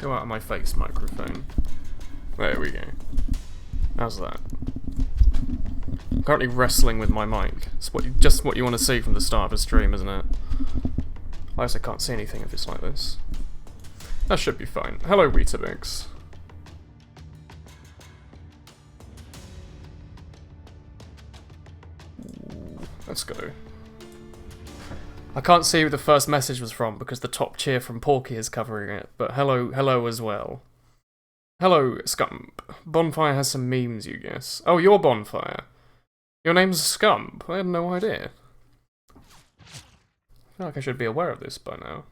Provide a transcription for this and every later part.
Go out of my face, microphone. There we go. How's that? I'm currently wrestling with my mic. It's just what you want to see from the start of a stream, isn't it? I also can't see anything if it's like this. That should be fine. Hello, Weetabix. Let's go. I can't see who the first message was from because the top cheer from Porky is covering it, but hello as well. Hello, Scump. Bonfire has some memes, you guess. Oh, you're Bonfire. Your name's Scump. I had no idea. I feel like I should be aware of this by now.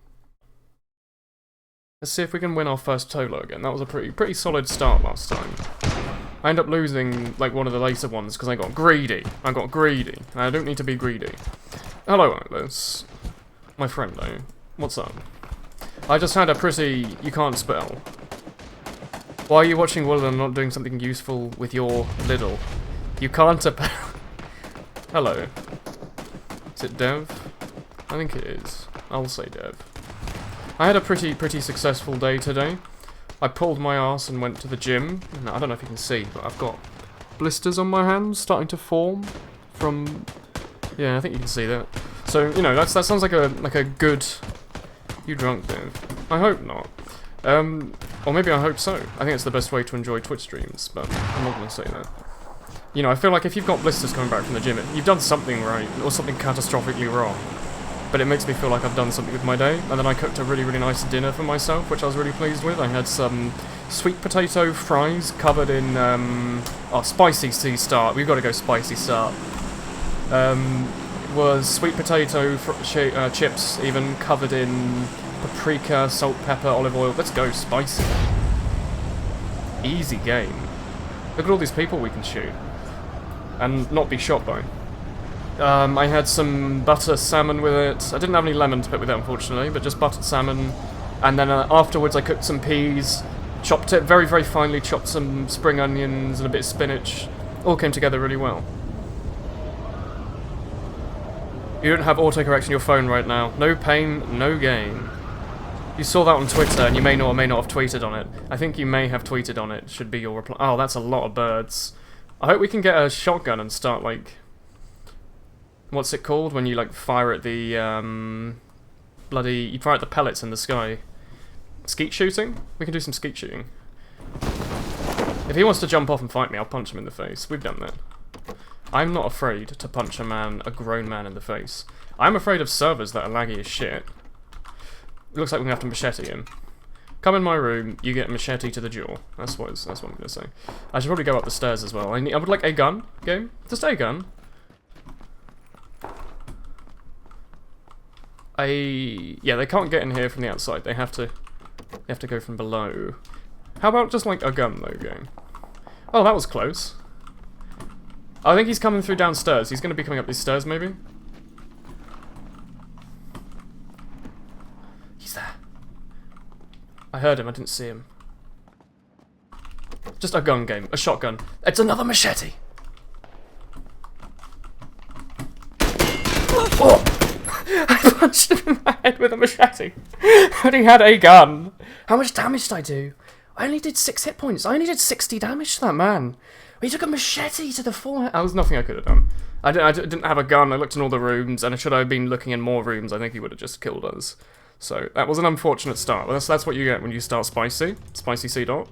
Let's see if we can win our first Tolo again. That was a pretty solid start last time. I ended up losing, like, one of the later ones because I got greedy. I don't need to be greedy. Hello, Atlas. My friend, though. What's up? I just had a pretty... You can't spell. Why are you watching Woolen and not doing something useful with your Lidl? You can't Hello. Is it Dev? I think it is. I'll say Dev. I had a pretty successful day today. I pulled my ass and went to the gym. Now, I don't know if you can see, but I've got blisters on my hands starting to form from... Yeah, I think you can see that. So, you know, that sounds like a good... You drunk, Dev? I hope not. Or maybe I hope so. I think it's the best way to enjoy Twitch streams, but I'm not going to say that. You know, I feel like if you've got blisters coming back from the gym, you've done something right, or something catastrophically wrong. But it makes me feel like I've done something with my day. And then I cooked a really nice dinner for myself, which I was really pleased with. I had some sweet potato fries covered in, spicy sea start. We've got to go spicy start. Was sweet potato chips, even covered in paprika, salt, pepper, olive oil. Let's go spicy. Easy game. Look at all these people we can shoot. And not be shot by. I had some butter salmon with it. I didn't have any lemon to put with it, unfortunately, but just buttered salmon. And then afterwards I cooked some peas, chopped it, very finely chopped some spring onions and a bit of spinach. All came together really well. You don't have autocorrect on your phone right now. No pain, no gain. You saw that on Twitter, and you may or may not have tweeted on it. I think you may have tweeted on it, should be your reply. Oh, that's a lot of birds. I hope we can get a shotgun and start, like... What's it called? When you, like, fire at the, you fire at the pellets in the sky. Skeet shooting? We can do some skeet shooting. If he wants to jump off and fight me, I'll punch him in the face. We've done that. I'm not afraid to punch a grown man in the face. I'm afraid of servers that are laggy as shit. It looks like we're gonna have to machete him. Come in my room, you get a machete to the jaw. That's what I'm gonna say. I should probably go up the stairs as well. I would like a gun game. Just a gun. Yeah, they can't get in here from the outside. They have to go from below. How about just like a gun though, game? Oh, that was close. I think he's coming through downstairs. He's gonna be coming up these stairs, maybe. He's there. I heard him. I didn't see him. Just a gun game, a shotgun. It's another machete. Oh! I punched him in the head with a machete. But he had a gun. How much damage did I do? I only did 6 hit points. I only did 60 damage to that man. He took a machete to the forehead. That was nothing I could have done. I didn't have a gun. I looked in all the rooms, and should I have been looking in more rooms, I think he would have just killed us. So that was an unfortunate start. That's what you get when you start spicy. Spicy C-dot.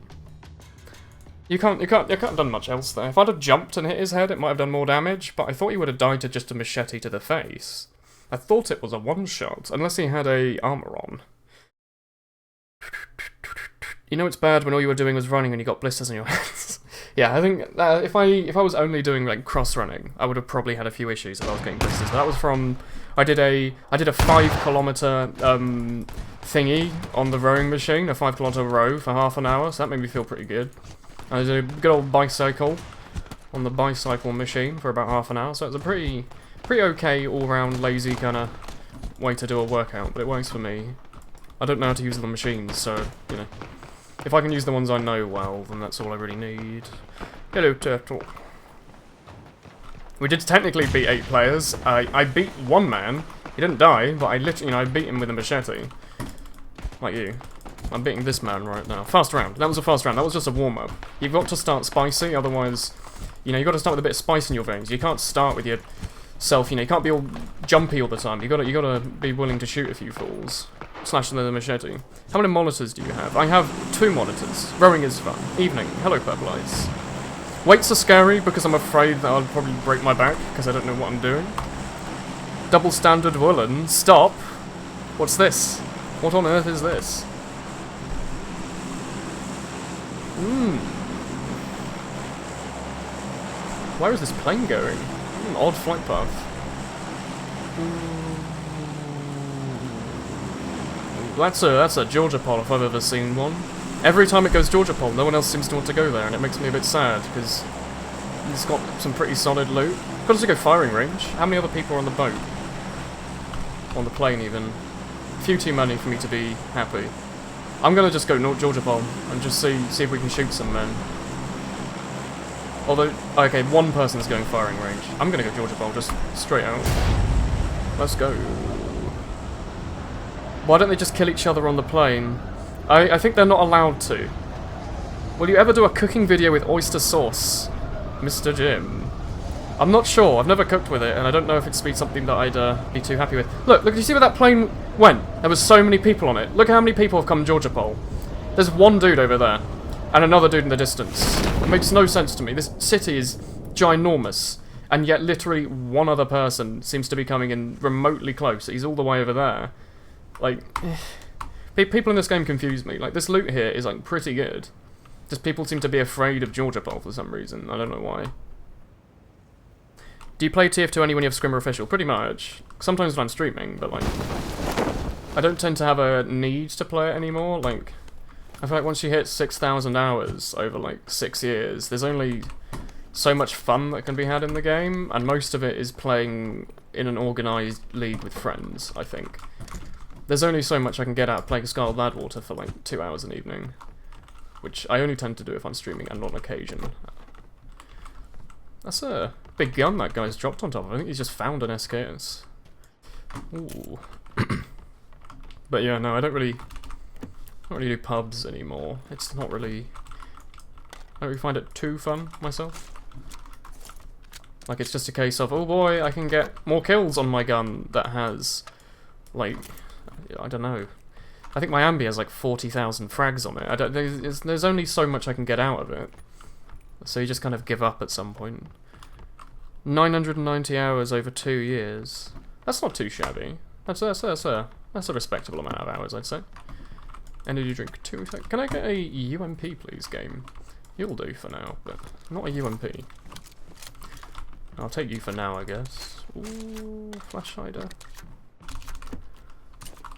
You can't have done much else there. If I'd have jumped and hit his head, it might have done more damage, but I thought he would have died to just a machete to the face. I thought it was a one-shot, unless he had a armor on. You know it's bad when all you were doing was running and you got blisters on your hands. Yeah, I think if I was only doing like cross-running, I would have probably had a few issues if I was getting blisters. But that was from I did a 5-kilometer thingy on the rowing machine, a 5-kilometer row for half an hour, so that made me feel pretty good. I did a good old bicycle on the bicycle machine for about half an hour, so it was a pretty okay all-round lazy kind of way to do a workout, but it works for me. I don't know how to use the machines, so, you know. If I can use the ones I know well, then that's all I really need. Hello, turtle. We did technically beat 8 players. I beat one man. He didn't die, but I literally, I beat him with a machete. Like you. I'm beating this man right now. Fast round. That was a fast round. That was just a warm-up. You've got to start spicy, otherwise, you know, you've got to start with a bit of spice in your veins. You can't start with yourself, you know, you can't be all jumpy all the time. You gotta be willing to shoot a few fools. Slash them with a machete. How many monitors do you have? I have 2 monitors. Rowing is fun. Evening. Hello, Purple Eyes. Weights are scary because I'm afraid that I'll probably break my back because I don't know what I'm doing. Double standard Woolen. Stop. What's this? What on earth is this? Where is this plane going? An odd flight path. That's a Georgia pole if I've ever seen one. Every time it goes Georgia pole, no one else seems to want to go there, and it makes me a bit sad, because it's got some pretty solid loot. Got to go firing range. How many other people are on the boat? On the plane, even. A few too many for me to be happy. I'm gonna just go North Georgia pole, and just see if we can shoot some men. Although, okay, one person's going firing range. I'm gonna go Georgia pole, just straight out. Let's go. Why don't they just kill each other on the plane? I think they're not allowed to. Will you ever do a cooking video with oyster sauce, Mr. Jim? I'm not sure. I've never cooked with it, and I don't know if it's something that I'd be too happy with. Look, you see where that plane went? There was so many people on it. Look how many people have come Georgia pole. There's one dude over there, and another dude in the distance. It makes no sense to me. This city is ginormous, and yet literally one other person seems to be coming in remotely close. He's all the way over there. Like, people in this game confuse me. Like, this loot here is, like, pretty good. Just people seem to be afraid of Georgia pole for some reason. I don't know why. Do you play TF2 only when you have Scrimmer Official? Pretty much. Sometimes when I'm streaming, but, like, I don't tend to have a need to play it anymore. Like, I feel like once you hit 6,000 hours over, like, 6 years, there's only so much fun that can be had in the game, and most of it is playing in an organised league with friends, I think. There's only so much I can get out of playing Scarlet Badwater for like 2 hours an evening, which I only tend to do if I'm streaming and on occasion. That's a big gun that guy's dropped on top of. I think he's just found an SKS. Ooh. But yeah, no, I don't really do pubs anymore. It's not really. I don't really find it too fun myself. Like, it's just a case of, oh boy, I can get more kills on my gun that has, like, I don't know. I think my Ambi has like 40,000 frags on it. There's only so much I can get out of it. So you just kind of give up at some point. 990 hours over 2 years. That's not too shabby. That's a respectable amount of hours, I'd say. Energy drink 2. Can I get a UMP, please, game? You'll do for now, but not a UMP. I'll take you for now, I guess. Ooh, flash hider.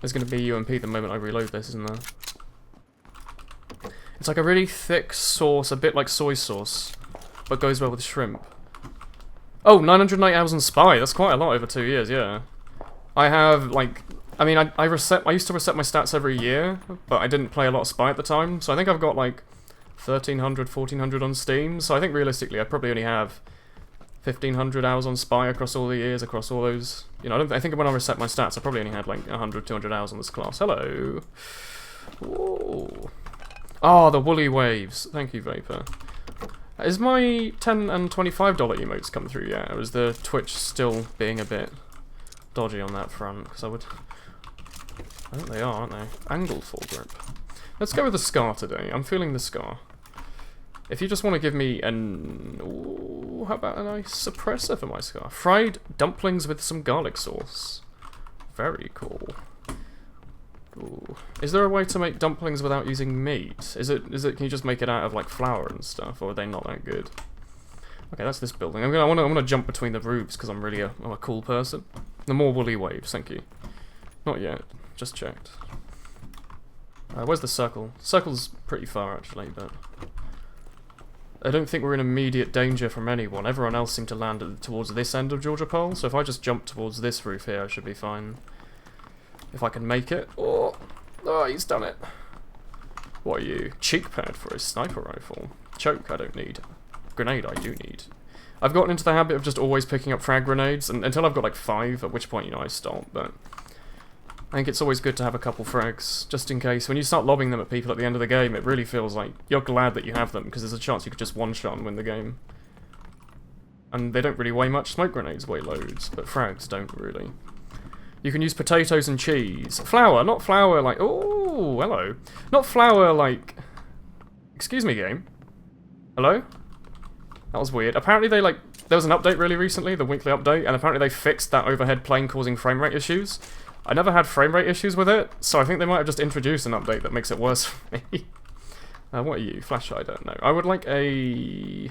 There's going to be UMP the moment I reload this, isn't there? It's like a really thick sauce, a bit like soy sauce, but goes well with shrimp. Oh, 990 hours on Spy. That's quite a lot over 2 years, yeah. I have, like, I mean, I used to reset my stats every year, but I didn't play a lot of Spy at the time, so I think I've got, like, 1,300, 1,400 on Steam, so I think realistically I probably only have 1,500 hours on Spy across all the years, across all those. You know, I think when I reset my stats, I probably only had like 100, 200 hours on this class. Hello. Ooh. Oh, the woolly waves. Thank you, Vapor. Is my $10 and $25 emotes come through yet? Or is the Twitch still being a bit dodgy on that front? Because I think they are, aren't they? Angled foregrip. Let's go with the Scar today. I'm feeling the Scar. If you just want to give me an... Ooh, how about a nice suppressor for my Scar? Fried dumplings with some garlic sauce. Very cool. Ooh. Is there a way to make dumplings without using meat? Can you just make it out of like flour and stuff, or are they not that good? Okay, that's this building. I want to jump between the roofs because I'm really I'm a cool person. The more woolly waves, thank you. Not yet, just checked. Where's the circle? Circle's pretty far actually, but I don't think we're in immediate danger from anyone. Everyone else seemed to land towards this end of Georgia Pole, so if I just jump towards this roof here, I should be fine. If I can make it. Oh, he's done it. What are you? Cheek pad for a sniper rifle. Choke I don't need. Grenade I do need. I've gotten into the habit of just always picking up frag grenades, and until I've got like 5, at which point, you know, I stop, but I think it's always good to have a couple frags, just in case. When you start lobbing them at people at the end of the game, it really feels like you're glad that you have them, because there's a chance you could just one-shot and win the game. And they don't really weigh much. Smoke grenades weigh loads, but frags don't really. You can use potatoes and cheese. Flour, not flour like... Oh, hello. Not flour like... Excuse me, game. Hello? That was weird. Apparently they, like... There was an update really recently, the weekly update, and apparently they fixed that overhead plane causing frame rate issues. I never had frame rate issues with it, so I think they might have just introduced an update that makes it worse for me. What are you? Flash hider? No. I would like a...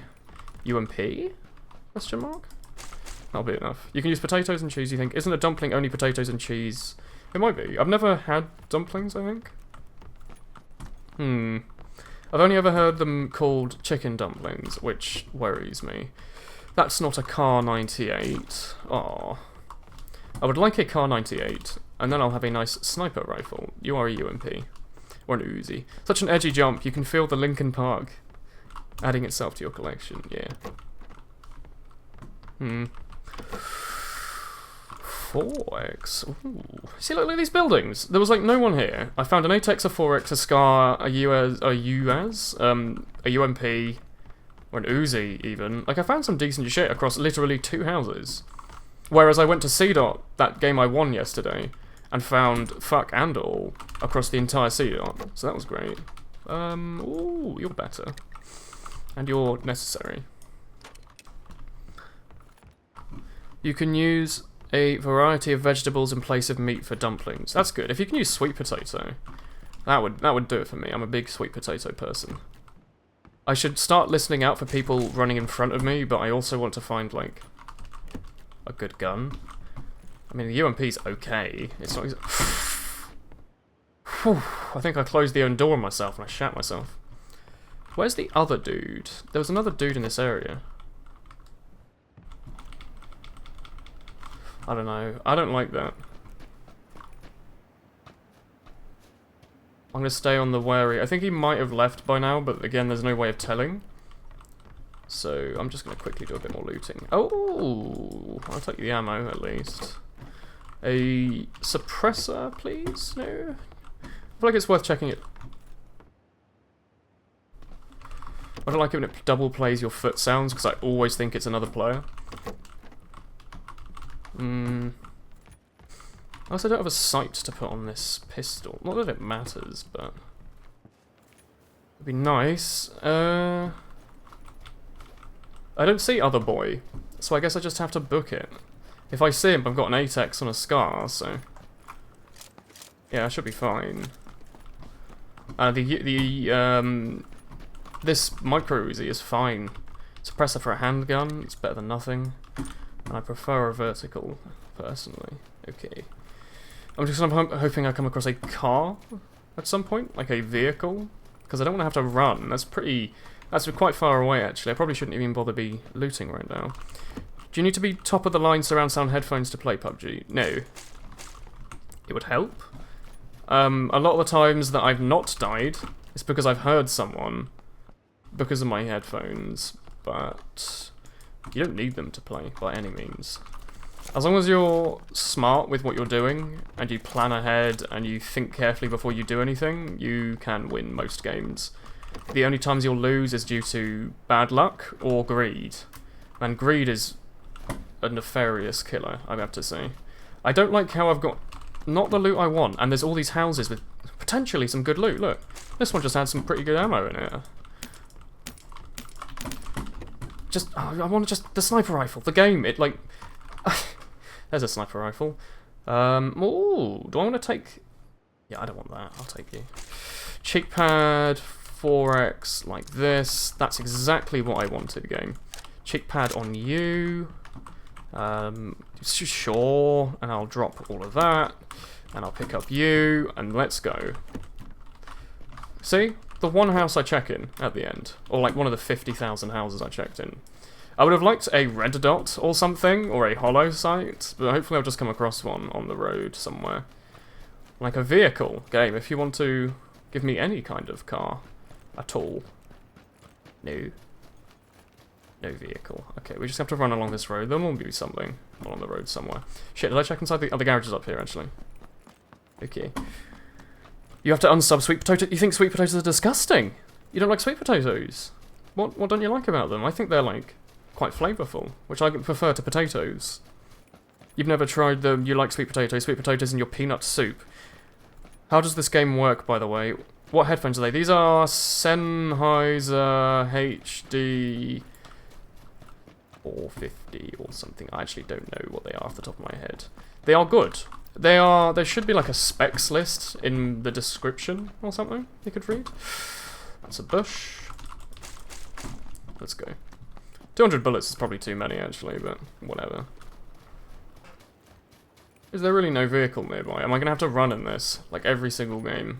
UMP? Question mark? That'll be enough. You can use potatoes and cheese, you think. Isn't a dumpling only potatoes and cheese? It might be. I've never had dumplings, I think. I've only ever heard them called chicken dumplings, which worries me. That's not a Car 98. Aww. I would like a Car 98, and then I'll have a nice sniper rifle. You are a UMP. Or an Uzi. Such an edgy jump, you can feel the Linkin Park adding itself to your collection, yeah. 4x. Ooh. See, look at these buildings. There was like no one here. I found an 8x, a 4x, a Scar, a UMP, or an Uzi even. Like I found some decent shit across literally 2 houses. Whereas I went to C-Dot, that game I won yesterday, and found fuck and all across the entire C-Dot. So that was great. Ooh, you're better. And you're necessary. You can use a variety of vegetables in place of meat for dumplings. That's good. If you can use sweet potato, that would do it for me. I'm a big sweet potato person. I should start listening out for people running in front of me, but I also want to find, like, a good gun. I mean, the UMP's okay. It's not... Whew, I think I closed the own door on myself and I shat myself. Where's the other dude? There was another dude in this area. I don't know. I don't like that. I'm gonna stay on the wary. I think he might have left by now, but again, there's no way of telling. So I'm just gonna quickly do a bit more looting. Oh, I'll take the ammo at least. A suppressor, please? No? I feel like it's worth checking it. I don't like it when it double plays your foot sounds, because I always think it's another player. I also don't have a sight to put on this pistol. Not that it matters, but... It'd be nice. I don't see other boy, so I guess I just have to book it. If I see him, I've got an 8x on a Scar, so... Yeah, I should be fine. This micro Uzi is fine. Suppressor for a handgun, it's better than nothing. And I prefer a vertical, personally. Okay. I'm just hoping I come across a car at some point, like a vehicle, because I don't want to have to run. That's quite far away, actually. I probably shouldn't even bother be looting right now. Do you need to be top of the line surround sound headphones to play PUBG? No. It would help. A lot of the times that I've not died is because I've heard someone because of my headphones, but you don't need them to play by any means. As long as you're smart with what you're doing, and you plan ahead, and you think carefully before you do anything, you can win most games. The only times you'll lose is due to bad luck or greed. And greed is a nefarious killer, I have to say. I don't like how I've got not the loot I want, and there's all these houses with potentially some good loot. Look, this one just had some pretty good ammo in it. Just, I want the sniper rifle, the game, it like... There's a sniper rifle. Ooh, do I want to take... Yeah, I don't want that, I'll take you. Cheek pad, 4x, like this. That's exactly what I wanted, game. Cheek pad on you. Sure, and I'll drop all of that. And I'll pick up you, and let's go. See? The one house I check in at the end. Or like one of the 50,000 houses I checked in. I would have liked a red dot or something, or a hollow sight, but hopefully I'll just come across one on the road somewhere. Like a vehicle game, if you want to give me any kind of car at all. No. No vehicle. Okay, we just have to run along this road. There will be something on the road somewhere. Shit, did I check inside the other garages up here, actually? Okay. You have to unsub sweet potato. You think sweet potatoes are disgusting? You don't like sweet potatoes? What don't you like about them? I think they're, like, quite flavourful, which I prefer to potatoes. You've never tried the you like sweet potatoes in your peanut soup. How does this game work, by the way? What headphones are they? These are Sennheiser HD 450 or something. I actually don't know what they are off the top of my head. They are good. There should be like a specs list in the description or something you could read. That's a bush. Let's go. 200 bullets is probably too many actually, but whatever. Is there really no vehicle nearby? Am I gonna have to run in this? Like every single game?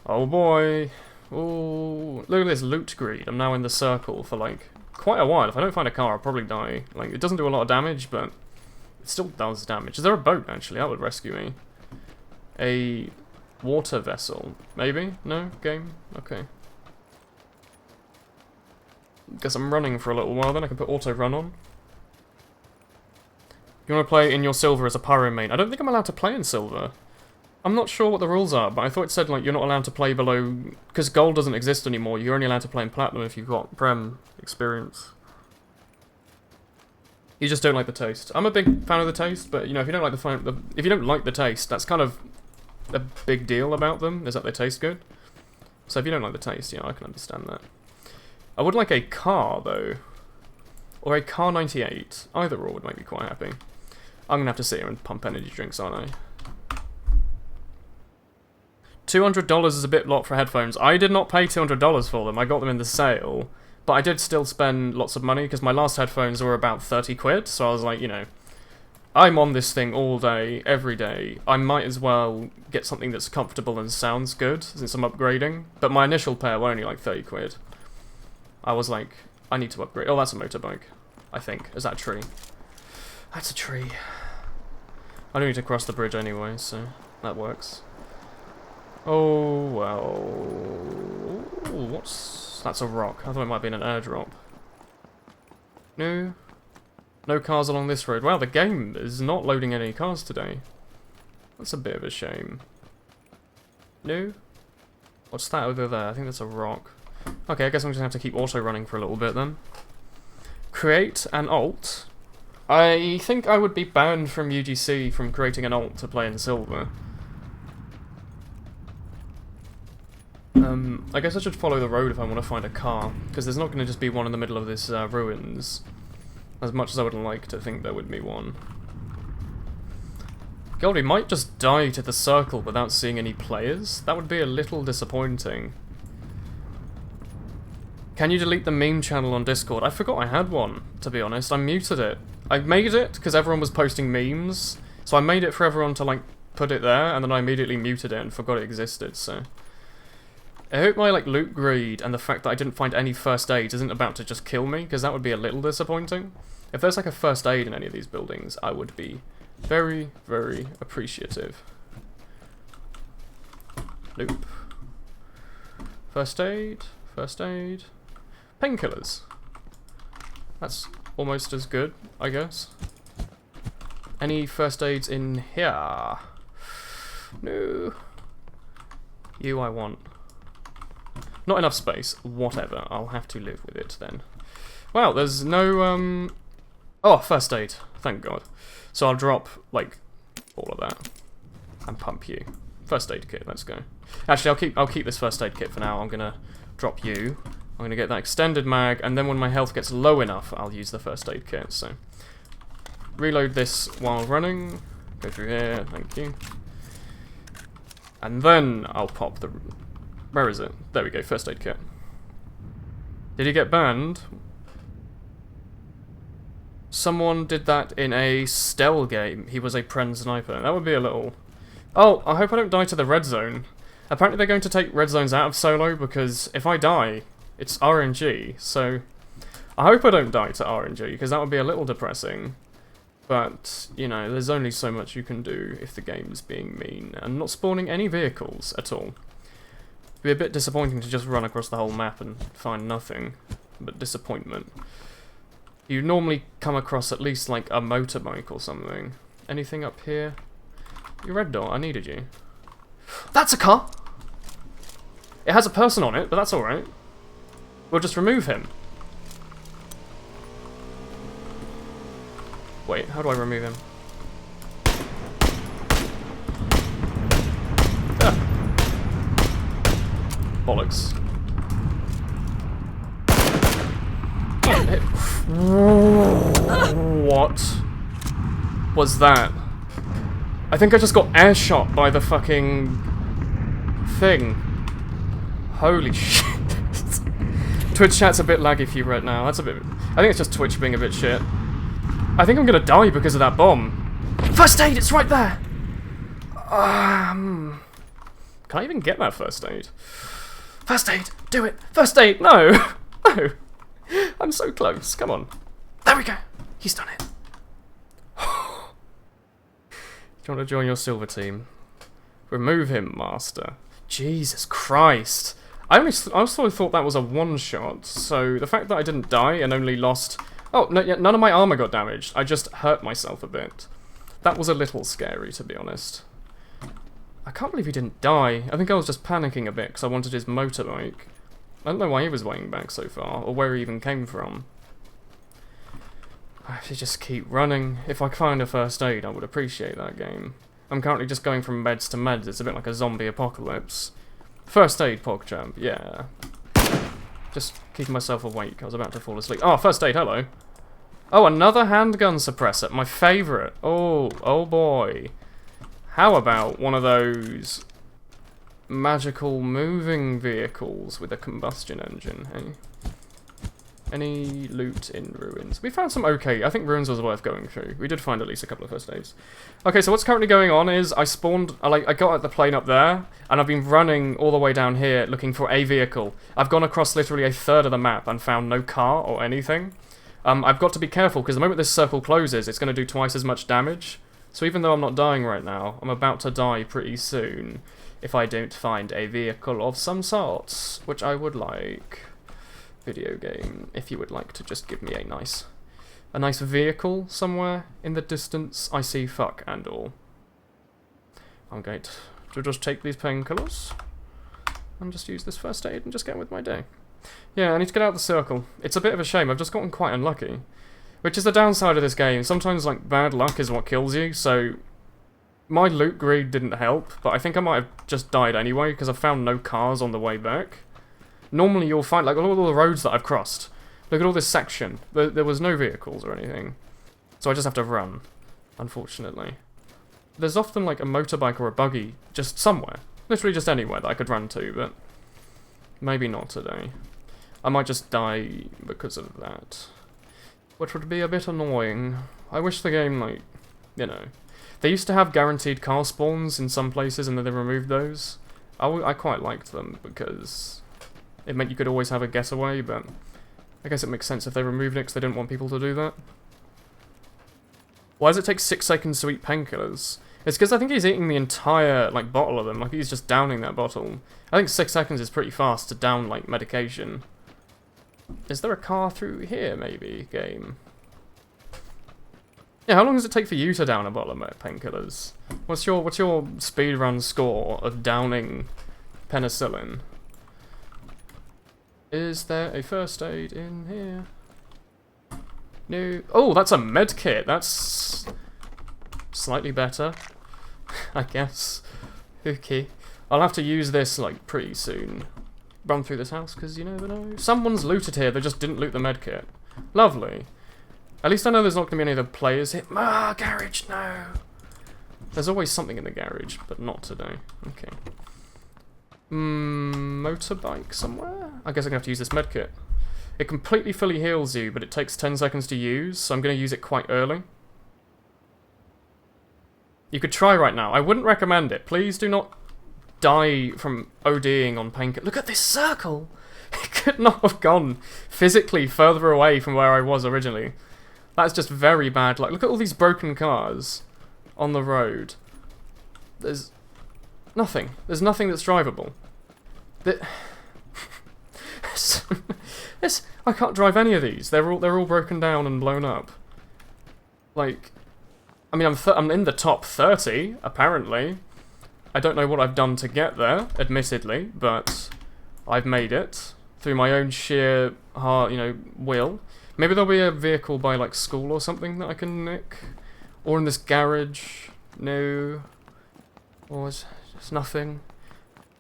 Oh boy. Ooh, look at this loot greed. I'm now in the circle for like quite a while. If I don't find a car, I'll probably die. Like, it doesn't do a lot of damage, but it still does damage. Is there a boat, actually? That would rescue me. A water vessel. Maybe? No? Game? Okay. Guess I'm running for a little while then. I can put auto run on. You want to play in your silver as a pyro main? I don't think I'm allowed to play in silver. I'm not sure what the rules are, but I thought it said like you're not allowed to play below... Because gold doesn't exist anymore, you're only allowed to play in platinum if you've got Prem experience. You just don't like the taste. I'm a big fan of the taste, but you know, if you don't like the taste, that's kind of a big deal about them, is that they taste good. So if you don't like the taste, you know, I can understand that. I would like a car, though. Or a car 98. Either or would make me quite happy. I'm going to have to sit here and pump energy drinks, aren't I? $200 is a bit lot for headphones. I did not pay $200 for them. I got them in the sale. But I did still spend lots of money, because my last headphones were about 30 quid. So I was like, you know, I'm on this thing all day, every day. I might as well get something that's comfortable and sounds good, since I'm upgrading. But my initial pair were only like 30 quid. I was like, I need to upgrade. Oh, that's a motorbike, I think. Is that a tree? That's a tree. I don't need to cross the bridge anyway, so that works. Oh, well... Ooh, what's... That's a rock. I thought it might be an airdrop. No. No cars along this road. Wow, the game is not loading any cars today. That's a bit of a shame. No. What's that over there? I think that's a rock. Okay, I guess I'm just going to have to keep auto-running for a little bit then. Create an alt. I think I would be banned from UGC from creating an alt to play in silver. I guess I should follow the road if I want to find a car, because there's not going to just be one in the middle of this ruins. As much as I would like to think there would be one. God, we might just die to the circle without seeing any players. That would be a little disappointing. Can you delete the meme channel on Discord? I forgot I had one, to be honest. I muted it. I made it because everyone was posting memes, so I made it for everyone to, like, put it there, and then I immediately muted it and forgot it existed, so... I hope my, like, loot greed and the fact that I didn't find any first aid isn't about to just kill me, because that would be a little disappointing. If there's, like, a first aid in any of these buildings, I would be very, very appreciative. Loop. First aid. First aid. Painkillers. That's almost as good, I guess. Any first aids in here? No. You I want. Not enough space. Whatever. I'll have to live with it then. Wow, there's no, Oh, first aid. Thank God. So I'll drop, like, all of that. And pump you. First aid kit, let's go. Actually, I'll keep this first aid kit for now. I'm gonna drop you. I'm gonna get that extended mag, and then when my health gets low enough, I'll use the first aid kit, so... Reload this while running. Go through here, thank you. And then I'll pop the... Where is it? There we go, first aid kit. Did he get banned? Someone did that in a Stell game. He was a Pren sniper. That would be a little... Oh, I hope I don't die to the red zone. Apparently they're going to take red zones out of solo, because if I die, it's RNG, so... I hope I don't die to RNG, because that would be a little depressing. But, you know, there's only so much you can do if the game's being mean, and not spawning any vehicles at all. It'd be a bit disappointing to just run across the whole map and find nothing, but disappointment. You normally come across at least, like, a motorbike or something. Anything up here? You red dot, I needed you. That's a car! It has a person on it, but that's alright. We'll just remove him. Wait, how do I remove him? Ah. Bollocks. What was that? I think I just got air shot by the fucking thing. Holy shit. Twitch chat's a bit laggy for you right now. That's a bit... I think it's just Twitch being a bit shit. I think I'm gonna die because of that bomb. First aid, it's right there! Can I even get that first aid? First aid, do it! First aid, no! No! I'm so close, come on. There we go! He's done it. Do you want to join your silver team? Remove him, master. Jesus Christ. I also thought that was a one-shot, so the fact that I didn't die and only lost... Oh, no, yeah, none of my armor got damaged. I just hurt myself a bit. That was a little scary, to be honest. I can't believe he didn't die. I think I was just panicking a bit because I wanted his motorbike. I don't know why he was weighing back so far, or where he even came from. I have to just keep running. If I find a first aid, I would appreciate that game. I'm currently just going from meds to meds. It's a bit like a zombie apocalypse. First aid, PogChamp, yeah. Just keeping myself awake. I was about to fall asleep. Oh, first aid, hello. Oh, another handgun suppressor. My favourite. Oh, oh boy. How about one of those magical moving vehicles with a combustion engine, hey? Any loot in Ruins? We found some okay. I think Ruins was worth going through. We did find at least a couple of first aids. Okay, so what's currently going on is I spawned... I got at the plane up there, and I've been running all the way down here looking for a vehicle. I've gone across literally a third of the map and found no car or anything. I've got to be careful, because the moment this circle closes, it's going to do twice as much damage. So even though I'm not dying right now, I'm about to die pretty soon if I don't find a vehicle of some sorts, which I would like. Video game, if you would like to just give me a nice vehicle somewhere in the distance. I see fuck and all. I'm going to just take these painkillers and just use this first aid and just get on with my day. Yeah, I need to get out of the circle. It's a bit of a shame, I've just gotten quite unlucky. Which is the downside of this game. Sometimes, like, bad luck is what kills you, so... My loot greed didn't help, but I think I might have just died anyway, because I found no cars on the way back. Normally you'll find, like, all the roads that I've crossed. Look at all this section. There was no vehicles or anything. So I just have to run, unfortunately. There's often, like, a motorbike or a buggy just somewhere. Literally just anywhere that I could run to, but... Maybe not today. I might just die because of that. Which would be a bit annoying. I wish the game, like, you know... They used to have guaranteed car spawns in some places and then they removed those. I quite liked them because... It meant you could always have a getaway, but I guess it makes sense if they removed it because they didn't want people to do that. Why does it take 6 seconds to eat painkillers? It's because I think he's eating the entire, like, bottle of them, like he's just downing that bottle. I think 6 seconds is pretty fast to down, like, medication. Is there a car through here, maybe, game? Yeah, how long does it take for you to down a bottle of painkillers? What's your speedrun score of downing penicillin? Is there a first aid in here? No. Oh, that's a med kit. That's slightly better, I guess. Okay. I'll have to use this, like, pretty soon. Run through this house, because you never know. Someone's looted here, they just didn't loot the med kit. Lovely. At least I know there's not going to be any other players here. Ah, garage, no! There's always something in the garage, but not today. Okay. Motorbike somewhere? I guess I'm going to have to use this medkit. It completely fully heals you, but it takes 10 seconds to use, so I'm going to use it quite early. You could try right now. I wouldn't recommend it. Please do not die from ODing on painkillers. Look at this circle! It could not have gone physically further away from where I was originally. That's just very bad luck. Look at all these broken cars on the road. There's nothing. There's nothing that's drivable. I can't drive any of these. They're all broken down and blown up. Like, I mean, I'm in the top 30, apparently. I don't know what I've done to get there, admittedly, but I've made it through my own sheer heart, will. Maybe there'll be a vehicle by, like, school or something that I can nick. Or in this garage. No. Or it's nothing.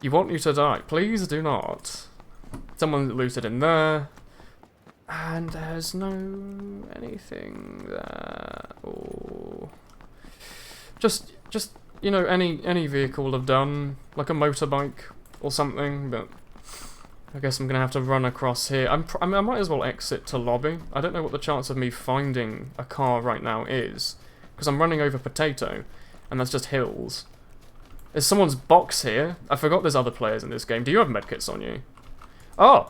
You want you to die. Please do not. Someone looted in there. And there's no anything there. Or just any vehicle will have done. Like a motorbike or something, but I guess I'm gonna have to run across here. I might as well exit to lobby. I don't know what the chance of me finding a car right now is, because I'm running over potato, and that's just hills. There's someone's box here. I forgot there's other players in this game. Do you have medkits on you? Oh!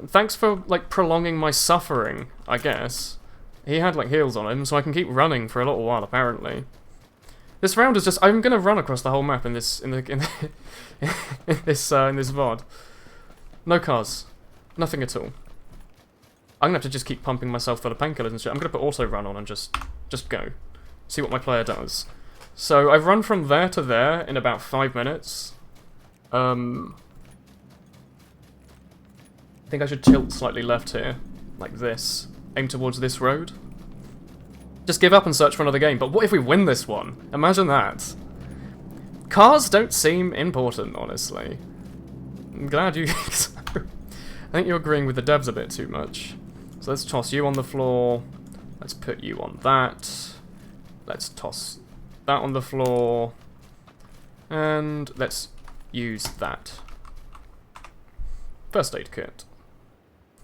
Thanks for, like, prolonging my suffering, I guess. He had, like, heals on him, so I can keep running for a little while, apparently. This round is just... I'm gonna run across the whole map in this VOD. No cars. Nothing at all. I'm gonna have to just keep pumping myself full of painkillers and shit. I'm gonna put auto run on and just go. See what my player does. So, I've run from there to there in about 5 minutes. I think I should tilt slightly left here. Like this. Aim towards this road. Just give up and search for another game. But what if we win this one? Imagine that. Cars don't seem important, honestly. I'm glad you... I think you're agreeing with the devs a bit too much. So let's toss you on the floor. Let's put you on that. Let's toss that on the floor. And let's use that. First aid kit.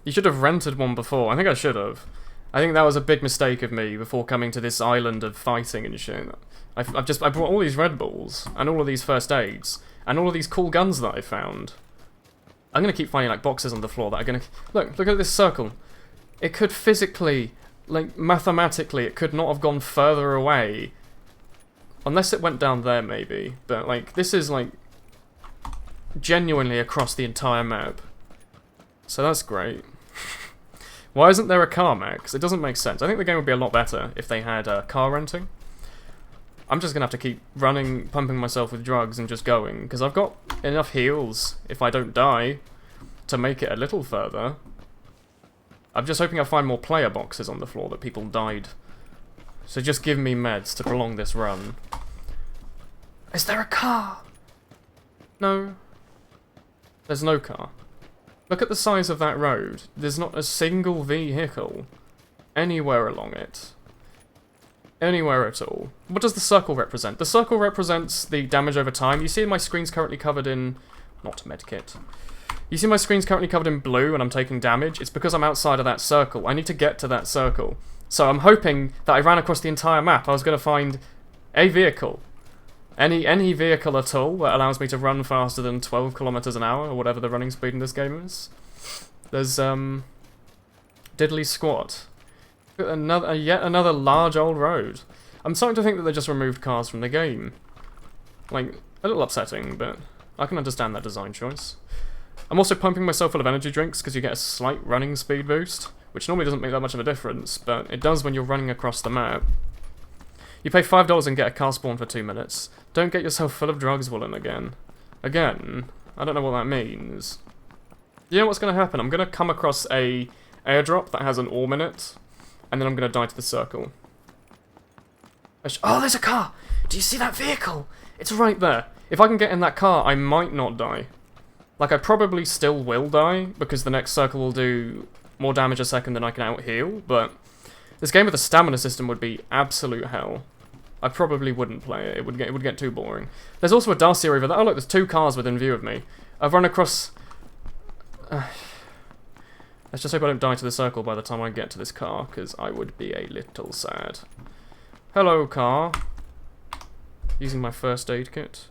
You should have rented one before. I think I should have. I think that was a big mistake of me before coming to this island of fighting and shit. I brought all these Red Bulls, and all of these first aids, and all of these cool guns that I found. I'm gonna keep finding, like, boxes on the floor that are gonna... Look at this circle. It could physically, like, mathematically, it could not have gone further away. Unless it went down there, maybe. But, like, this is, like, genuinely across the entire map. So that's great. Why isn't there a car, Max? It doesn't make sense. I think the game would be a lot better if they had car renting. I'm just gonna have to keep running, pumping myself with drugs and just going, because I've got enough heals, if I don't die, to make it a little further. I'm just hoping I'll find more player boxes on the floor that people died. So just give me meds to prolong this run. Is there a car? No. There's no car. Look at the size of that road. There's not a single vehicle anywhere along it. Anywhere at all. What does the circle represent? The circle represents the damage over time. You see my screen's currently covered in... Not medkit. You see my screen's currently covered in blue and I'm taking damage? It's because I'm outside of that circle. I need to get to that circle. So I'm hoping that I ran across the entire map. I was going to find a vehicle. Any vehicle at all that allows me to run faster than 12 kilometers an hour, or whatever the running speed in this game is. There's, diddly squat. Yet another large old road. I'm starting to think that they just removed cars from the game. Like, a little upsetting, but I can understand that design choice. I'm also pumping myself full of energy drinks, because you get a slight running speed boost, which normally doesn't make that much of a difference, but it does when you're running across the map. You pay $5 and get a car spawn for 2 minutes. Don't get yourself full of drugs, Woolen, again. Again? I don't know what that means. You know what's going to happen? I'm going to come across a airdrop that has an orb in it, and then I'm going to die to the circle. Oh, there's a car! Do you see that vehicle? It's right there. If I can get in that car, I might not die. Like, I probably still will die, because the next circle will do more damage a second than I can out-heal, but this game with a stamina system would be absolute hell. I probably wouldn't play it. It would get too boring. There's also a Dacia over there. Oh look, there's 2 cars within view of me. I've run across... Let's just hope I don't die to the circle by the time I get to this car, because I would be a little sad. Hello, car. Using my first aid kit.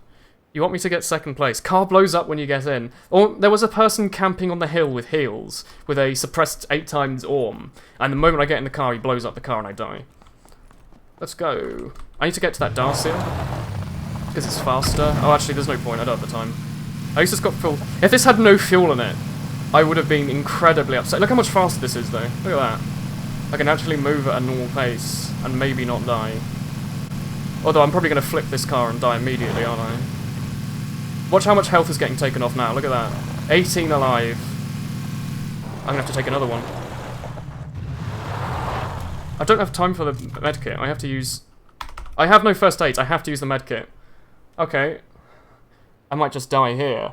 You want me to get second place. Car blows up when you get in. Or there was a person camping on the hill with heals, with a suppressed 8 times orm, and the moment I get in the car, he blows up the car and I die. Let's go. I need to get to that Dacia, because it's faster. Oh, actually, there's no point. I don't have the time. I used to just got full... If this had no fuel in it, I would have been incredibly upset. Look how much faster this is, though. Look at that. I can actually move at a normal pace and maybe not die. Although I'm probably going to flip this car and die immediately, aren't I? Watch how much health is getting taken off now. Look at that. 18 alive. I'm going to have to take another one. I don't have time for the medkit. I have to use... I have no first aids. I have to use the medkit. Okay. I might just die here.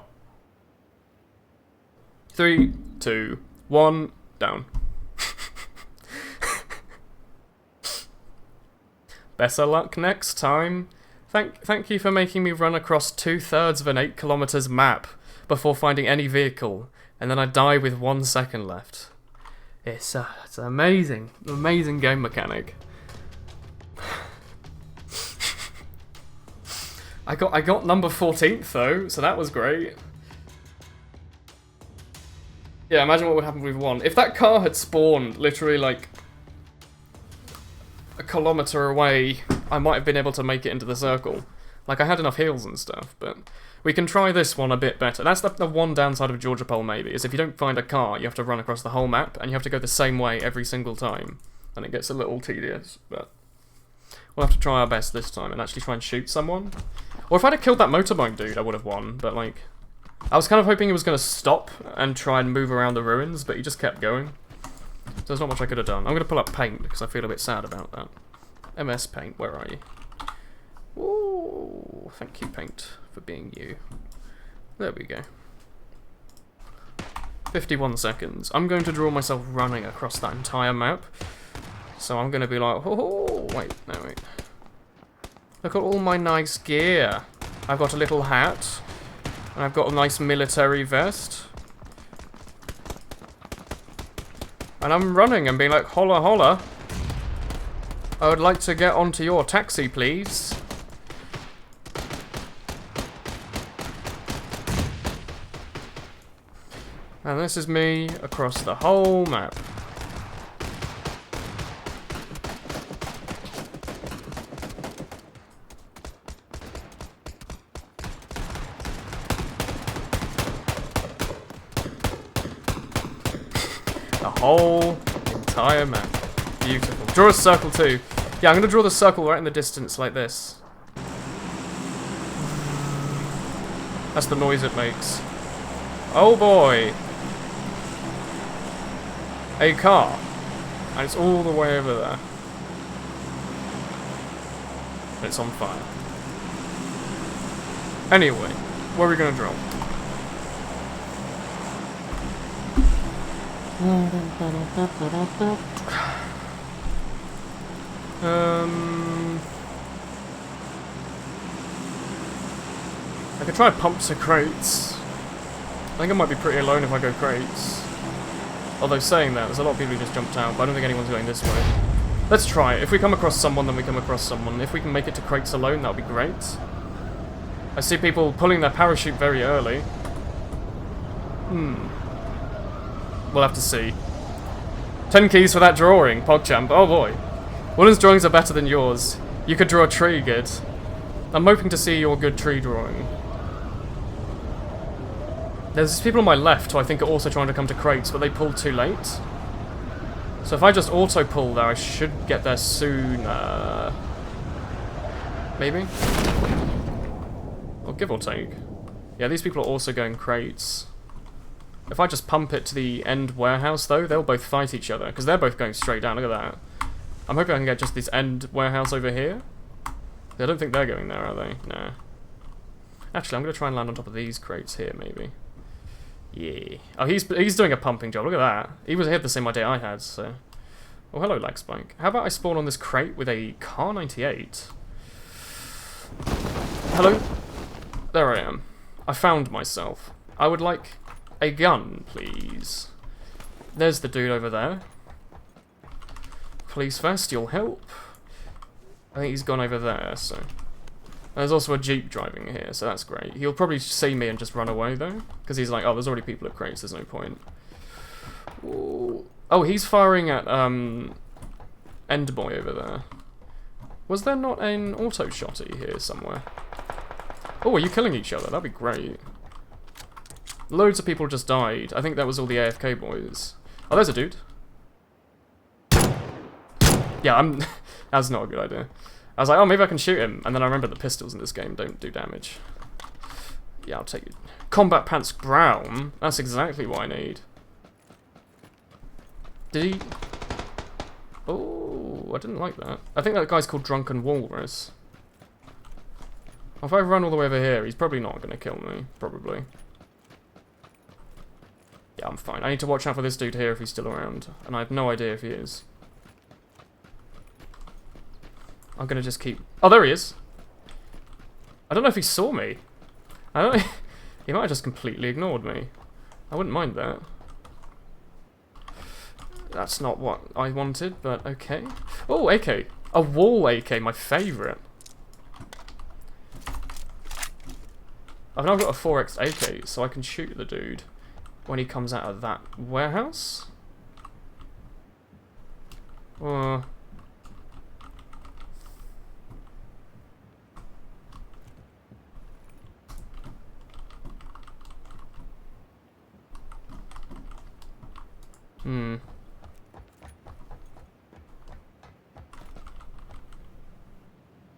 3, 2, 1, down. Better luck next time. Thank you for making me run across 2/3 of an 8 kilometers map before finding any vehicle, and then I die with 1 second left. It's an amazing game mechanic. I got number 14th though, so that was great. Yeah, imagine what would happen if we won. If that car had spawned literally like a kilometer away, I might have been able to make it into the circle. Like, I had enough heals and stuff, but we can try this one a bit better. That's the one downside of Georgia Pole, maybe, is if you don't find a car, you have to run across the whole map, and you have to go the same way every single time. And it gets a little tedious, but we'll have to try our best this time and actually try and shoot someone. Or if I'd have killed that motorbike dude, I would have won, but, like, I was kind of hoping he was going to stop and try and move around the ruins, but he just kept going. So there's not much I could have done. I'm going to pull up paint, because I feel a bit sad about that. MS Paint, where are you? Ooh, thank you, Paint, for being you. There we go. 51 seconds. I'm going to draw myself running across that entire map. So I'm going to be like, oh, wait, no, wait. Look at all my nice gear. I've got a little hat. And I've got a nice military vest. And I'm running and being like, holla, holla. I would like to get onto your taxi, please. And this is me across the whole map. The whole entire map. Beautiful. Draw a circle too. Yeah, I'm going to draw the circle right in the distance like this. That's the noise it makes. Oh boy. A car. And it's all the way over there. And it's on fire. Anyway, where are we going to draw? I could try pump to crates. I think I might be pretty alone if I go crates. Although saying that, there's a lot of people who just jumped out, but I don't think anyone's going this way. Let's try it. If we come across someone, then we come across someone. If we can make it to crates alone, that would be great. I see people pulling their parachute very early. We'll have to see. 10 keys for that drawing, PogChamp. Oh boy. Woolen's drawings are better than yours. You could draw a tree good. I'm hoping to see your good tree drawing. There's people on my left who I think are also trying to come to crates, but they pulled too late. So if I just auto-pull there, I should get there sooner. Maybe? Or give or take. Yeah, these people are also going crates. If I just pump it to the end warehouse, though, they'll both fight each other, because they're both going straight down. Look at that. I'm hoping I can get just this end warehouse over here. I don't think they're going there, are they? No. Actually, I'm going to try and land on top of these crates here, maybe. Yeah. Oh, he's doing a pumping job. Look at that. He had the same idea I had, so... Oh, hello, lag spike. How about I spawn on this crate with a Car 98? Hello? There I am. I found myself. I would like a gun, please. There's the dude over there. Police vest, you'll help. I think he's gone over there, so... There's also a Jeep driving here, so that's great. He'll probably see me and just run away, though. Because he's like, oh, there's already people at crates, there's no point. Ooh. Oh, he's firing at, Endboy over there. Was there not an auto-shotty here somewhere? Oh, are you killing each other? That'd be great. Loads of people just died. I think that was all the AFK boys. Oh, there's a dude. Yeah, that's not a good idea. I was like, oh, maybe I can shoot him. And then I remember the pistols in this game don't do damage. Yeah, I'll take it. Combat pants brown? That's exactly what I need. Did he... Oh, I didn't like that. I think that guy's called Drunken Walrus. If I run all the way over here, he's probably not going to kill me. Probably. Yeah, I'm fine. I need to watch out for this dude here if he's still around. And I have no idea if he is. I'm going to just keep... Oh, there he is! I don't know if he saw me. I don't... He might have just completely ignored me. I wouldn't mind that. That's not what I wanted, but okay. Oh, AK. A wall AK, my favourite. I've now got a 4x AK, so I can shoot the dude when he comes out of that warehouse. I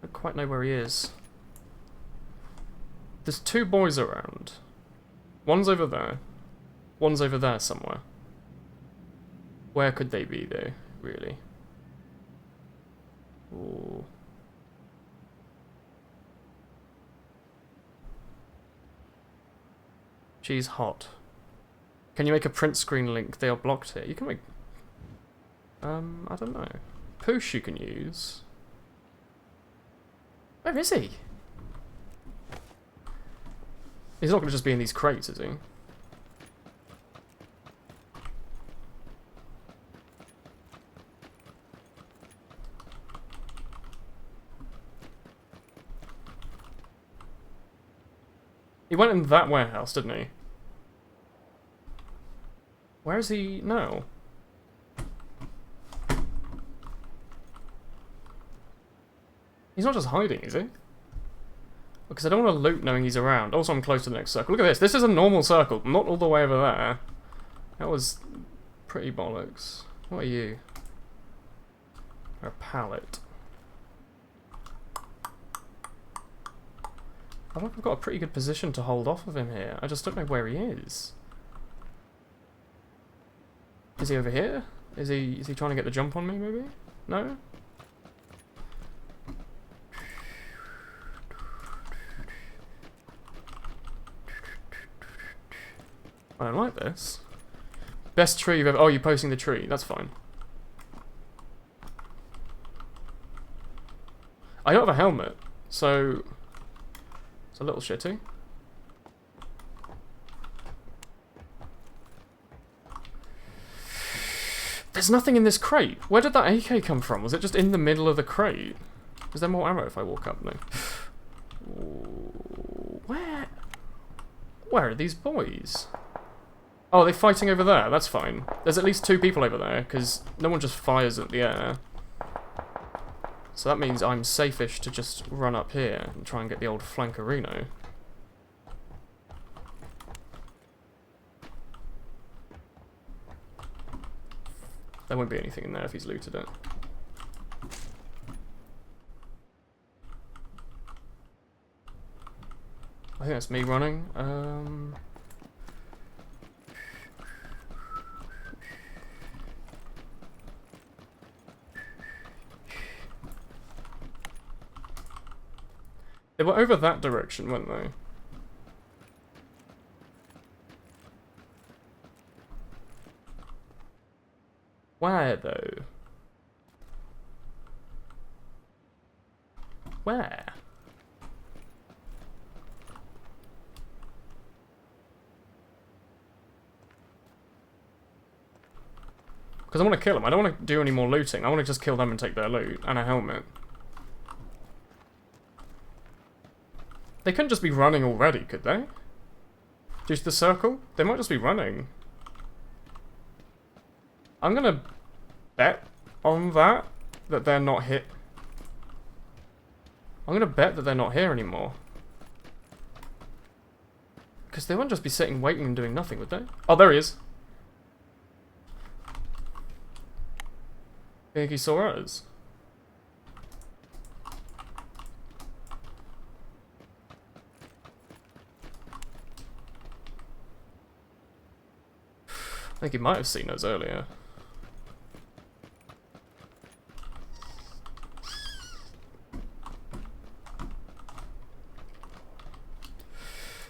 don't quite know where he is. There's two boys around. One's over there. One's over there somewhere. Where could they be, though, really? Ooh. She's hot. Can you make a print screen link? They are blocked here. You can make... I don't know. Push you can use. Where is he? He's not going to just be in these crates, is he? He went in that warehouse, didn't he? Where is he now? He's not just hiding, is he? Because I don't want to loot knowing he's around. Also, I'm close to the next circle. Look at this. This is a normal circle. Not all the way over there. That was pretty bollocks. What are you? You're a pallet. I think I've got a pretty good position to hold off of him here. I just don't know where he is. Is he over here? Is he trying to get the jump on me, maybe? No? I don't like this. Best tree you've ever... Oh, you're posting the tree. That's fine. I don't have a helmet, so... It's a little shitty. There's nothing in this crate. Where did that AK come from? Was it just in the middle of the crate? Is there more ammo if I walk up? No. Where? Where are these boys? Oh, they're fighting over there. That's fine. There's at least two people over there, because no one just fires at the air. So that means I'm safe-ish to just run up here and try and get the old flankerino. There won't be anything in there if he's looted it. I think that's me running. They were over that direction, weren't they? Where, though? Where? Because I want to kill them. I don't want to do any more looting. I want to just kill them and take their loot and a helmet. They couldn't just be running already, could they? Due to the circle? They might just be running. I'm gonna bet on that they're not hit. I'm gonna bet that they're not here anymore. Because they wouldn't just be sitting waiting and doing nothing, would they? Oh, there he is. I think he saw us. think he might have seen us earlier.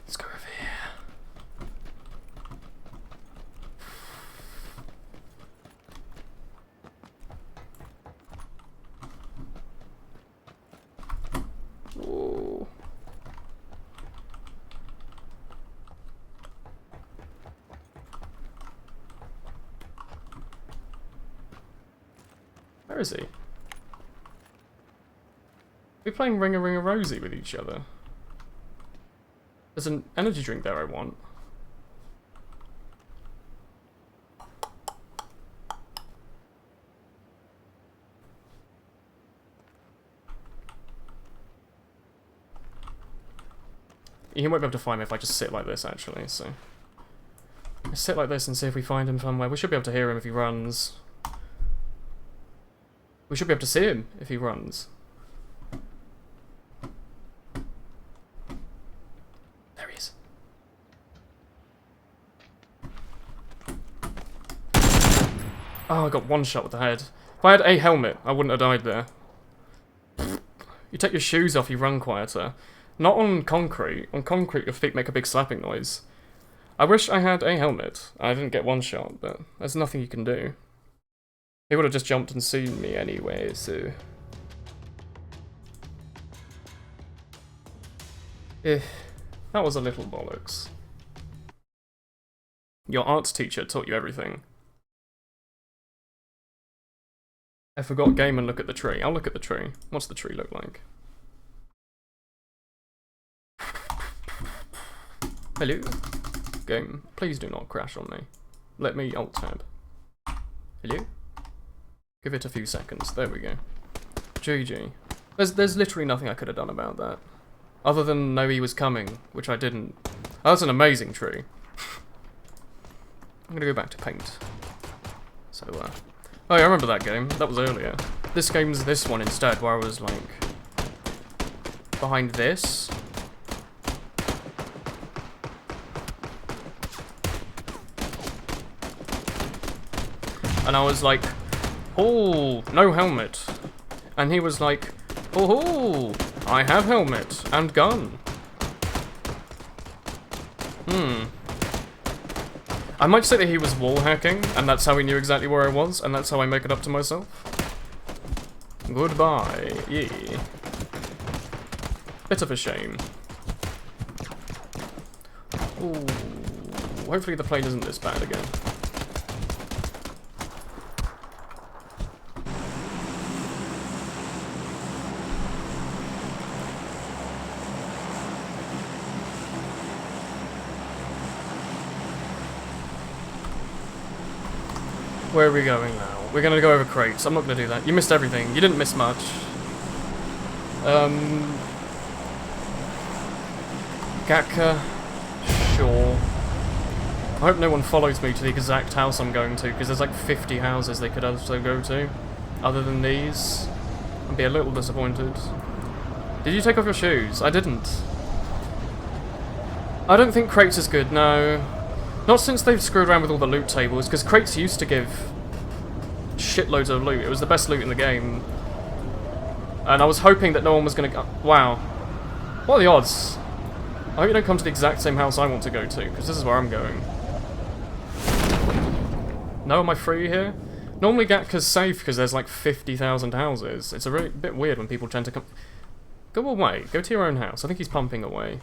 Let's go over here. Ooh. Where is he? We're playing Ring a Rosie with each other. There's an energy drink there I want. He won't be able to find me if I just sit like this, actually, so... Let's sit like this and see if we find him somewhere. We should be able to hear him if he runs. We should be able to see him if he runs. There he is. Oh, I got one shot with the head. If I had a helmet, I wouldn't have died there. You take your shoes off, you run quieter. Not on concrete. On concrete, your feet make a big slapping noise. I wish I had a helmet. I didn't get one shot, but there's nothing you can do. He would have just jumped and seen me anyway, so... that was a little bollocks. Your arts teacher taught you everything. I forgot game and look at the tree. I'll look at the tree. What's the tree look like? Hello? Game, please do not crash on me. Let me alt-tab. Hello? Give it a few seconds. There we go. GG. There's literally nothing I could have done about that. Other than know he was coming, which I didn't. Oh, that's an amazing tree. I'm gonna go back to paint. So, oh yeah, I remember that game. That was earlier. This game's this one instead, where I was, like... behind this. And I was like, oh, no helmet. And he was like, oh, I have helmet and gun. I might say that he was wall hacking, and that's how he knew exactly where I was, and that's how I make it up to myself. Goodbye. Yeah. Bit of a shame. Ooh. Hopefully the plane isn't this bad again. Where are we going now? We're gonna go over crates. I'm not gonna do that. You missed everything. You didn't miss much. Gatka. Sure. I hope no one follows me to the exact house I'm going to, because there's like 50 houses they could also go to, other than these. I'd be a little disappointed. Did you take off your shoes? I didn't. I don't think crates is good, no. Not since they've screwed around with all the loot tables, because crates used to give shitloads of loot. It was the best loot in the game. And I was hoping that no one was going to go... Wow. What are the odds? I hope you don't come to the exact same house I want to go to, because this is where I'm going. No, am I free here? Normally Gatka's safe because there's like 50,000 houses. It's a really bit weird when people tend to come... Go away. Go to your own house. I think he's pumping away.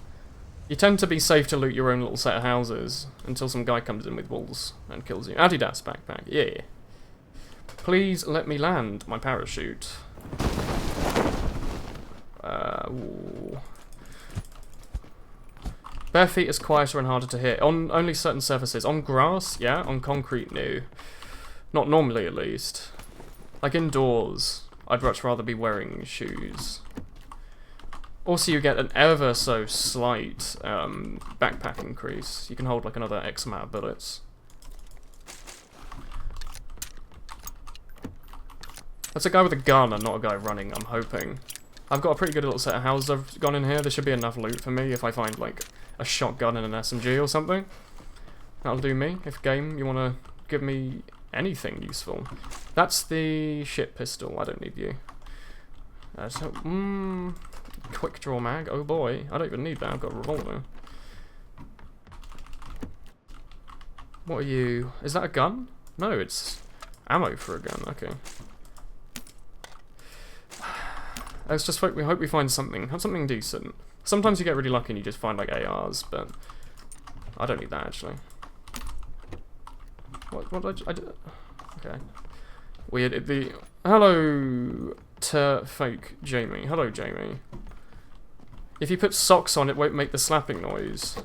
You tend to be safe to loot your own little set of houses until some guy comes in with wolves and kills you. Adidas backpack, yeah. Please let me land my parachute. Ooh. Bare feet is quieter and harder to hit. On only certain surfaces. On grass, yeah. On concrete, no. Not normally, at least. Like indoors, I'd much rather be wearing shoes. Also, you get an ever so slight backpack increase. You can hold like another X amount of bullets. That's a guy with a gun and not a guy running, I'm hoping. I've got a pretty good little set of houses I've gone in here. There should be enough loot for me if I find like a shotgun and an SMG or something. That'll do me. If game, you want to give me anything useful. That's the shit pistol. I don't need you. Quick draw mag. Oh boy, I don't even need that. I've got a revolver. What are you? Is that a gun? No, it's ammo for a gun. Okay. Let's just hope we find something decent. Sometimes you get really lucky and you just find like ARs, but I don't need that actually. What did I do? Okay. Weird. Hello to fake Jamie. Hello, Jamie. If you put socks on, it won't make the slapping noise.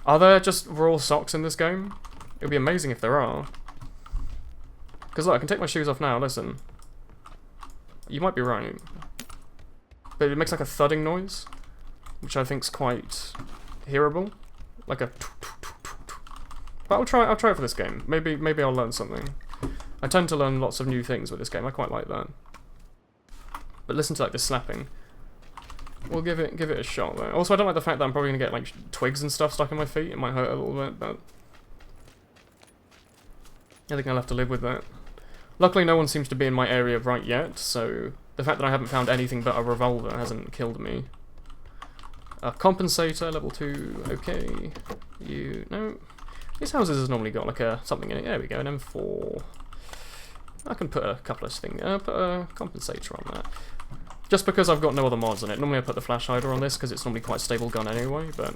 Are there just raw socks in this game? It would be amazing if there are. Because look, I can take my shoes off now. Listen. You might be right. But it makes like a thudding noise, which I think's quite hearable, like a. But I'll try it for this game. Maybe I'll learn something. I tend to learn lots of new things with this game. I quite like that. But listen to like the slapping. We'll give it a shot though. Also, I don't like the fact that I'm probably gonna get like twigs and stuff stuck in my feet. It might hurt a little bit, but I think I'll have to live with that. Luckily, no one seems to be in my area right yet, so the fact that I haven't found anything but a revolver hasn't killed me. A compensator, level 2, okay. No. These houses has normally got like something in it. There we go, an M4. I can put a couple of things, put a compensator on that. Just because I've got no other mods on it. Normally I put the flash hider on this because it's normally quite a stable gun anyway, but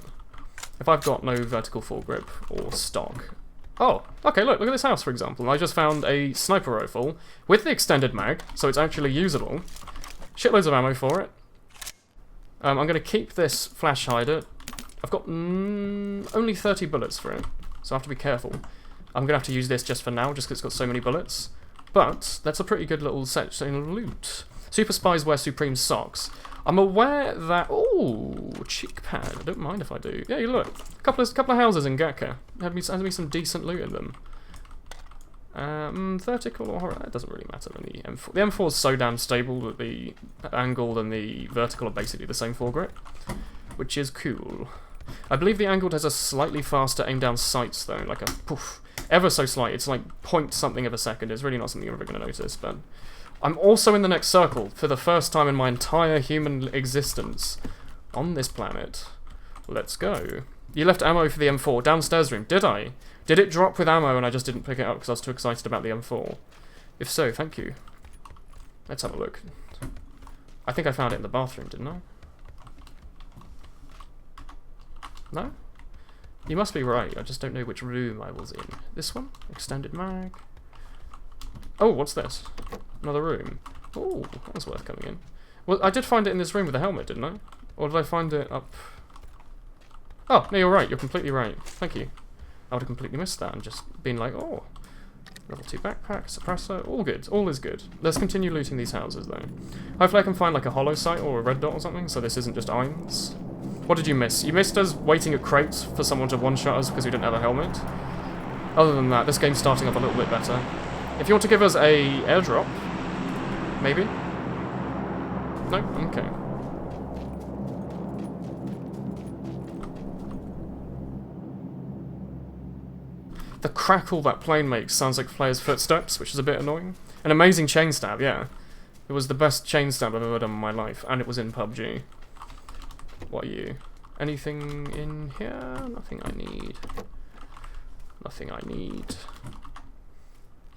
if I've got no vertical foregrip or stock. Oh, okay, look at this house, for example. I just found a sniper rifle with the extended mag, so it's actually usable. Shitloads of ammo for it. I'm going to keep this flash hider. I've got only 30 bullets for it, so I have to be careful. I'm going to have to use this just for now, just because it's got so many bullets. But that's a pretty good little section of loot. Super spies wear Supreme socks. I'm aware that... Ooh, cheek pad. I don't mind if I do. Yeah, you look. A couple of houses in Gakka. Had me some decent loot in them. Vertical or horizontal? It doesn't really matter than the M4. The M4 is so damn stable that the angled and the vertical are basically the same foregrip, which is cool. I believe the angled has a slightly faster aim down sights though, like a poof. Ever so slight. It's like point something of a second. It's really not something you're ever going to notice, but I'm also in the next circle for the first time in my entire human existence on this planet. Let's go. You left ammo for the M4 downstairs room, did I? Did it drop with ammo and I just didn't pick it up because I was too excited about the M4? If so, thank you. Let's have a look. I think I found it in the bathroom, didn't I? No? You must be right, I just don't know which room I was in. This one? Extended mag. Oh, what's this? Another room. Oh, that was worth coming in. Well, I did find it in this room with a helmet, didn't I? Or did I find it up... Oh, no, you're right, you're completely right. Thank you. I would have completely missed that and just been like, oh, level 2 backpack, suppressor, all good, all is good. Let's continue looting these houses though. Hopefully I can find like a hollow sight or a red dot or something, so this isn't just irons. What did you miss? You missed us waiting at crates for someone to one-shot us because we didn't have a helmet. Other than that, this game's starting up a little bit better. If you want to give us a airdrop, maybe? No? Okay. The crackle that plane makes sounds like players' footsteps, which is a bit annoying. An amazing chain stab, yeah. It was the best chain stab I've ever done in my life, and it was in PUBG. What are you? Anything in here? Nothing I need. Nothing I need.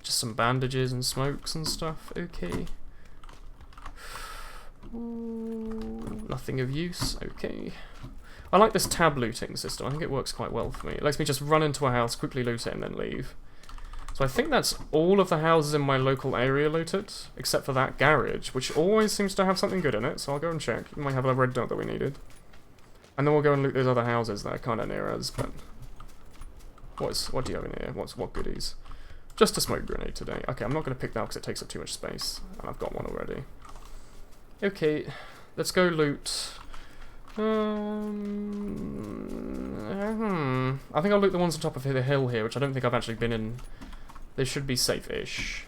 Just some bandages and smokes and stuff. Okay. Ooh, nothing of use. Okay. I like this tab looting system. I think it works quite well for me. It lets me just run into a house, quickly loot it, and then leave. So I think that's all of the houses in my local area looted, except for that garage, which always seems to have something good in it, so I'll go and check. It might have a red dot that we needed. And then we'll go and loot those other houses that are kind of near us, but... What do you have in here? What goodies? Just a smoke grenade today. Okay, I'm not going to pick that because it takes up too much space, and I've got one already. Okay, let's go loot... I think I'll loot the ones on top of the hill here, which I don't think I've actually been in. They should be safe-ish.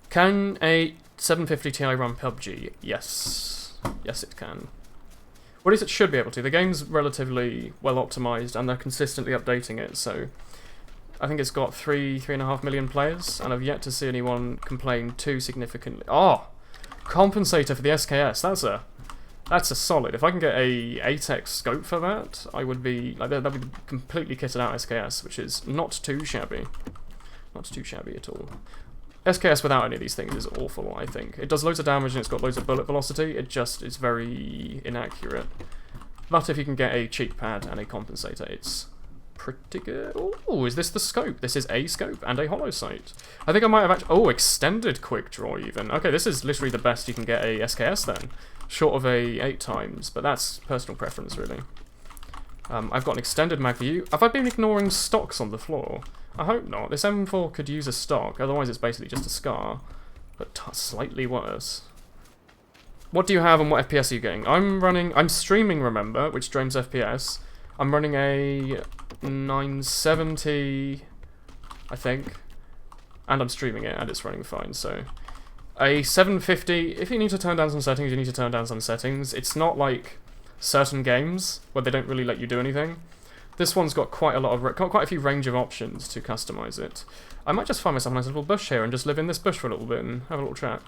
Can a 750 Ti run PUBG? Yes. Yes, it can. Or at least it should be able to. The game's relatively well optimized, and they're consistently updating it, so I think it's got 3.5 million players, and I've yet to see anyone complain too significantly. Oh! Compensator for the SKS, that's a solid. If I can get a 8x scope for that, I would be, like, that'd be completely kitted out SKS, which is not too shabby. Not too shabby at all. SKS without any of these things is awful, I think. It does loads of damage and it's got loads of bullet velocity, it just is very inaccurate. But if you can get a cheek pad and a compensator, it's pretty good. Oh, is this the scope? This is a scope and a hollow sight. I think I might have actually... Oh, extended quick draw even. Okay, this is literally the best you can get a SKS then. Short of a 8 times, but that's personal preference really. I've got an extended mag view. Have I been ignoring stocks on the floor? I hope not. This M4 could use a stock, otherwise it's basically just a scar. But slightly worse. What do you have and what FPS are you getting? I'm streaming, remember, which drains FPS. I'm running a 970, I think. And I'm streaming it, and it's running fine, so... A 750, if you need to turn down some settings, you need to turn down some settings. It's not like certain games, where they don't really let you do anything. This one's got quite a few range of options to customize it. I might just find myself a nice little bush here and just live in this bush for a little bit and have a little chat.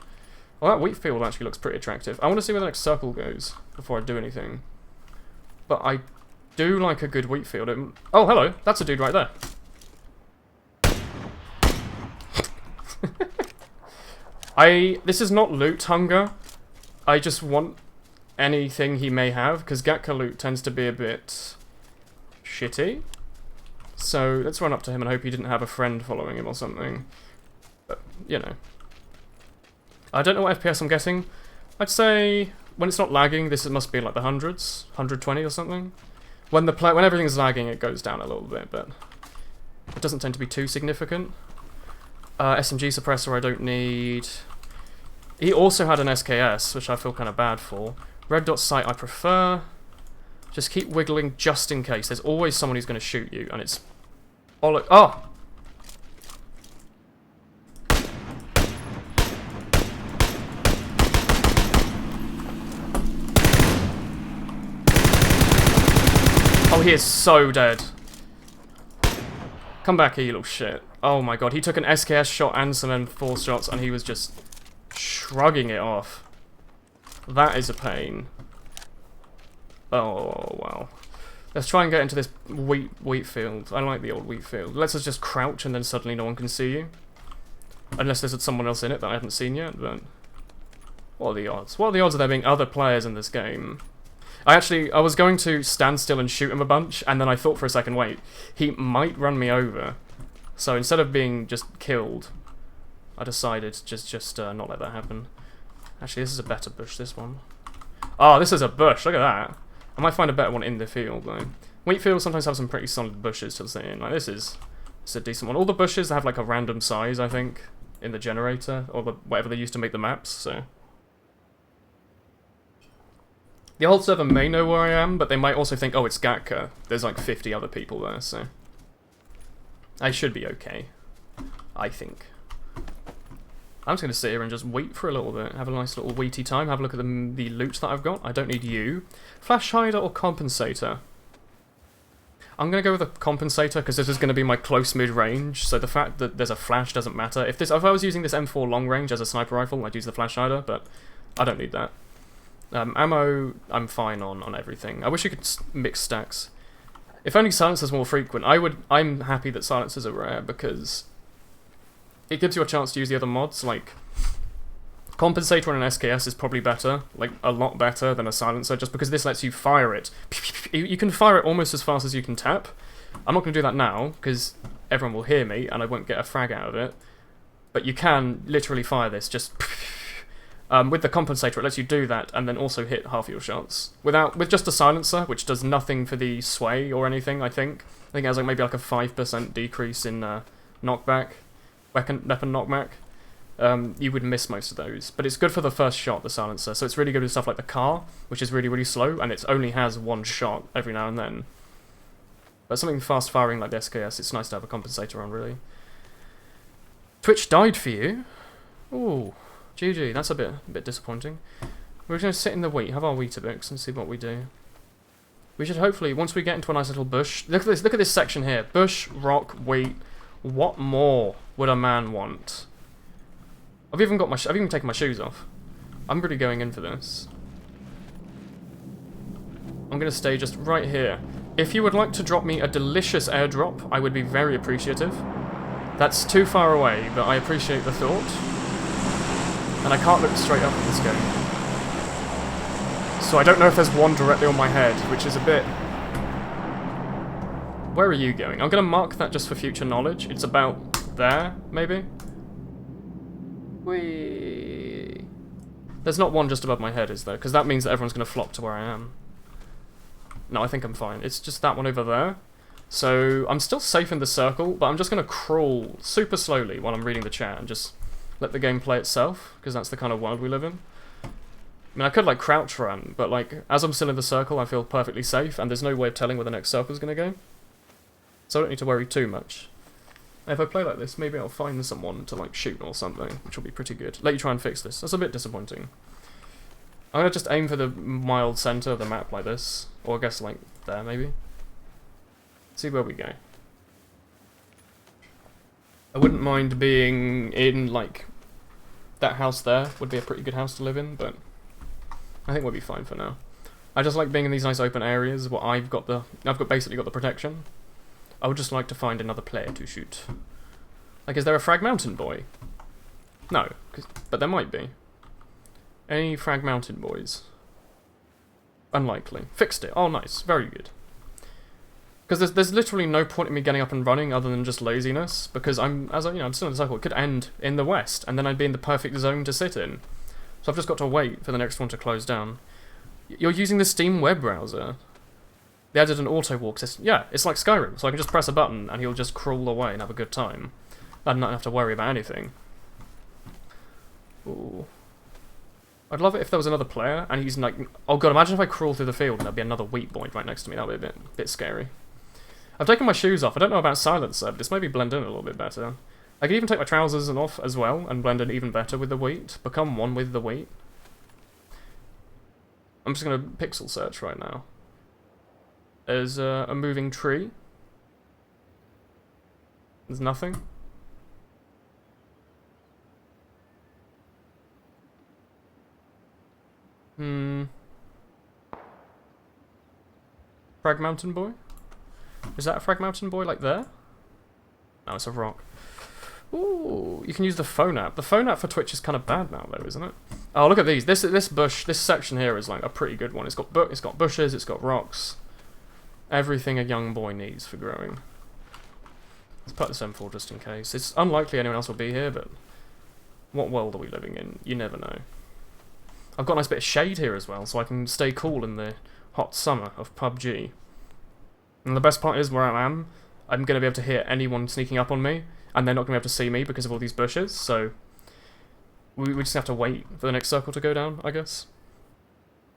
Well, that wheat field actually looks pretty attractive. I want to see where the next circle goes before I do anything. But I do like a good wheat field. Oh, hello. That's a dude right there. This is not loot hunger. I just want anything he may have, because Gatka loot tends to be a bit shitty. So let's run up to him and hope he didn't have a friend following him or something. But, you know. I don't know what FPS I'm getting. I'd say when it's not lagging, this must be like the hundreds, 120 or something. When everything's lagging, it goes down a little bit, but it doesn't tend to be too significant. SMG suppressor I don't need. He also had an SKS, which I feel kind of bad for. Red dot sight I prefer. Just keep wiggling just in case. There's always someone who's going to shoot you, and it's... Oh! Oh, he is so dead. Come back here, you little shit. Oh my god, he took an SKS shot and some M4 shots, and he was just shrugging it off. That is a pain. Oh, wow. Let's try and get into this wheat field. I like the old wheat field. Let's just crouch and then suddenly no one can see you. Unless there's someone else in it that I haven't seen yet, but... What are the odds? What are the odds of there being other players in this game? I was going to stand still and shoot him a bunch, and then I thought for a second, wait, he might run me over. So instead of being just killed, I decided to just not let that happen. Actually, this is a better bush, this one. Oh, this is a bush, look at that. I might find a better one in the field, though. Wheat fields sometimes have some pretty solid bushes to sit in. Like, this is a decent one. All the bushes have, like, a random size, I think, in the generator, or whatever they used to make the maps, so... The old server may know where I am, but they might also think, oh, it's Gatka. There's like 50 other people there, so... I should be okay. I think. I'm just going to sit here and just wait for a little bit. Have a nice little wheaty time. Have a look at the loot that I've got. I don't need you. Flash hider or compensator? I'm going to go with a compensator, because this is going to be my close mid-range, so the fact that there's a flash doesn't matter. If I was using this M4 long range as a sniper rifle, I'd use the flash hider, but I don't need that. Ammo, I'm fine on everything. I wish you could mix stacks. If only silencers were more frequent, I'm happy that silencers are rare, because it gives you a chance to use the other mods, like... Compensator on an SKS is probably better, like a lot better than a silencer, just because this lets you fire it. You can fire it almost as fast as you can tap. I'm not going to do that now, because everyone will hear me, and I won't get a frag out of it. But you can literally fire this, just... with the compensator, it lets you do that, and then also hit half your shots. With just a silencer, which does nothing for the sway or anything, I think. I think it has like maybe like a 5% decrease in knockback, weapon knockback. You would miss most of those. But it's good for the first shot, the silencer, so it's really good with stuff like the car, which is really, really slow, and it only has one shot every now and then. But something fast-firing like the SKS, it's nice to have a compensator on, really. Twitch died for you? Ooh. GG, that's a bit disappointing. We're going to sit in the wheat, have our Weetabix, and see what we do. We should hopefully, once we get into a nice little bush... Look at this section here. Bush, rock, wheat. What more would a man want? I've even taken my shoes off. I'm really going in for this. I'm gonna stay just right here. If you would like to drop me a delicious airdrop, I would be very appreciative. That's too far away, but I appreciate the thought. And I can't look straight up in this game. So I don't know if there's one directly on my head, which is a bit... Where are you going? I'm gonna mark that just for future knowledge. It's about there, maybe? Whee! There's not one just above my head, is there? Because that means that everyone's gonna flock to where I am. No, I think I'm fine. It's just that one over there. So, I'm still safe in the circle, but I'm just going to crawl super slowly while I'm reading the chat and just let the game play itself, because that's the kind of world we live in. I mean, I could, like, crouch run, but, like, as I'm still in the circle, I feel perfectly safe, and there's no way of telling where the next circle's going to go. So I don't need to worry too much. If I play like this, maybe I'll find someone to, like, shoot or something, which will be pretty good. Let you try and fix this. That's a bit disappointing. I'm going to just aim for the mild centre of the map like this. Or I guess like there, maybe. See where we go. I wouldn't mind being in, like, that house there. Would be a pretty good house to live in, but I think we'll be fine for now. I just like being in these nice open areas where I've basically got the protection. I would just like to find another player to shoot. Like, is there a Frag Mountain boy? No, but there might be. Any Frag Mountain boys? Unlikely. Fixed it. Oh, nice. Very good. Because there's literally no point in me getting up and running other than just laziness. Because I'm still in the circle. It could end in the west, and then I'd be in the perfect zone to sit in. So I've just got to wait for the next one to close down. You're using the Steam web browser. They added an auto walk system. Yeah, it's like Skyrim. So I can just press a button and he'll just crawl away and have a good time. I'd not have to worry about anything. Ooh. I'd love it if there was another player, and he's like... Oh god, imagine if I crawl through the field and there'd be another wheat boy right next to me. That would be a bit scary. I've taken my shoes off. I don't know about silencer, but this maybe blend in a little bit better. I could even take my trousers off as well, and blend in even better with the wheat. Become one with the wheat. I'm just going to pixel search right now. There's a moving tree. There's nothing. Frag Mountain boy? Is that a Frag Mountain boy like there? No, it's a rock. Ooh, you can use the phone app. The phone app for Twitch is kind of bad now, though, isn't it? Oh, look at these. This section here is like a pretty good one. It's got bushes, it's got rocks. Everything a young boy needs for growing. Let's put this M4 just in case. It's unlikely anyone else will be here, but what world are we living in? You never know. I've got a nice bit of shade here as well, so I can stay cool in the hot summer of PUBG. And the best part is, where I am, I'm going to be able to hear anyone sneaking up on me, and they're not going to be able to see me because of all these bushes, so we just have to wait for the next circle to go down, I guess.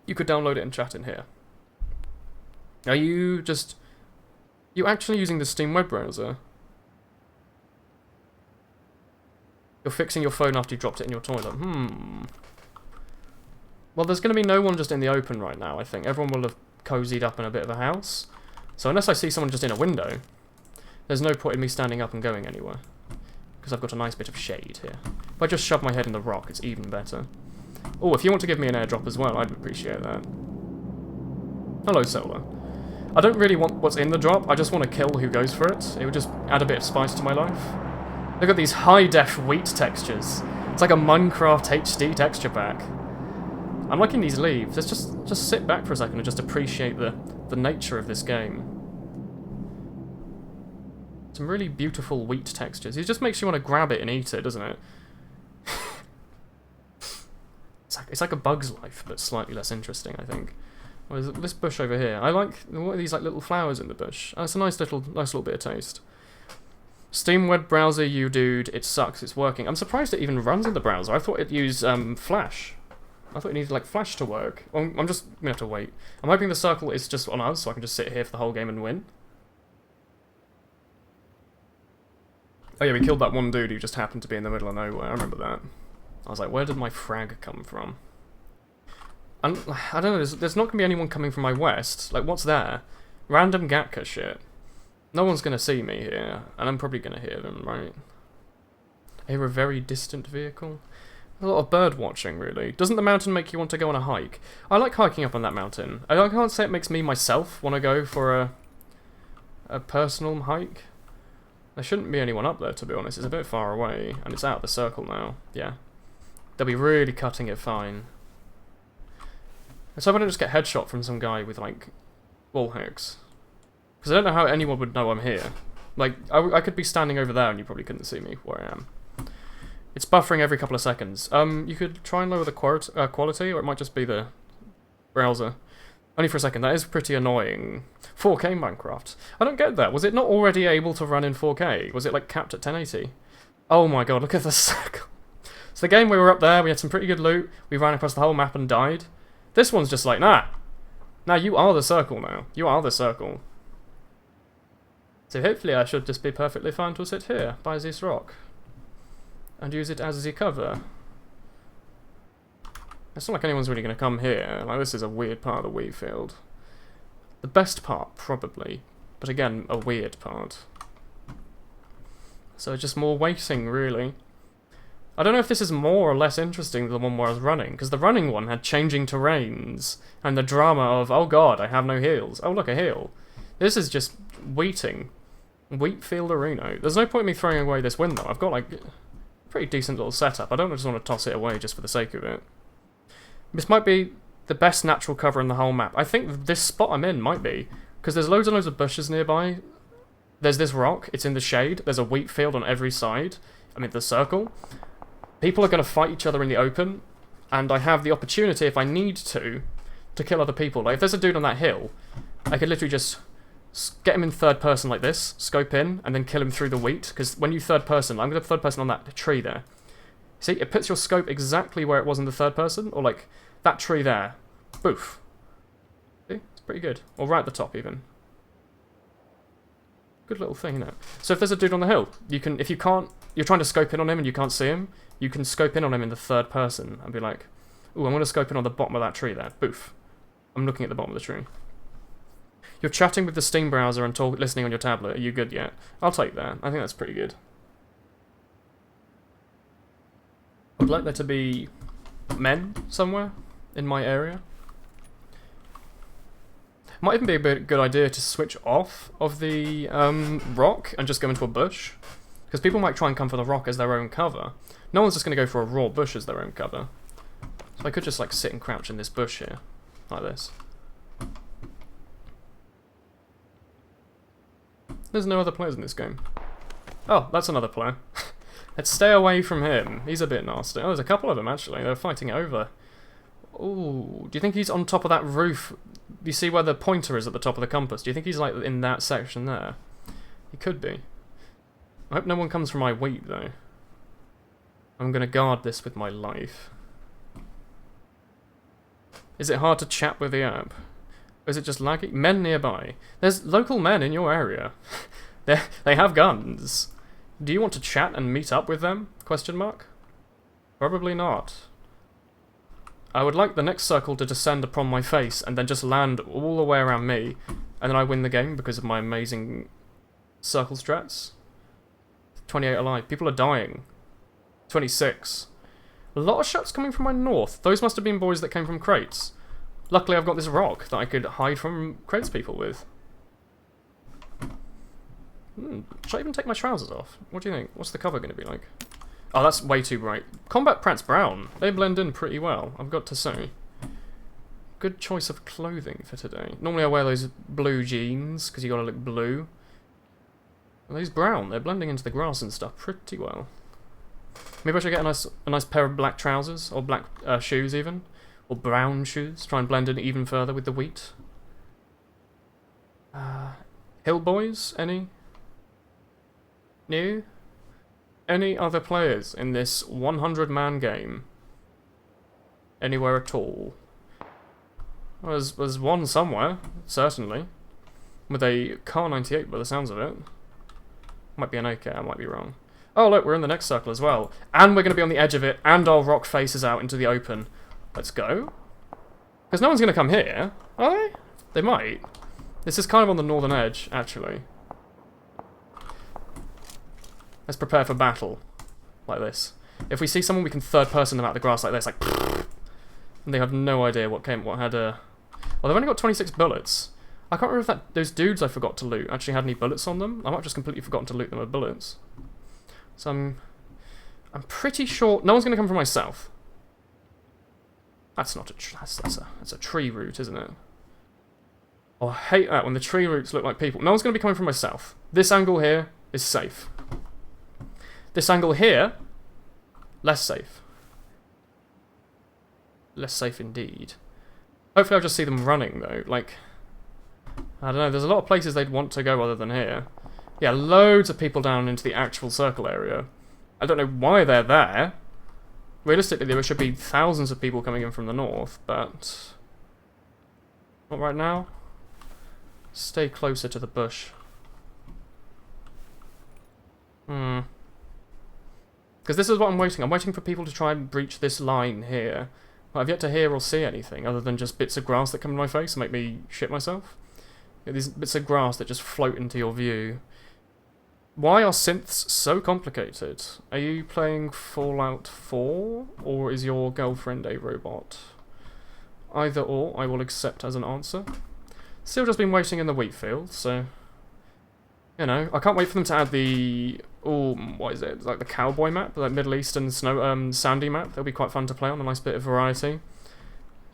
You could download it and chat in here. Are you actually using the Steam web browser? You're fixing your phone after you dropped it in your toilet. Well, there's going to be no one just in the open right now, I think. Everyone will have cozied up in a bit of a house. So unless I see someone just in a window, there's no point in me standing up and going anywhere. Because I've got a nice bit of shade here. If I just shove my head in the rock, it's even better. Oh, if you want to give me an airdrop as well, I'd appreciate that. Hello, Solar. I don't really want what's in the drop, I just want to kill who goes for it. It would just add a bit of spice to my life. Look at these high-def wheat textures. It's like a Minecraft HD texture pack. I'm liking these leaves. Let's just sit back for a second and just appreciate the nature of this game. Some really beautiful wheat textures. It just makes you want to grab it and eat it, doesn't it? It's like a bug's life, but slightly less interesting, I think. Well, there's this bush over here. I like... What are these like little flowers in the bush? Oh, it's a nice little bit of taste. Steam web browser, you dude. It sucks. It's working. I'm surprised it even runs in the browser. I thought it used Flash. I thought it needed like Flash to work. Well, I'm just gonna have to wait. I'm hoping the circle is just on us, so I can just sit here for the whole game and win. Oh yeah, we killed that one dude who just happened to be in the middle of nowhere. I remember that. I was like, where did my frag come from? And I don't know, there's not going to be anyone coming from my west. Like, what's there? Random Gatka shit. No one's going to see me here, and I'm probably going to hear them, right? I hear a very distant vehicle. A lot of bird watching, really. Doesn't the mountain make you want to go on a hike? I like hiking up on that mountain. I can't say it makes me, myself, want to go for a personal hike. There shouldn't be anyone up there, to be honest. It's a bit far away, and it's out of the circle now. Yeah. They'll be really cutting it fine. Let's hope I don't just get headshot from some guy with, like, wall hacks. Because I don't know how anyone would know I'm here. Like, I could be standing over there and you probably couldn't see me where I am. It's buffering every couple of seconds. You could try and lower the quality, or it might just be the browser. Only for a second. That is pretty annoying. 4K Minecraft. I don't get that. Was it not already able to run in 4K? Was it, like, capped at 1080? Oh my god, look at the circle. So the game, we were up there, we had some pretty good loot, we ran across the whole map and died. This one's just like, nah. Nah, you are the circle now. You are the circle. So hopefully I should just be perfectly fine to sit here, by this rock. And use it as the cover. It's not like anyone's really going to come here. Like, this is a weird part of the wheat field. The best part, probably. But again, a weird part. So just more waiting, really. I don't know if this is more or less interesting than the one where I was running, because the running one had changing terrains, and the drama of, oh god, I have no heals. Oh look, a heal. This is just wheating. Wheatfield Arena. There's no point in me throwing away this win, though. I've got, like, a pretty decent little setup. I don't just want to toss it away just for the sake of it. This might be the best natural cover in the whole map. I think this spot I'm in might be, because there's loads and loads of bushes nearby. There's this rock, it's in the shade, there's a wheat field on every side. I mean, the circle. People are going to fight each other in the open, and I have the opportunity, if I need to kill other people. Like, if there's a dude on that hill, I could literally just get him in third person like this, scope in, and then kill him through the wheat, because when you third person, I'm going to third person on that tree there. See, it puts your scope exactly where it was in the third person, or like, that tree there. Boof. See? It's pretty good. Or right at the top, even. Good little thing, isn't it? So if there's a dude on the hill, you can, if you can't, you're trying to scope in on him and you can't see him, you can scope in on him in the third person and be like, ooh, I'm going to scope in on the bottom of that tree there. Boof. I'm looking at the bottom of the tree. You're chatting with the Steam browser and listening on your tablet. Are you good yet? I'll take that. I think that's pretty good. I'd like there to be men somewhere in my area. Might even be a good idea to switch off of the rock and just go into a bush. Because people might try and come for the rock as their own cover. No one's just going to go for a raw bush as their own cover. So I could just like sit and crouch in this bush here. Like this. There's no other players in this game. Oh, that's another player. Let's stay away from him. He's a bit nasty. Oh, there's a couple of them actually. They're fighting over. Ooh, do you think he's on top of that roof? You see where the pointer is at the top of the compass? Do you think he's like in that section there? He could be. I hope no one comes from my wheat though. I'm gonna guard this with my life. Is it hard to chat with the app? Or is it just laggy? Men nearby. There's local men in your area. They have guns. Do you want to chat and meet up with them? Question mark? Probably not. I would like the next circle to descend upon my face and then just land all the way around me, and then I win the game because of my amazing circle strats. 28 alive. People are dying. 26. A lot of shots coming from my north. Those must have been boys that came from crates. Luckily I've got this rock that I could hide from crates people with. Should I even take my trousers off? What do you think? What's the cover going to be like? Oh, that's way too bright. Combat Pratt's brown. They blend in pretty well, I've got to say. Good choice of clothing for today. Normally I wear those blue jeans, because you got to look blue. Well, these brown, they're blending into the grass and stuff pretty well. Maybe I should get a nice pair of black trousers, or black shoes even. Or brown shoes, try and blend in even further with the wheat. Hill boys, any? New? Any other players in this 100-man game? Anywhere at all? Well, there's one somewhere, certainly. With a Car 98 by the sounds of it. Might be an AK, I might be wrong. Oh look, we're in the next circle as well. And we're going to be on the edge of it, and our rock faces out into the open. Let's go. Because no one's going to come here, are they? They might. This is kind of on the northern edge, actually. Let's prepare for battle. Like this. If we see someone, we can third person them out of the grass like this, like... And they have no idea what had Well, they've only got 26 bullets. I can't remember if those dudes I forgot to loot actually had any bullets on them. I might have just completely forgotten to loot them with bullets. So I'm pretty sure... No one's going to come from my south. That's not that's a tree root, isn't it? Oh, I hate that when the tree roots look like people. No one's going to be coming from my south. This angle here is safe. This angle here, less safe. Less safe indeed. Hopefully I'll just see them running, though. Like, I don't know, there's a lot of places they'd want to go other than here. Yeah, loads of people down into the actual circle area. I don't know why they're there. Realistically, there should be thousands of people coming in from the north, but... Not right now. Stay closer to the bush. Because this is what I'm waiting. I'm waiting for people to try and breach this line here. But I've yet to hear or see anything other than just bits of grass that come in my face and make me shit myself. Yeah, these bits of grass that just float into your view. Why are synths so complicated? Are you playing Fallout 4? Or is your girlfriend a robot? Either or, I will accept as an answer. Still just been waiting in the wheat field, so... You know, I can't wait for them to add the... Oh, what is it? Like the cowboy map? Like Middle Eastern sandy map? That'll be quite fun to play on, a nice bit of variety.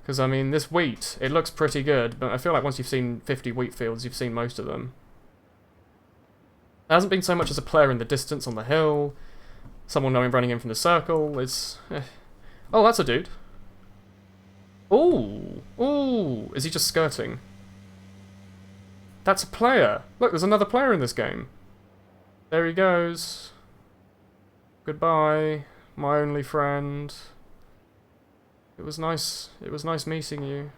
Because, I mean, this wheat, it looks pretty good, but I feel like once you've seen 50 wheat fields, you've seen most of them. There hasn't been so much as a player in the distance on the hill. Someone running in from the circle. It's... Oh, that's a dude. Ooh. Ooh. Is he just skirting? That's a player. Look, there's another player in this game. There he goes. Goodbye, my only friend. It was nice meeting you.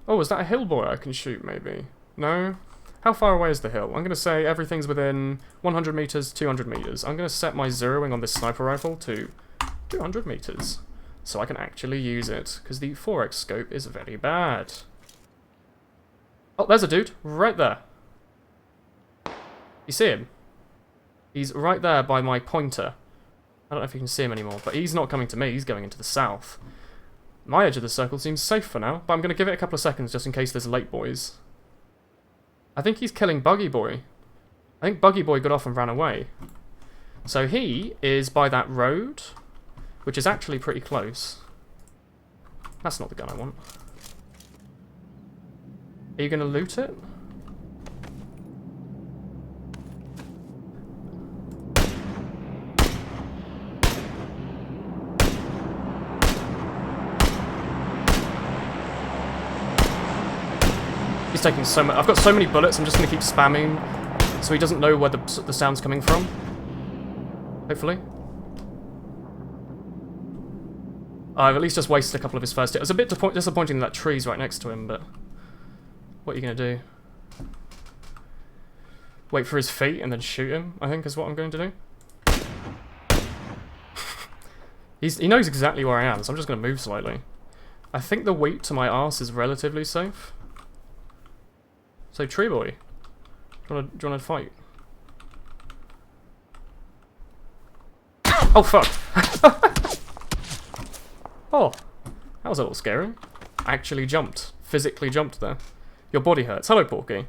Oh, is that a hill boy I can shoot, maybe? No? How far away is the hill? I'm going to say everything's within 100 meters, 200 meters. I'm going to set my zeroing on this sniper rifle to 200 meters. So I can actually use it, because the 4x scope is very bad. Oh, there's a dude, right there. You see him? He's right there by my pointer. I don't know if you can see him anymore, but he's not coming to me, he's going into the south. My edge of the circle seems safe for now, but I'm going to give it a couple of seconds just in case there's late boys. I think he's killing Buggy Boy. I think Buggy Boy got off and ran away. So he is by that road, which is actually pretty close. That's not the gun I want. Are you going to loot it? He's taking so much. I've got so many bullets, I'm just going to keep spamming so he doesn't know where the sound's coming from. Hopefully. I've at least just wasted a couple of his first hits. It was a bit disappointing that tree's right next to him, but... What are you going to do? Wait for his feet and then shoot him, I think is what I'm going to do. He knows exactly where I am, so I'm just going to move slightly. I think the wheat to my arse is relatively safe. So, Tree Boy, do you want to fight? Oh, fuck! Oh, that was a little scary. Actually jumped. Physically jumped there. Your body hurts. Hello, Porky.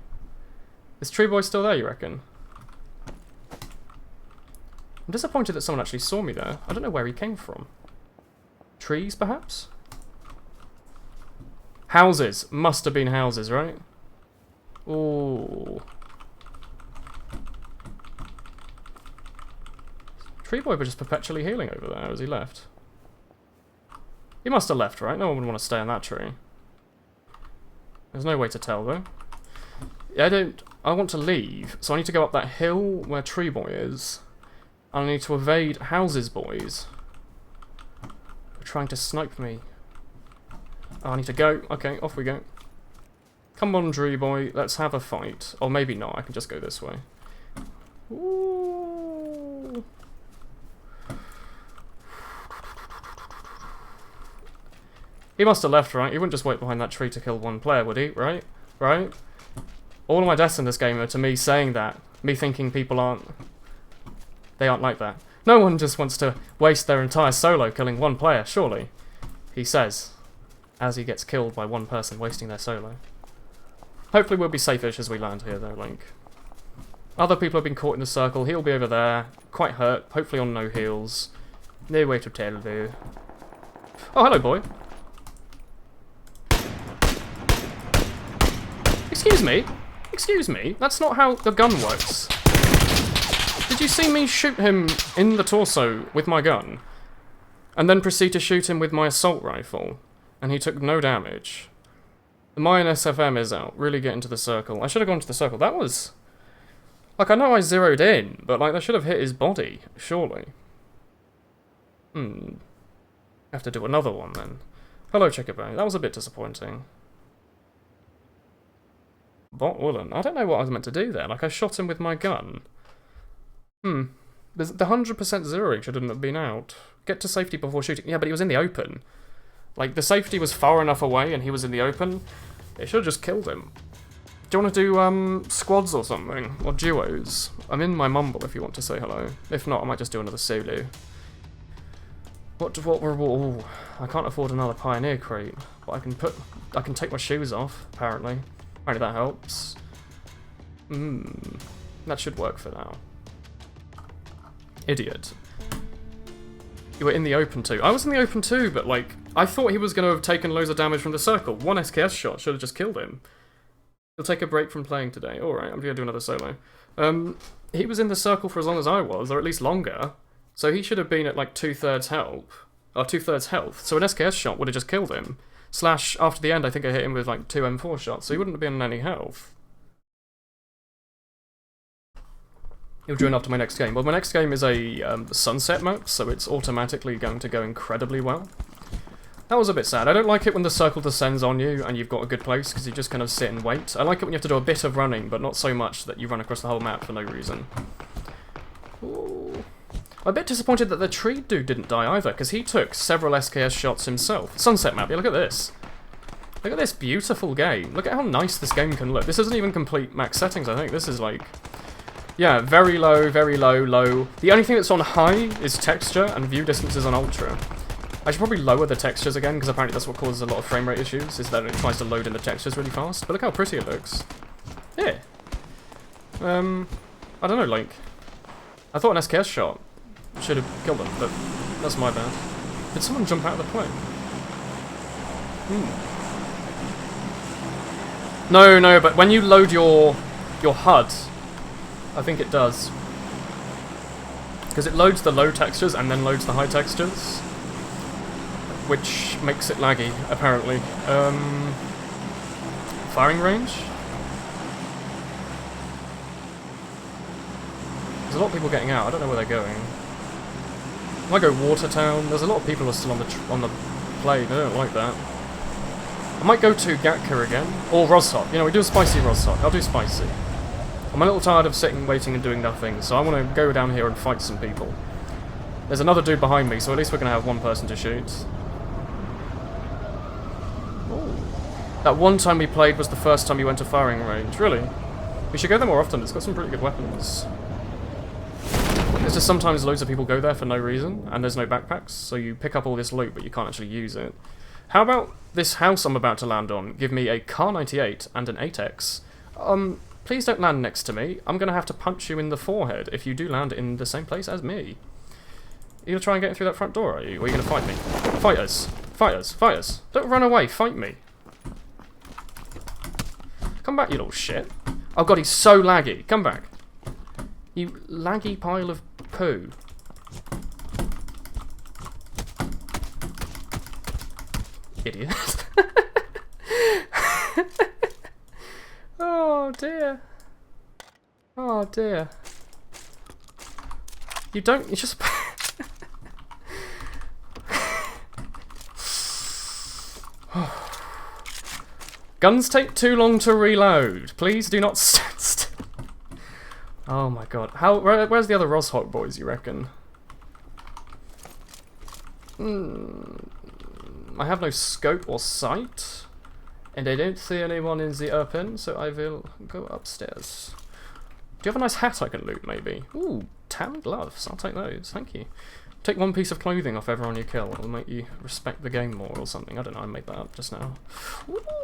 Is Tree Boy still there, you reckon? I'm disappointed that someone actually saw me there. I don't know where he came from. Trees, perhaps? Houses. Must have been houses, right? Ooh. Tree Boy was just perpetually healing over there as he left. He must have left, right? No one would want to stay on that tree. There's no way to tell, though. Yeah, I want to leave, so I need to go up that hill where Tree Boy is. I need to evade houses, boys. They're trying to snipe me. Oh, I need to go. Okay, off we go. Come on, Tree Boy, let's have a fight. Or maybe not, I can just go this way. Ooh. He must have left, right? He wouldn't just wait behind that tree to kill one player, would he? Right? Right? All of my deaths in this game are to me saying that. Me thinking people aren't They aren't like that. No one just wants to waste their entire solo killing one player, surely. He says, as he gets killed by one person wasting their solo. Hopefully we'll be safe-ish as we land here, though, Link. Other people have been caught in the circle. He'll be over there, quite hurt, hopefully on no heals. No way to tell, though. Oh, hello, boy. Excuse me? Excuse me? That's not how the gun works. Did you see me shoot him in the torso with my gun? And then proceed to shoot him with my assault rifle? And he took no damage. The mine SFM is out. Really get into the circle. I should have gone to the circle. That was... Like, I know I zeroed in, but, like, that should have hit his body, surely. Have to do another one, then. Hello, Chickabow. That was a bit disappointing. Bot Woolen. I don't know what I was meant to do there. Like, I shot him with my gun. The 100% zeroing shouldn't have been out. Get to safety before shooting. Yeah, but he was in the open. Like, the safety was far enough away and he was in the open. It should have just killed him. Do you want to do, squads or something? Or duos? I'm in my mumble if you want to say hello. If not, I might just do another solo. What reward? Ooh, I can't afford another Pioneer crate. But I can take my shoes off, apparently. Apparently that helps. That should work for now. Idiot. You were in the open too. I was in the open too, but like, I thought he was going to have taken loads of damage from the circle. One SKS shot should have just killed him. He'll take a break from playing today. Alright, I'm going to do another solo. He was in the circle for as long as I was, or at least longer. So he should have been at like 2/3 health. Or 2/3 health. So an SKS shot would have just killed him. Slash, after the end, I think I hit him with like 2 M4 shots, so he wouldn't have been on any health. He'll join after my next game. Well, my next game is a sunset map, so it's automatically going to go incredibly well. That was a bit sad. I don't like it when the circle descends on you and you've got a good place, because you just kind of sit and wait. I like it when you have to do a bit of running, but not so much that you run across the whole map for no reason. Ooh. I'm a bit disappointed that the tree dude didn't die either, because he took several SKS shots himself. Sunset map, yeah, look at this. Look at this beautiful game. Look at how nice this game can look. This isn't even complete max settings, I think. This is like... Yeah, very low, low. The only thing that's on high is texture, and view distance is on ultra. I should probably lower the textures again, because apparently that's what causes a lot of frame rate issues, is that it tries to load in the textures really fast. But look how pretty it looks. Yeah. I don't know, like... I thought an SKS shot should have killed him, but that's my bad. Did someone jump out of the plane? No, but when you load your HUD, I think it does. Because it loads the low textures and then loads the high textures. Which makes it laggy, apparently. Firing range? There's a lot of people getting out. I don't know where they're going. I might go Watertown. There's a lot of people who are still on the plane. I don't like that. I might go to Gatka again. Or Rozhok. You know, we do a spicy Rozhok. I'll do spicy. I'm a little tired of sitting, waiting and doing nothing, so I want to go down here and fight some people. There's another dude behind me, so at least we're going to have one person to shoot. Ooh. That one time we played was the first time we went to firing range. Really? We should go there more often. It's got some pretty good weapons. It's just sometimes loads of people go there for no reason, and there's no backpacks, so you pick up all this loot, but you can't actually use it. How about this house I'm about to land on? Give me a Car 98 and an 8X. Please don't land next to me. I'm going to have to punch you in the forehead if you do land in the same place as me. Are you going to try and get through that front door, are you? Or are you going to fight me? Fight us. Fight us. Fight us. Don't run away. Fight me. Come back, you little shit. Oh god, he's so laggy. Come back. You laggy pile of poo. Idiot. Oh dear. Oh dear. You just... Guns take too long to reload. Please do not stand still. Oh my god. Where's the other Rozhok boys, you reckon? I have no scope or sight. And I don't see anyone in the open, so I will go upstairs. Do you have a nice hat I can loot, maybe? Ooh, tan gloves. I'll take those. Thank you. Take one piece of clothing off everyone you kill. It'll make you respect the game more or something. I don't know, I made that up just now.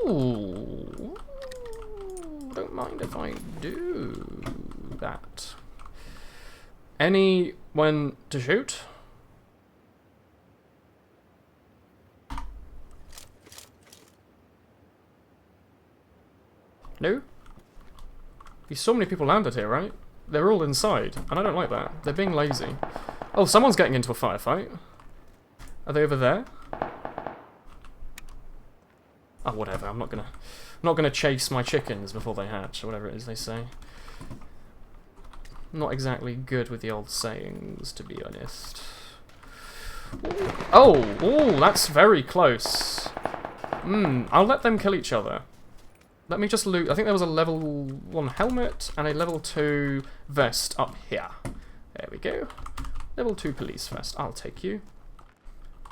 Ooh. Don't mind if I do that. Anyone to shoot? No? You saw many people landed here, right? They're all inside, and I don't like that. They're being lazy. Oh, someone's getting into a firefight. Are they over there? Oh, whatever. I'm not gonna chase my chickens before they hatch, or whatever it is they say. Not exactly good with the old sayings, to be honest. Oh, that's very close. I'll let them kill each other. Let me just loot. I think there was a level 1 helmet and a level 2 vest up here. There we go. Level 2 police vest. I'll take you.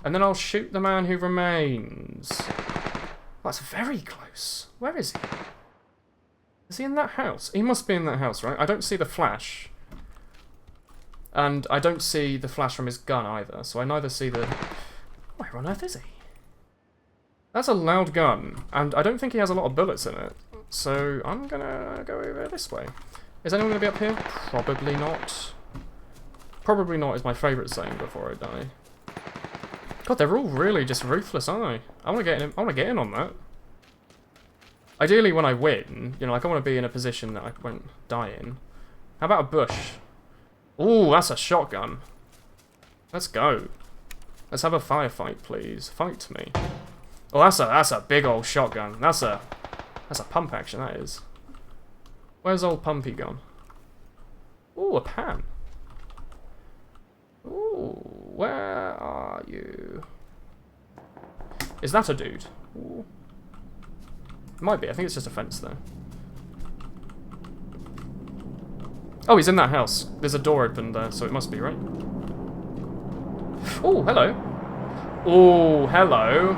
And then I'll shoot the man who remains. That's very close. Where is he? Is he in that house? He must be in that house, right? I don't see the flash. And I don't see the flash from his gun either. So I neither see the... Where on earth is he? That's a loud gun, and I don't think he has a lot of bullets in it, so I'm gonna go over this way. Is anyone gonna be up here? Probably not. Probably not is my favourite saying before I die. God, they're all really just ruthless, aren't they? I wanna get in on that. Ideally, when I win, you know, like I wanna be in a position that I won't die in. How about a bush? Ooh, that's a shotgun. Let's go. Let's have a firefight, please. Fight me. Oh, that's a big old shotgun. That's a pump action, that is. Where's old Pumpy gone? Ooh, a pan. Ooh, where are you? Is that a dude? Ooh. It might be. I think it's just a fence, though. Oh, he's in that house. There's a door open there, so it must be, right? Oh, hello. Oh, hello.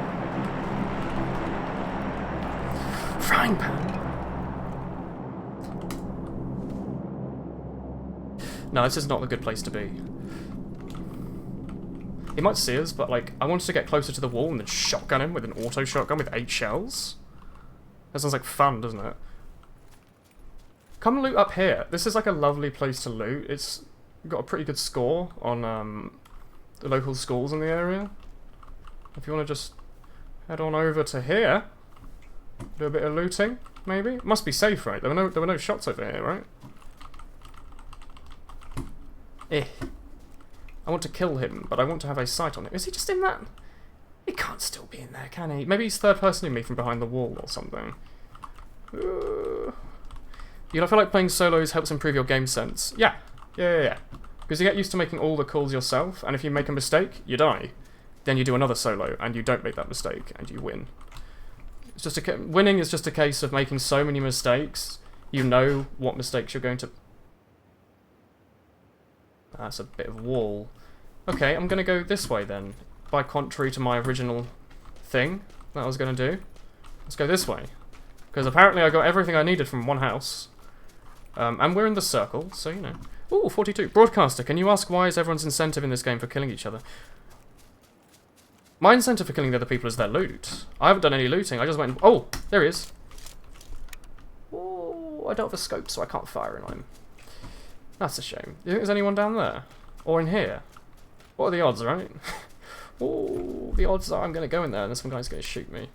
Frying pan. No, this is not a good place to be. He might see us, but like, I wanted to get closer to the wall and then shotgun him with an auto shotgun with 8 shells. That sounds like fun, doesn't it? Come loot up here. This is like a lovely place to loot. It's got a pretty good score on the local schools in the area. If you want to just head on over to here. Do a bit of looting, maybe? It must be safe, right? There were no shots over here, right? I want to kill him, but I want to have a sight on him. Is he just in that? He can't still be in there, can he? Maybe he's third-personing me from behind the wall or something. You know, I feel like playing solos helps improve your game sense. Yeah. Because you get used to making all the calls yourself, and if you make a mistake, you die. Then you do another solo, and you don't make that mistake, and you win. It's just winning is just a case of making so many mistakes, you know what mistakes you're going to... That's a bit of wall. Okay, I'm going to go this way then, by contrary to my original thing that I was going to do. Let's go this way, because apparently I got everything I needed from one house. And we're in the circle, so you know. Ooh, 42. Broadcaster, can you ask why is everyone's incentive in this game for killing each other? My incentive for killing the other people is their loot. I haven't done any looting, I just went... Oh, there he is. Oh, I don't have a scope, so I can't fire in on him. That's a shame. Do you think there's anyone down there? Or in here? What are the odds, right? Oh, the odds are I'm going to go in there and some guy's going to shoot me.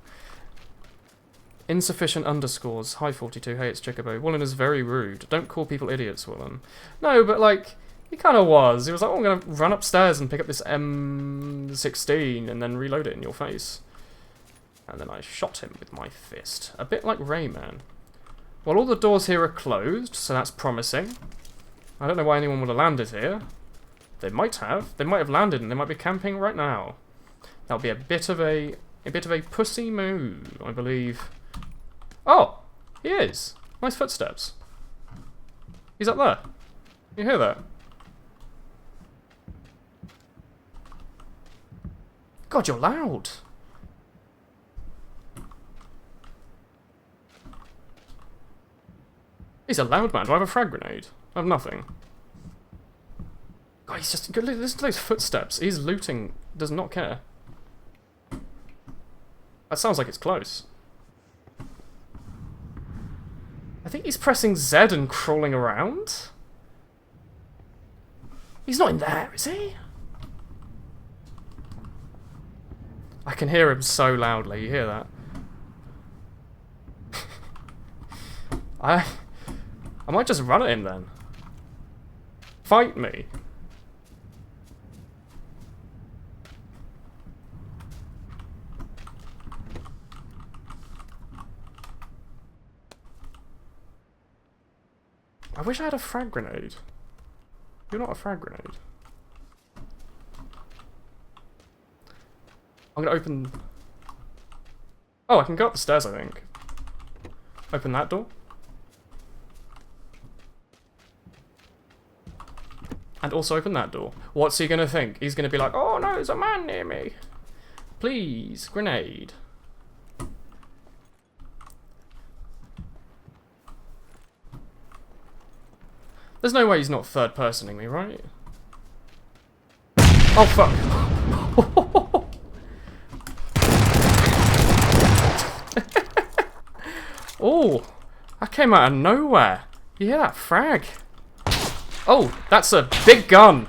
Insufficient underscores. Hi 42, hey it's Chickabo. Woolen is very rude. Don't call people idiots, Woolen. No, but like... He kind of was. He was like, oh, I'm going to run upstairs and pick up this M16 and then reload it in your face. And then I shot him with my fist. A bit like Rayman. Well, all the doors here are closed, so that's promising. I don't know why anyone would have landed here. They might have. They might have landed and they might be camping right now. That'll be a bit of a pussy move, I believe. Oh! He is! Nice footsteps. He's up there. You hear that? God, you're loud. He's a loud man. Do I have a frag grenade? I have nothing. God, he's just... Listen to those footsteps. He's looting. Does not care. That sounds like it's close. I think he's pressing Z and crawling around. He's not in there, is he? I can hear him so loudly. You hear that? I might just run at him then. Fight me. I wish I had a frag grenade. You're not a frag grenade. I'm gonna open... Oh, I can go up the stairs, I think. Open that door. And also open that door. What's he gonna think? He's gonna be like, oh no, there's a man near me. Please, grenade. There's no way he's not third-personing me, right? Oh, fuck. Oh, that came out of nowhere. You hear that frag? Oh, that's a big gun.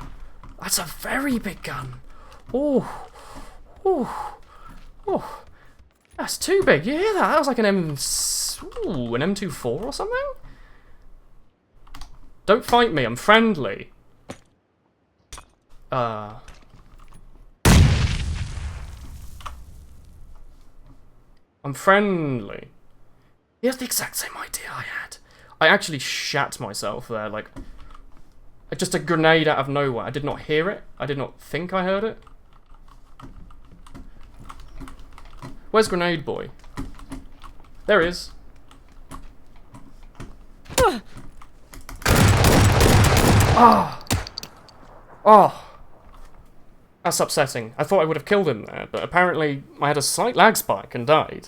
That's a very big gun. Oh, oh, oh. That's too big. You hear that? That was like an Ooh, an M24 or something? Don't fight me, I'm friendly. I'm friendly. He has the exact same idea I had. I actually shat myself there, like... Just a grenade out of nowhere. I did not hear it. I did not think I heard it. Where's Grenade Boy? There he is. Ah! Oh! That's upsetting. I thought I would have killed him there, but apparently I had a slight lag spike and died.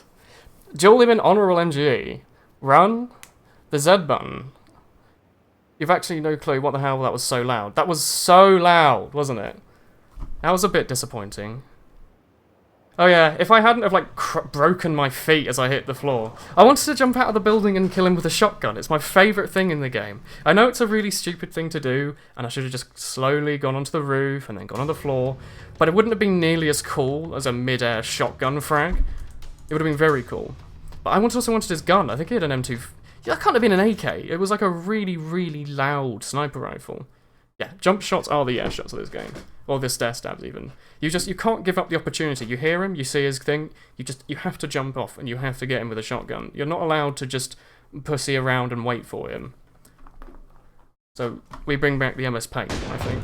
Dual limit honorable MGE. Run. The Z button. You've actually no clue what the hell that was so loud. That was so loud, wasn't it? That was a bit disappointing. Oh yeah, if I hadn't have like broken my feet as I hit the floor. I wanted to jump out of the building and kill him with a shotgun. It's my favourite thing in the game. I know it's a really stupid thing to do, and I should have just slowly gone onto the roof and then gone on the floor, but it wouldn't have been nearly as cool as a mid-air shotgun frag. It would have been very cool. But I also wanted his gun. I think he had an M2... Yeah, that can't have been an AK. It was like a really, really loud sniper rifle. Yeah, jump shots are the air shots of this game. Or the stair stabs even. You can't give up the opportunity. You hear him, you see his thing, you have to jump off and you have to get him with a shotgun. You're not allowed to just pussy around and wait for him. So, we bring back the MS Paint, I think.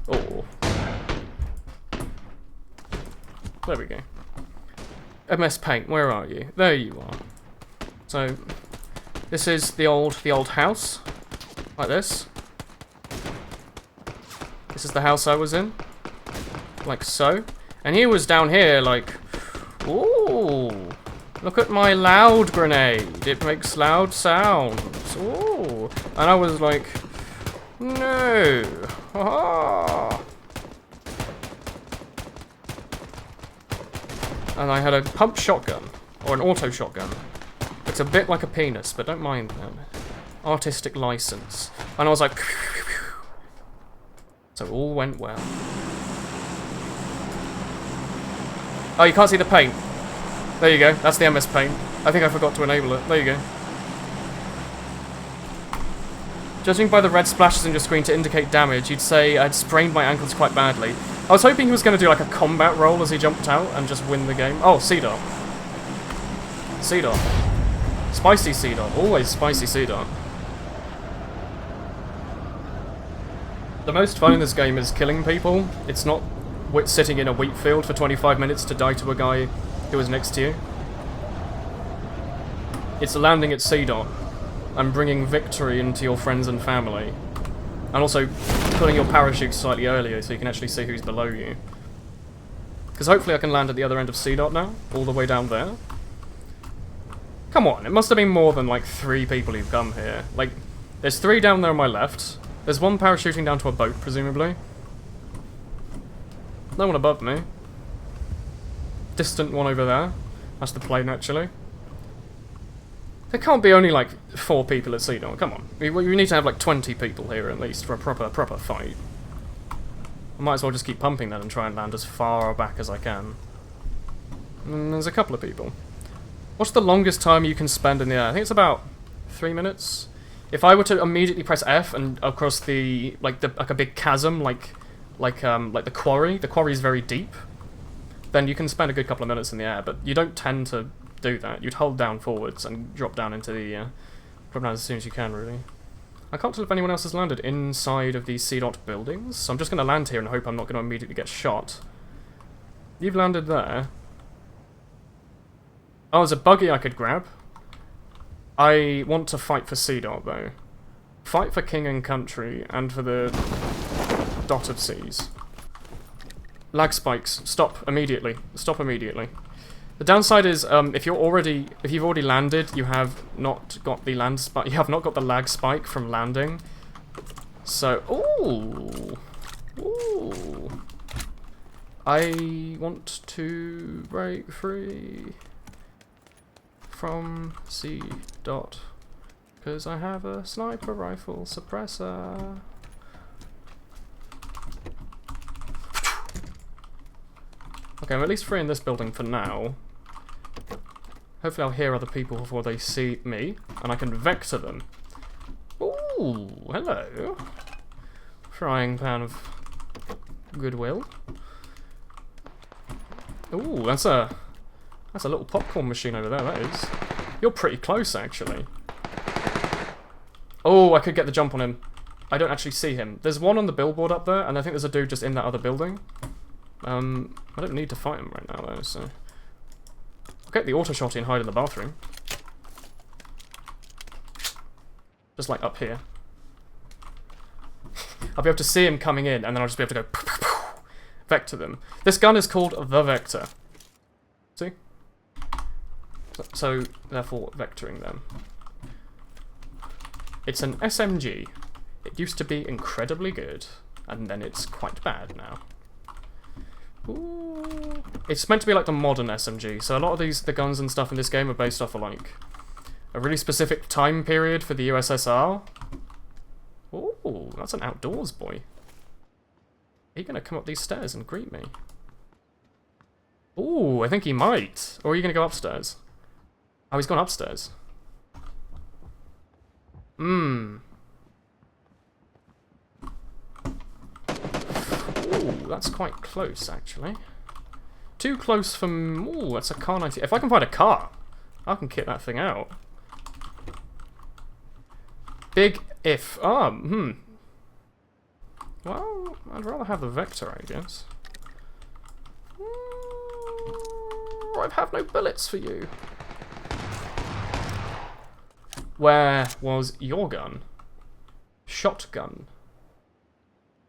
Oh. There we go. MS Paint, where are you? There you are. So, this is the old house. Like this. This is the house I was in. Like so. And he was down here like... Ooh. Look at my loud grenade. It makes loud sounds. Ooh. And I was like... No. Ah. And I had a pump shotgun. Or an auto shotgun. It's a bit like a penis, but don't mind them. Artistic license. And I was like... So all went well. Oh, you can't see the paint. There you go. That's the MS Paint. I think I forgot to enable it. There you go. Judging by the red splashes on your screen to indicate damage, you'd say I'd sprained my ankles quite badly. I was hoping he was going to do like a combat roll as he jumped out and just win the game. Oh, C-Dot. C-Dot. Spicy C-Dot. Always spicy C-Dot. The most fun in this game is killing people. It's not sitting in a wheat field for 25 minutes to die to a guy who is next to you. It's landing at C-Dot and bringing victory into your friends and family. And also pulling your parachute slightly earlier so you can actually see who's below you. Because hopefully I can land at the other end of C-Dot now, all the way down there. Come on, it must have been more than like 3 people who've come here. Like, There's 3 down there on my left. There's 1 parachuting down to a boat, presumably. No one above me. Distant one over there. That's the plane, actually. There can't be only, like, 4 people at sea, no, come on. We need to have, like, 20 people here, at least, for a proper fight. I might as well just keep pumping then and try and land as far back as I can. And there's a couple of people. What's the longest time you can spend in the air? I think it's about 3 minutes. If I were to immediately press F and across the like a big chasm, like the quarry is very deep, then you can spend a good couple of minutes in the air. But you don't tend to do that. You'd hold down forwards and drop down into the drop down as soon as you can, really. I can't tell if anyone else has landed inside of these C-dot buildings, so I'm just going to land here and hope I'm not going to immediately get shot. You've landed there. Oh, there's a buggy I could grab. I want to fight for C-dot, though. Fight for king and country, and for the dotted seas. Lag spikes. Stop immediately. Stop immediately. The downside is, if you've already landed, you have not got the land spike. You have not got the lag spike from landing. So, ooh. I want to break free from C-dot because I have a sniper rifle suppressor. Okay, I'm at least free in this building for now. Hopefully I'll hear other people before they see me, and I can vector them. Ooh, hello. Frying pan of goodwill. Ooh, that's a little popcorn machine over there, that is. You're pretty close, actually. Oh, I could get the jump on him. I don't actually see him. There's one on the billboard up there, and I think there's a dude just in that other building. I don't need to fight him right now, though, so... I'll get the auto shotty and hide in the bathroom. Just like up here. I'll be able to see him coming in, and then I'll just be able to go... Vector them. This gun is called the Vector. See? So, therefore, vectoring them. It's an SMG. It used to be incredibly good, and then it's quite bad now. Ooh. It's meant to be like the modern SMG, so a lot of the guns and stuff in this game are based off of like a really specific time period for the USSR. Ooh, that's an outdoors boy. Are you gonna come up these stairs and greet me? Ooh, I think he might. Or are you gonna go upstairs? Oh, he's gone upstairs. Ooh, that's quite close, actually. Too close for... Ooh, that's a car 90... If I can find a car, I can kit that thing out. Big if... Well, I'd rather have the Vector, I guess. I have no bullets for you. Where was your gun? Shotgun.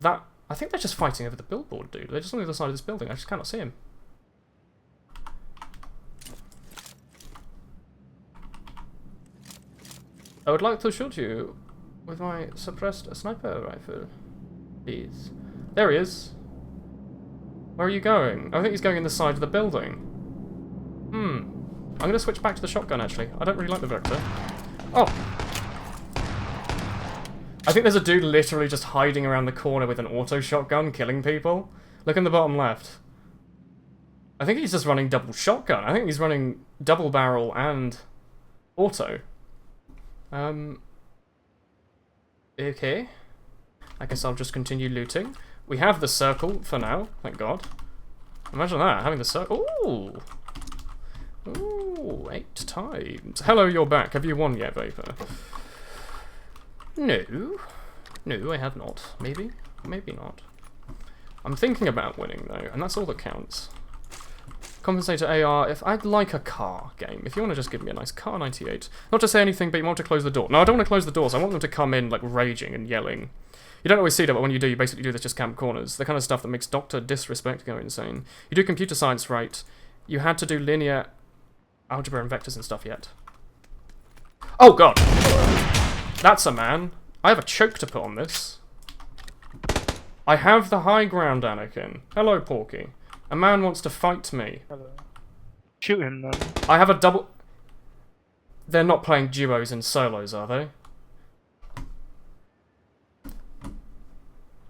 That... I think they're just fighting over the billboard, dude. They're just on the other side of this building. I just cannot see him. I would like to shoot you with my suppressed sniper rifle. Please. There he is. Where are you going? I think he's going in the side of the building. I'm going to switch back to the shotgun, actually. I don't really like the Vector. Oh! I think there's a dude literally just hiding around the corner with an auto shotgun, killing people. Look in the bottom left. I think he's just running double shotgun. I think he's running double barrel and auto. Okay. I guess I'll just continue looting. We have the circle for now, thank God. Imagine that, having the circle. Ooh! Ooh, 8 times. Hello, you're back. Have you won yet, Vapor? No. No, I have not. Maybe? Maybe not. I'm thinking about winning, though, and that's all that counts. Compensator AR, if I'd like a car game, if you want to just give me a nice car 98. Not to say anything, but you want to close the door. No, I don't want to close the doors. I want them to come in, like, raging and yelling. You don't always see that, but when you do, you basically do this just camp corners. The kind of stuff that makes Dr. Disrespect go insane. You do computer science right. You had to do linear algebra and vectors and stuff yet. Oh, God! That's a man. I have a choke to put on this. I have the high ground, Anakin. Hello, Porky. A man wants to fight me. Hello. Shoot him then. I have a double... They're not playing duos and solos, are they?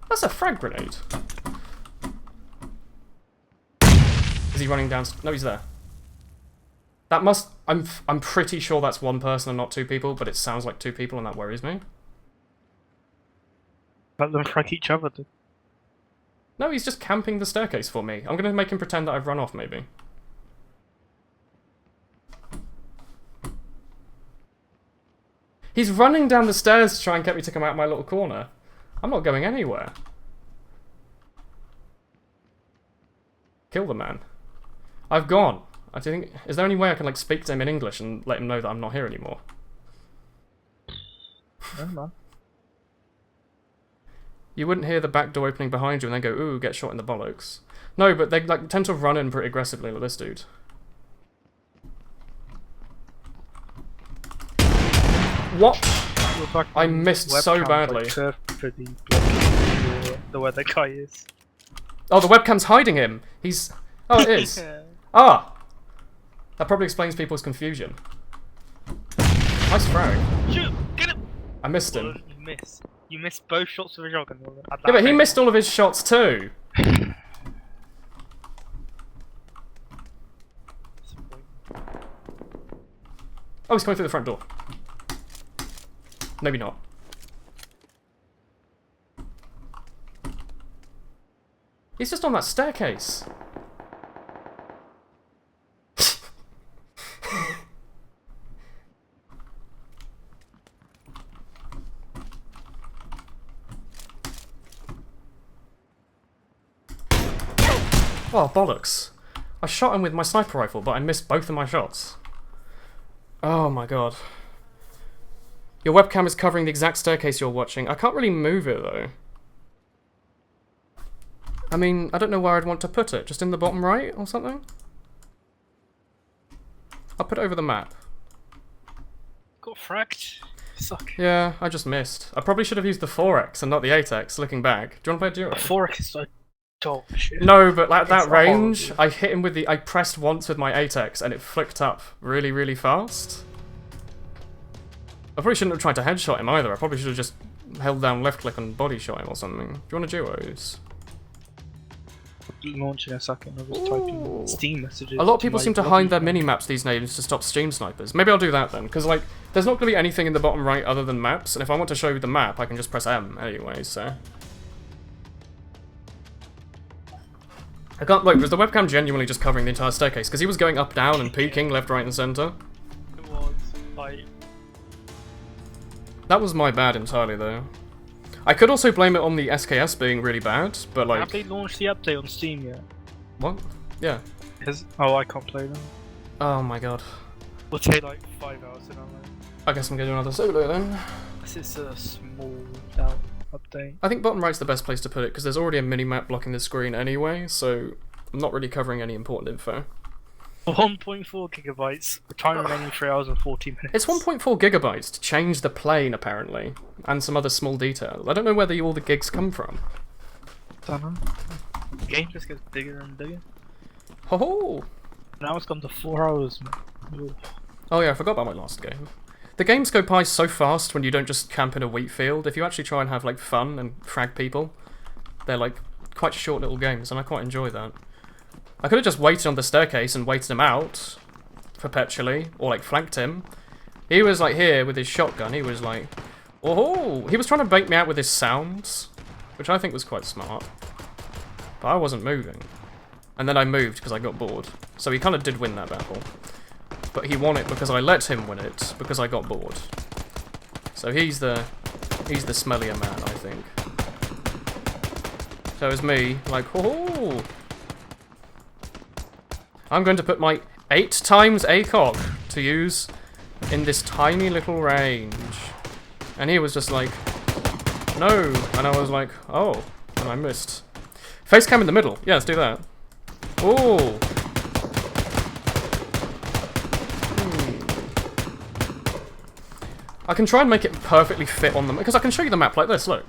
That's a frag grenade. Is he running down... No, he's there. That must... I'm pretty sure that's one person and not two people, but it sounds like two people and that worries me. Let them frag each other then. No, he's just camping the staircase for me. I'm gonna make him pretend that I've run off, maybe. He's running down the stairs to try and get me to come out my little corner. I'm not going anywhere. Kill the man. I've gone. I think... Is there any way I can, like, speak to him in English and let him know that I'm not here anymore? No, man. You wouldn't hear the back door opening behind you and then go, ooh, get shot in the bollocks. No, but they, like, tend to run in pretty aggressively with this dude. What? I missed so badly. The where the guy is. Oh, the webcam's hiding him. He's... Oh, it is. Yeah. Ah! That probably explains people's confusion. Nice frag. Shoot! Get him! I missed him. You missed. You missed both shots of a shotgun. Yeah, but he missed all of his shots too. Oh, he's coming through the front door. Maybe not. He's just on that staircase. Oh, bollocks. I shot him with my sniper rifle, but I missed both of my shots. Oh my god. Your webcam is covering the exact staircase you're watching. I can't really move it, though. I mean, I don't know where I'd want to put it. Just in the bottom right or something? I'll put it over the map. Got fragged. Suck. Yeah, I just missed. I probably should have used the 4x and not the 8x, looking back. Do you want to play a duo? 4x is like dog shit. No, but at that range, I hit him with the... I pressed once with my 8x and it flicked up really, really fast. I probably shouldn't have tried to headshot him either. I probably should have just held down left click and body shot him or something. Do you want to duos? Launch in a second. I was typing Steam messages. A lot of people seem to hide their mini-maps these days to stop stream snipers. Maybe I'll do that then, because like, there's not going to be anything in the bottom right other than maps, and if I want to show you the map, I can just press M anyway, so... I can't... Wait, was the webcam genuinely just covering the entire staircase? Because he was going up, down, and peeking left, right, and centre. It was, like... That was my bad entirely, though. I could also blame it on the SKS being really bad, but like... Have they launched the update on Steam yet? What? Yeah. Oh, I can't play them. Oh my god. It'll take like 5 hours to download. I guess I'm going to do another solo then. This is a small out update. I think bottom right's the best place to put it, because there's already a mini-map blocking the screen anyway, so I'm not really covering any important info. 1.4 gigabytes, the time remaining 3 hours and 14 minutes. It's 1.4 gigabytes to change the plane, apparently, and some other small detail. I don't know where all the gigs come from. Don't know. The game just gets bigger and bigger. Ho ho! Now it's gone to 4 hours, man. Oh yeah, I forgot about my last game. The games go by so fast when you don't just camp in a wheat field. If you actually try and have like fun and frag people, they're like quite short little games, and I quite enjoy that. I could have just waited on the staircase and waited him out perpetually, or like flanked him. He was like here with his shotgun. He was like, oh, he was trying to bait me out with his sounds, which I think was quite smart. But I wasn't moving, and then I moved because I got bored. So he kind of did win that battle, but he won it because I let him win it because I got bored. So he's the smellier man, I think. So it's me, like, oh. I'm going to put my 8 times ACOG to use in this tiny little range. And he was just like, no. And I was like, oh. And I missed. Face cam in the middle. Yeah, let's do that. Ooh. I can try and make it perfectly fit on them, because I can show you the map like this, look.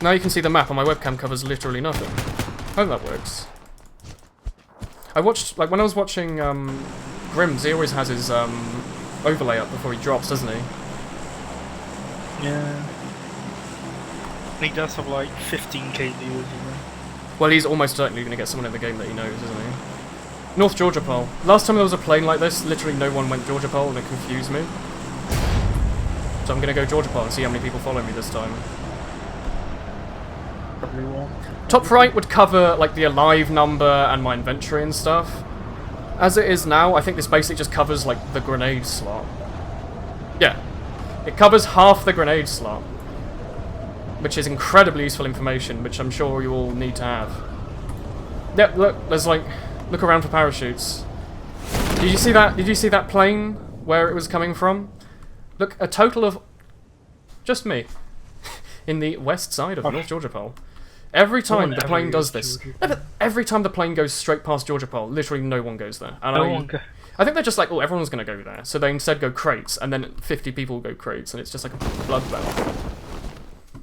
Now you can see the map and my webcam covers literally nothing. I hope that works. I watched, like when I was watching Grimm's, he always has his overlay up before he drops, doesn't he? Yeah. He does have like 15k viewers, you know. Well, he's almost certainly going to get someone in the game that he knows, isn't he? North Georgia Pole. Last time there was a plane like this, literally no one went Georgia Pole and it confused me. So I'm going to go Georgia Pole and see how many people follow me this time. Probably won't. Top right would cover like the alive number and my inventory and stuff. As it is now, I think this basically just covers like the grenade slot. Yeah. It covers half the grenade slot. Which is incredibly useful information, which I'm sure you all need to have. Yep, look, there's like... Look around for parachutes. Did you see that? Did you see that plane where it was coming from? Look, a total of... Just me. In the west side of North Georgia Pole. Every time the plane does this... No, but every time the plane goes straight past Georgia Pole, literally no one goes there. And I think they're just like, oh, everyone's going to go there. So they instead go crates, and then 50 people go crates, and it's just like a bloodbath.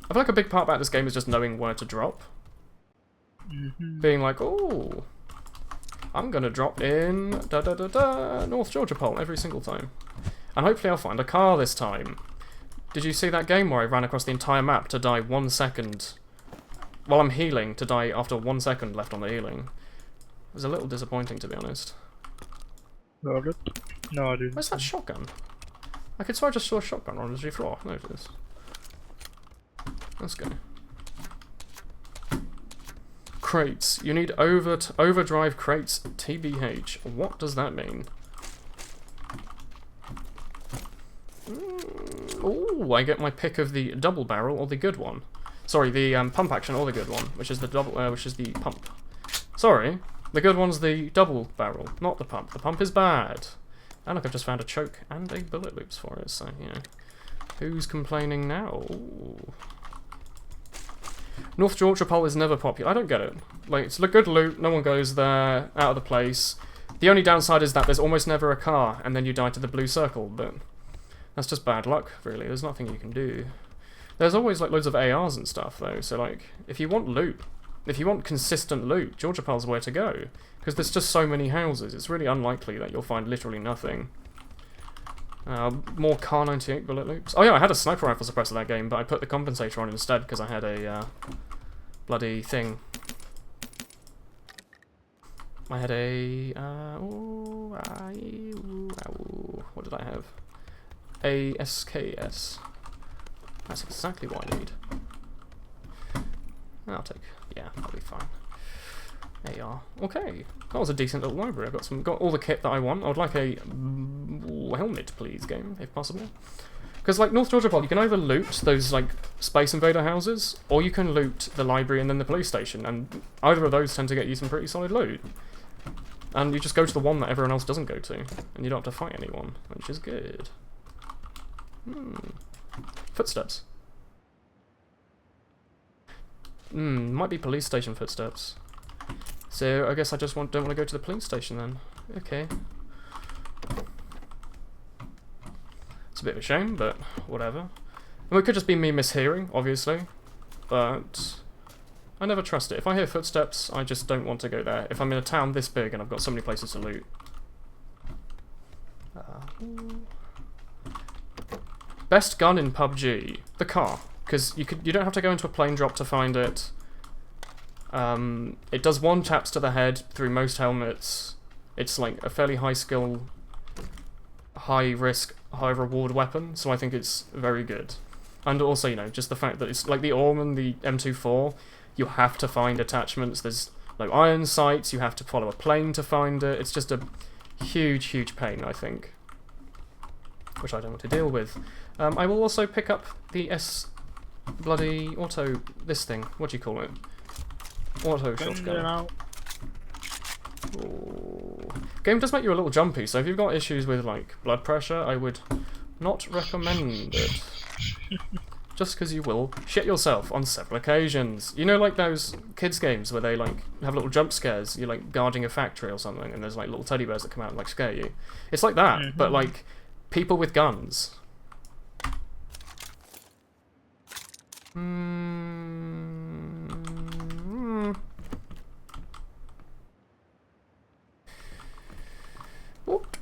I feel like a big part about this game is just knowing where to drop. Being like, oh, I'm gonna drop in North Georgia Pole every single time. And hopefully I'll find a car this time. Did you see that game where I ran across the entire map to die 1 second while I'm healing, to die after 1 second left on the healing? It was a little disappointing, to be honest. No, I didn't. Where's that shotgun? I could swear I just saw a shotgun on the floor. No, it is. Let's go. Crates. You need overdrive crates TBH. What does that mean? Oh, I get my pick of the double barrel or the good one. Sorry, the pump action or the good one, which is the double, which is the pump. Sorry, the good one's the double barrel, not the pump. The pump is bad. And look, I've just found a choke and a bullet loops for it. So you know, who's complaining now? Ooh. North Georgia Pole is never popular. I don't get it. Like, it's a good loot, no one goes there, out of the place. The only downside is that there's almost never a car, and then you die to the blue circle, but that's just bad luck, really. There's nothing you can do. There's always, like, loads of ARs and stuff, though, so, like, if you want loot, if you want consistent loot, Georgia Pole's where to go. Because there's just so many houses, it's really unlikely that you'll find literally nothing. More Car 98 bullet loops. Oh yeah, I had a sniper rifle suppressor in that game, but I put the compensator on instead because I had a bloody thing. I had a what did I have? A SKS. That's exactly what I need. I'll take. Yeah, that'll be fine. AR. Okay, that was a decent little library. I've got all the kit that I want. I would like a helmet, please, game, if possible. Because, like, North Georgia Pole, you can either loot those, like, Space Invader houses, or you can loot the library and then the police station, and either of those tend to get you some pretty solid loot. And you just go to the one that everyone else doesn't go to, and you don't have to fight anyone, which is good. Footsteps. Might be police station footsteps. So I guess I just don't want to go to the police station then. Okay. It's a bit of a shame, but whatever. And it could just be me mishearing, obviously. But I never trust it. If I hear footsteps, I just don't want to go there. If I'm in a town this big and I've got so many places to loot. Best gun in PUBG. The car. Because you don't have to go into a plane drop to find it. It does 1 taps to the head through most helmets. It's like a fairly high skill, high risk, high reward weapon, so I think it's very good. And also, you know, just the fact that it's like the Orm and the M24, you have to find attachments. There's like iron sights, you have to follow a plane to find it. It's just a huge, huge pain, I think, which I don't want to deal with. I will also pick up the bloody auto, this thing, what do you call it? Auto shotgun. Game does make you a little jumpy, so if you've got issues with like blood pressure, I would not recommend it. Just because you will shit yourself on several occasions. You know, like those kids games where they like have little jump scares. You're like guarding a factory or something, and there's like little teddy bears that come out and like scare you. It's like that, but like people with guns. Mm. Whoop.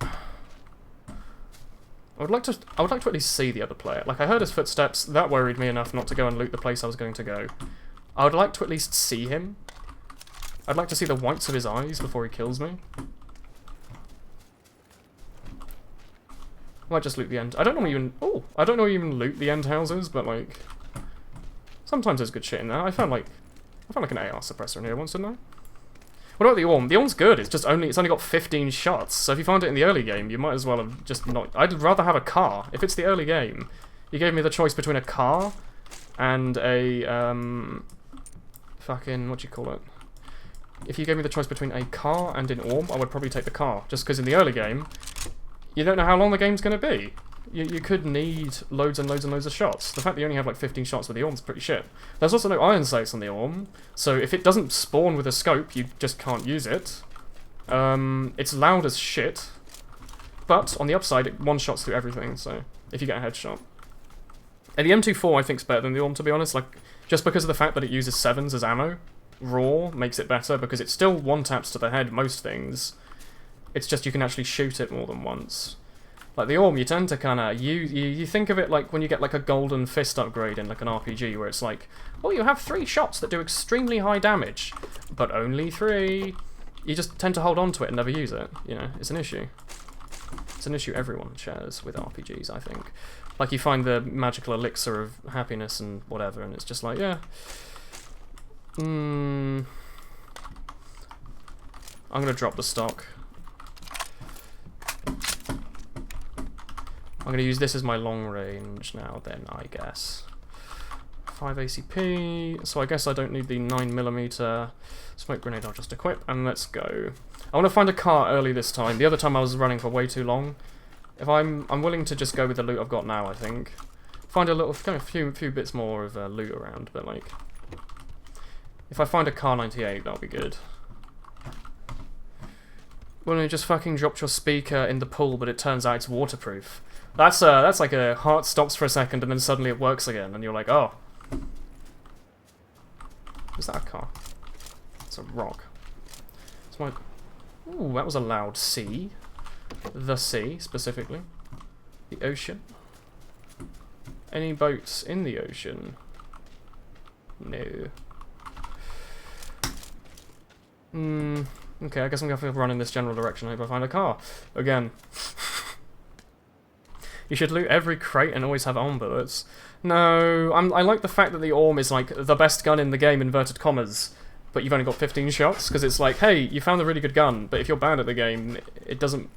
I would like to at least see the other player. Like, I heard his footsteps, that worried me enough not to go and loot the place I was going to go. I would like to at least see him. I'd like to see the whites of his eyes before he kills me. I might just loot the end. I don't know even loot the end houses, but like sometimes there's good shit in there. I found like an AR suppressor in here once, didn't I? What about the Orm? The Orm's good. It's only got 15 shots. So if you find it in the early game, you might as well have just not. I'd rather have a car. If it's the early game, you gave me the choice between a car and a fucking what do you call it? If you gave me the choice between a car and an Orm, I would probably take the car. Just because in the early game, you don't know how long the game's going to be. You could need loads and loads and loads of shots. The fact that you only have like 15 shots with the Orm's pretty shit. There's also no iron sights on the Orm, so if it doesn't spawn with a scope, you just can't use it. It's loud as shit, but on the upside, it one-shots through everything, so if you get a headshot. And the M24 I think is better than the Orm, to be honest, like just because of the fact that it uses 7s as ammo. Raw makes it better because it still one-taps to the head most things. It's just you can actually shoot it more than once. Like the Orm, you tend to kind of you think of it like when you get like a golden fist upgrade in like an RPG, where it's like, oh, you have 3 shots that do extremely high damage, but only 3. You just tend to hold on to it and never use it. You know, it's an issue. It's an issue everyone shares with RPGs, I think. Like you find the magical elixir of happiness and whatever, and it's just like, yeah. I'm gonna drop the stock. I'm going to use this as my long range now then, I guess. 5 ACP, so I guess I don't need the 9mm smoke grenade I'll just equip, and let's go. I want to find a car early this time. The other time I was running for way too long. If I'm willing to just go with the loot I've got now, I think. Find a little, kind of few bits more of loot around, but like... If I find a car 98, that'll be good. Well, you just fucking dropped your speaker in the pool, but it turns out it's waterproof. That's like a heart stops for a second and then suddenly it works again, and you're like, oh. Is that a car? It's a rock. It's my... Ooh, that was a loud sea. The sea, specifically. The ocean. Any boats in the ocean? No. Okay, I guess I'm going to have to run in this general direction. I hope I find a car. Again. You should loot every crate and always have Orm bullets. No, I like the fact that the Orm is like the best gun in the game, inverted commas, but you've only got 15 shots, because it's like, hey, you found a really good gun, but if you're bad at the game, it doesn't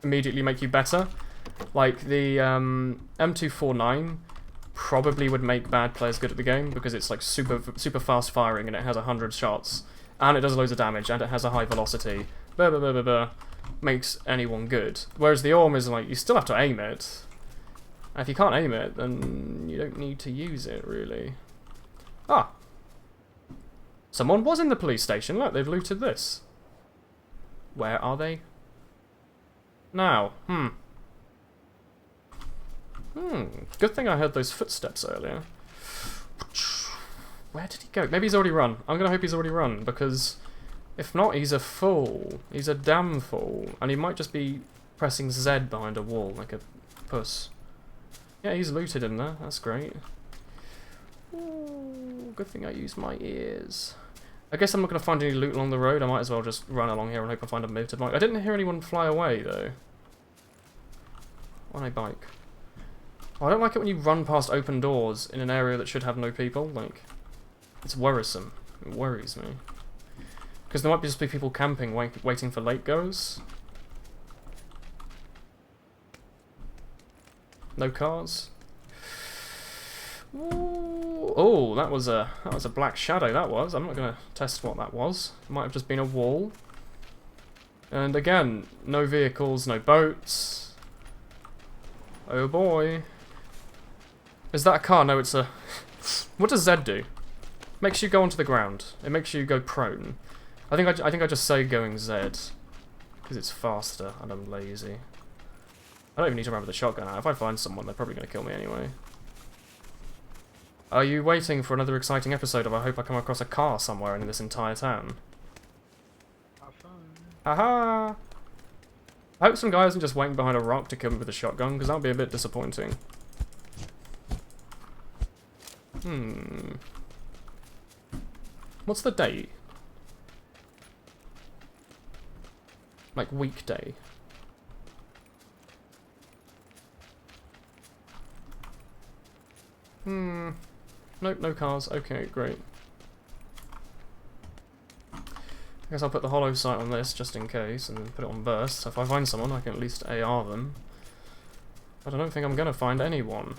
immediately make you better. Like, the M249 probably would make bad players good at the game, because it's like super fast firing, and it has 100 shots, and it does loads of damage, and it has a high velocity. Blah, blah, blah, blah, blah. Makes anyone good. Whereas the Orm is like, you still have to aim it. And if you can't aim it, then you don't need to use it, really. Ah! Someone was in the police station. Look, they've looted this. Where are they? Now. Good thing I heard those footsteps earlier. Where did he go? Maybe he's already run. I'm gonna hope he's already run, because... if not, he's a fool. He's a damn fool. And he might just be pressing Z behind a wall, like a puss. Yeah, he's looted in there. That's great. Ooh, good thing I used my ears. I guess I'm not going to find any loot along the road. I might as well just run along here and hope I find a motorbike. I didn't hear anyone fly away, though. On a bike. Oh, I don't like it when you run past open doors in an area that should have no people. Like, it's worrisome. It worries me. Because there might just be people camping, waiting for late goers. No cars. Ooh. Oh, that was a black shadow. That was. I'm not gonna test what that was. It might have just been a wall. And again, no vehicles, no boats. Oh boy. Is that a car? No, it's a. What does Z do? Makes you go onto the ground. It makes you go prone. I think I just say going Z because it's faster and I'm lazy. I don't even need to remember the shotgun out. If I find someone, they're probably going to kill me anyway. Are you waiting for another exciting episode of I hope I come across a car somewhere in this entire town? Have fun. Haha! I hope some guy isn't just waiting behind a rock to kill me with a shotgun, because that would be a bit disappointing. What's the date? Like weekday. Nope, no cars. Okay, great. I guess I'll put the hollow sight on this just in case and then put it on burst. So if I find someone, I can at least AR them. But I don't think I'm going to find anyone.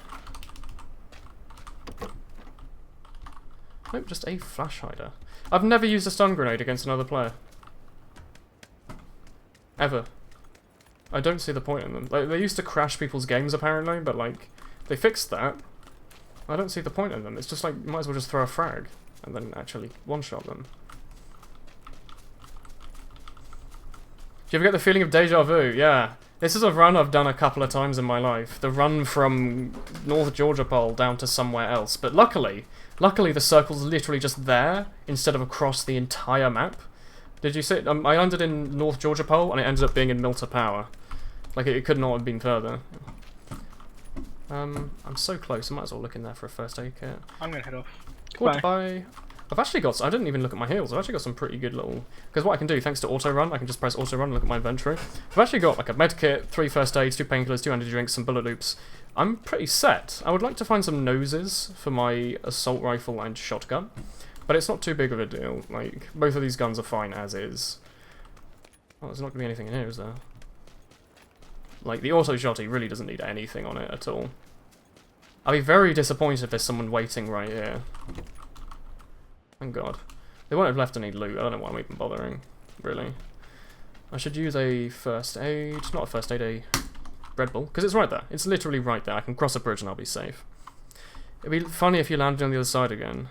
Nope, just a flash hider. I've never used a stun grenade against another player. Ever. I don't see the point in them. Like, they used to crash people's games apparently, but like, they fixed that. I don't see the point in them. It's just like, you might as well just throw a frag and then actually one-shot them. Do you ever get the feeling of deja vu? Yeah. This is a run I've done a couple of times in my life. The run from North Georgia Pole down to somewhere else. But luckily the circle's literally just there instead of across the entire map. Did you see? I landed in North Georgia Pole and it ended up being in Milter Power. Like, it could not have been further. I'm so close, I might as well look in there for a first aid kit. I'm gonna head off. Goodbye. I've actually got, I didn't even look at my heals, I've actually got some pretty good little, because what I can do, thanks to auto run, I can just press auto run and look at my inventory. I've actually got like a med kit, 3 first aids, 2 painkillers, 2 energy drinks, some bullet loops. I'm pretty set. I would like to find some noses for my assault rifle and shotgun, but it's not too big of a deal. Like, both of these guns are fine as is. Oh, there's not going to be anything in here, is there? Like, the auto shotty really doesn't need anything on it at all. I'll be very disappointed if there's someone waiting right here. Thank God. They won't have left any loot. I don't know why I'm even bothering, really. I should use a first aid. Not a first aid, a Red Bull. Because it's right there. It's literally right there. I can cross a bridge and I'll be safe. It'd be funny if you landed on the other side again.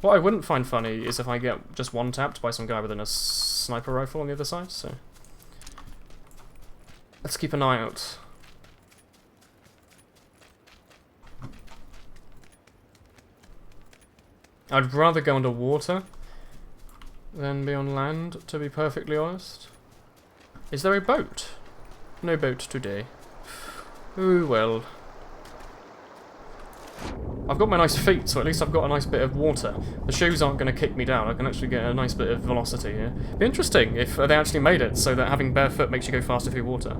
What I wouldn't find funny is if I get just one-tapped by some guy with a sniper rifle on the other side, so... Let's keep an eye out. I'd rather go underwater than be on land, to be perfectly honest. Is there a boat? No boat today. Ooh, well. I've got my nice feet, so at least I've got a nice bit of water. The shoes aren't going to kick me down. I can actually get a nice bit of velocity here. It'd be interesting if they actually made it so that having bare foot makes you go faster through water.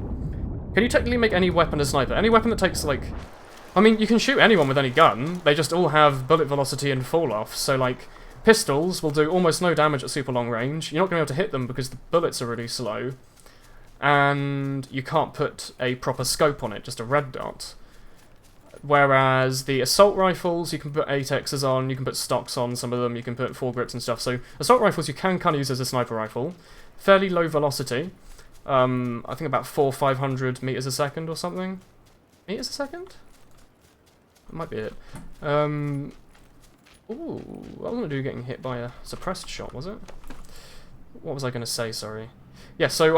Can you technically make any weapon a sniper? Any weapon that takes, like... I mean, you can shoot anyone with any gun. They just all have bullet velocity and fall-off. So, like, pistols will do almost no damage at super long range. You're not going to be able to hit them because the bullets are really slow. And you can't put a proper scope on it, just a red dot. Whereas the assault rifles, you can put 8Xs on, you can put stocks on some of them, you can put foregrips and stuff. So assault rifles you can kind of use as a sniper rifle. Fairly low velocity. I think about 400-500 meters a second or something. Meters a second? That might be it. Ooh, what was I going to do getting hit by a suppressed shot, was it? What was I going to say, sorry? Yeah, so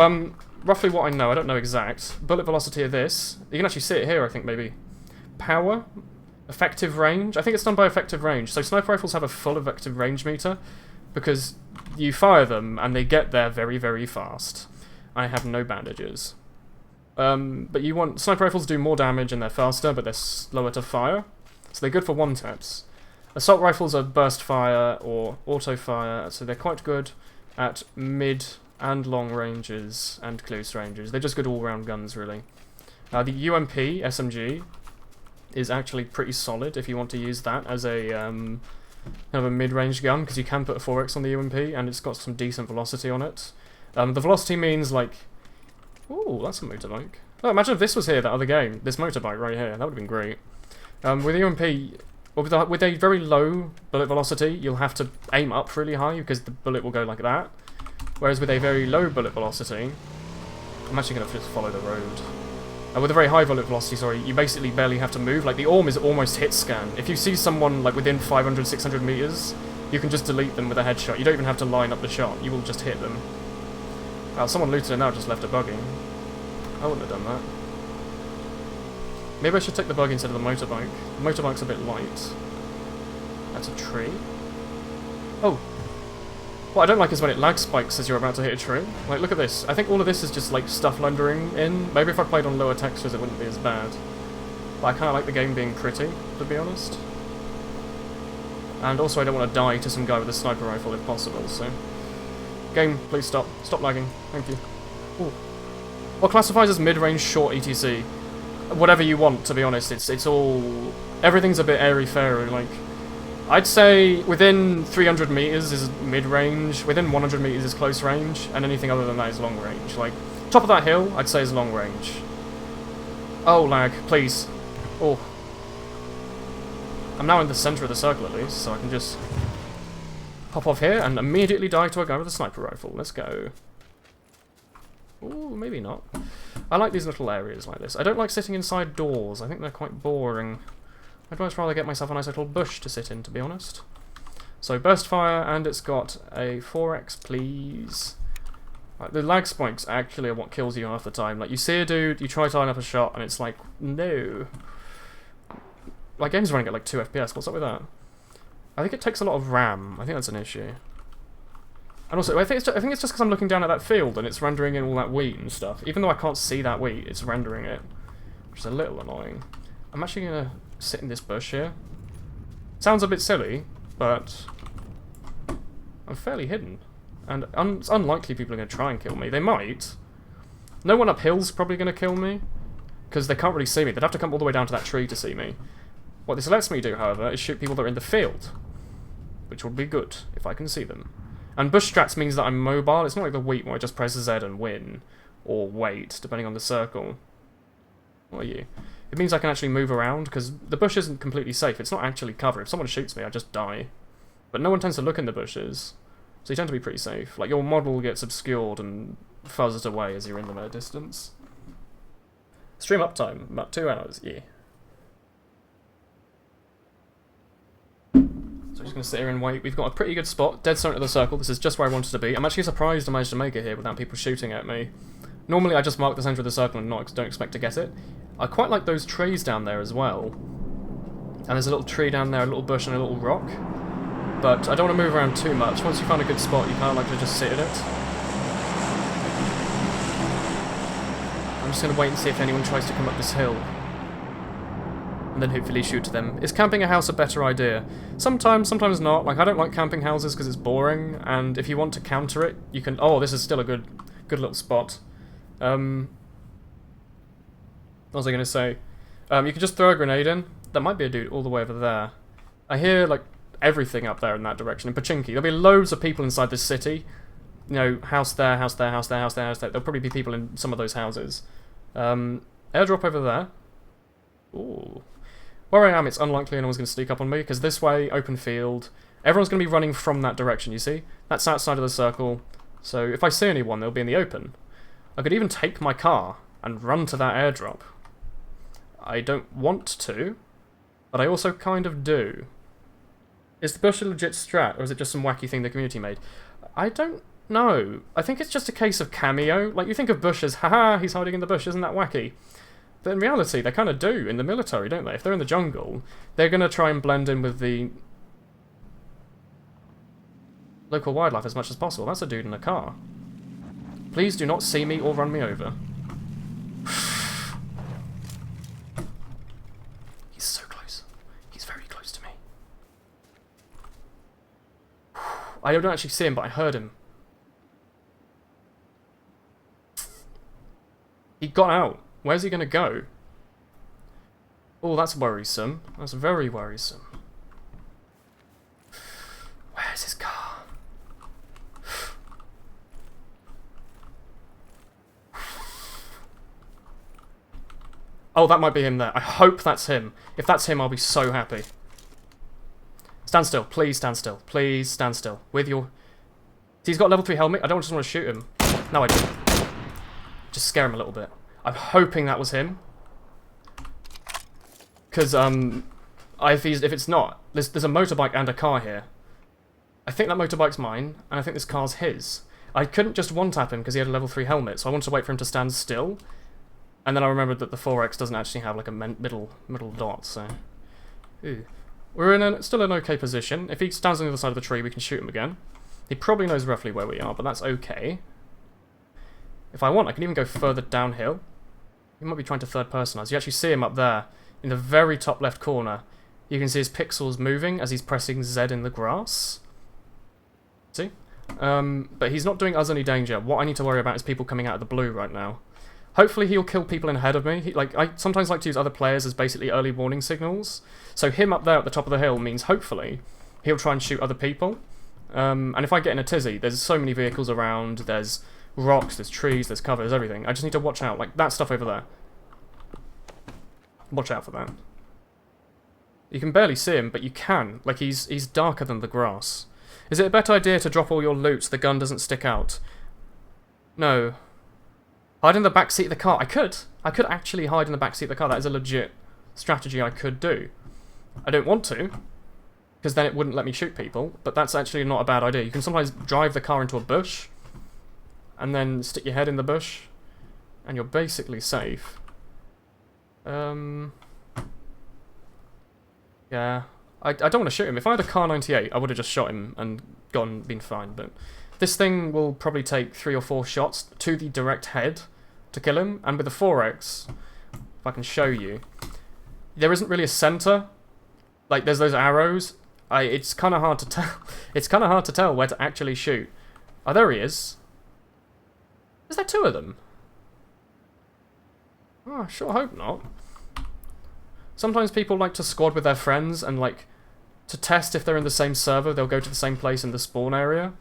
roughly what I know, I don't know exact. Bullet velocity of this. You can actually see it here, I think, maybe. Power, effective range. I think it's done by effective range. So sniper rifles have a full effective range meter because you fire them and they get there very, very fast. I have no bandages. But you want sniper rifles do more damage and they're faster, but they're slower to fire. So they're good for one-taps. Assault rifles are burst fire or auto fire, so they're quite good at mid and long ranges and close ranges. They're just good all-round guns, really. The UMP SMG is actually pretty solid if you want to use that as a kind of a mid-range gun, because you can put a 4X on the UMP and it's got some decent velocity on it. The velocity means like, ooh, that's a motorbike. Oh, imagine if this was here, that other game, this motorbike right here, that would have been great. With the UMP, well, with a very low bullet velocity, you'll have to aim up really high because the bullet will go like that. Whereas with a very low bullet velocity, I'm actually going to just follow the road. With a very high bullet velocity, sorry, you basically barely have to move. Like, the ARM is almost hit scan. If you see someone, like, within 500, 600 meters, you can just delete them with a headshot. You don't even have to line up the shot. You will just hit them. Someone looted it now, just left a buggy. I wouldn't have done that. Maybe I should take the buggy instead of the motorbike. The motorbike's a bit light. That's a tree. Oh. What I don't like is when it lag spikes as you're about to hit a tree. Like, look at this. I think all of this is just, like, stuff rendering in. Maybe if I played on lower textures it wouldn't be as bad. But I kind of like the game being pretty, to be honest. And also I don't want to die to some guy with a sniper rifle if possible, so... Game, please stop. Stop lagging. Thank you. Ooh. What classifies as mid-range short ETC? Whatever you want, to be honest. It's all... Everything's a bit airy-fairy, like... I'd say within 300 meters is mid-range, within 100 meters is close range, and anything other than that is long range. Like, top of that hill, I'd say is long range. Oh, lag, please. Oh. I'm now in the center of the circle at least, so I can just pop off here and immediately die to a guy with a sniper rifle. Let's go. Ooh, maybe not. I like these little areas like this. I don't like sitting inside doors. I think they're quite boring. I'd much rather get myself a nice little bush to sit in, to be honest. So, burst fire, and it's got a 4x, please. Like, the lag spikes actually are what kills you half the time. Like, you see a dude, you try to line up a shot, and it's like, no. Like, game's running at like 2 FPS, what's up with that? I think it takes a lot of RAM. I think that's an issue. And also, I think it's just because I'm looking down at that field, and it's rendering in all that wheat and stuff. Even though I can't see that wheat, it's rendering it. Which is a little annoying. I'm actually gonna sit in this bush here. Sounds a bit silly, but I'm fairly hidden. And it's unlikely people are going to try and kill me. They might. No one up hill's probably going to kill me, because they can't really see me. They'd have to come all the way down to that tree to see me. What this lets me do, however, is shoot people that are in the field, which would be good, if I can see them. And bush strats means that I'm mobile. It's not like the wheat where I just press Z and win, or wait, depending on the circle. What are you? It means I can actually move around, because the bush isn't completely safe. It's not actually cover. If someone shoots me, I just die. But no one tends to look in the bushes, so you tend to be pretty safe. Like, your model gets obscured and fuzzed away as you're in the mere distance. Stream uptime, about 2 hours, yeah. So I'm just going to sit here and wait. We've got a pretty good spot, dead center of the circle. This is just where I wanted to be. I'm actually surprised I managed to make it here without people shooting at me. Normally I just mark the center of the circle and don't expect to get it. I quite like those trees down there as well. And there's a little tree down there, a little bush and a little rock. But I don't want to move around too much. Once you find a good spot, you can't like to just sit in it. I'm just going to wait and see if anyone tries to come up this hill. And then hopefully shoot them. Is camping a house a better idea? Sometimes, sometimes not. Like, I don't like camping houses because it's boring, and if you want to counter it, you can... Oh, this is still a good little spot. What was I going to say? You can just throw a grenade in. There might be a dude all the way over there. I hear, like, everything up there in that direction. In Pachinki, there'll be loads of people inside this city. You know, house there, house there, house there, house there, house there. There'll probably be people in some of those houses. Airdrop over there. Ooh. Where I am, it's unlikely anyone's going to sneak up on me, because this way, open field, everyone's going to be running from that direction, you see? That's outside of the circle, so if I see anyone, they'll be in the open. I could even take my car and run to that airdrop. I don't want to, but I also kind of do. Is the bush a legit strat, or is it just some wacky thing the community made? I don't know. I think it's just a case of cameo. Like, you think of bush as, haha, he's hiding in the bush, isn't that wacky? But in reality, they kind of do in the military, don't they? If they're in the jungle, they're going to try and blend in with the local wildlife as much as possible. That's a dude in a car. Please do not see me or run me over. He's so close. He's very close to me. I don't actually see him, but I heard him. He got out. Where's he going to go? Oh, that's worrisome. That's very worrisome. Where's his car? Oh, that might be him there. I hope that's him. If that's him, I'll be so happy. Stand still. Please stand still. Please stand still. With your... He's got a level 3 helmet. I don't just want to shoot him. No, I do. Just scare him a little bit. I'm hoping that was him. Because, if it's not, there's a motorbike and a car here. I think that motorbike's mine, and I think this car's his. I couldn't just one-tap him because he had a level 3 helmet, so I wanted to wait for him to stand still. And then I remembered that the 4x doesn't actually have like a middle dot, so... Ooh. We're in still an okay position. If he stands on the other side of the tree, we can shoot him again. He probably knows roughly where we are, but that's okay. If I want, I can even go further downhill. He might be trying to third personalize. You actually see him up there, in the very top left corner. You can see his pixels moving as he's pressing Z in the grass. See? But he's not doing us any danger. What I need to worry about is people coming out of the blue right now. Hopefully he'll kill people in ahead of me. I sometimes like to use other players as basically early warning signals. So him up there at the top of the hill means hopefully he'll try and shoot other people. And if I get in a tizzy, there's so many vehicles around, there's rocks, there's trees, there's cover, there's everything. I just need to watch out. Like that stuff over there. Watch out for that. You can barely see him, but you can. Like he's darker than the grass. Is it a better idea to drop all your loot so the gun doesn't stick out? No. Hide in the back seat of the car. I could actually hide in the back seat of the car. That is a legit strategy I could do. I don't want to, because then it wouldn't let me shoot people, but that's actually not a bad idea. You can sometimes drive the car into a bush, and then stick your head in the bush, and you're basically safe. Yeah. I don't want to shoot him. If I had a Car 98, I would have just shot him and been fine, but this thing will probably take 3 or 4 shots to the direct head to kill him, and with the 4x, if I can show you, there isn't really a center. Like, there's those arrows. It's kind of hard to tell. It's kind of hard to tell where to actually shoot. Oh, there he is. Is there 2 of them? Oh, I sure hope not. Sometimes people like to squad with their friends and, like, to test if they're in the same server, they'll go to the same place in the spawn area.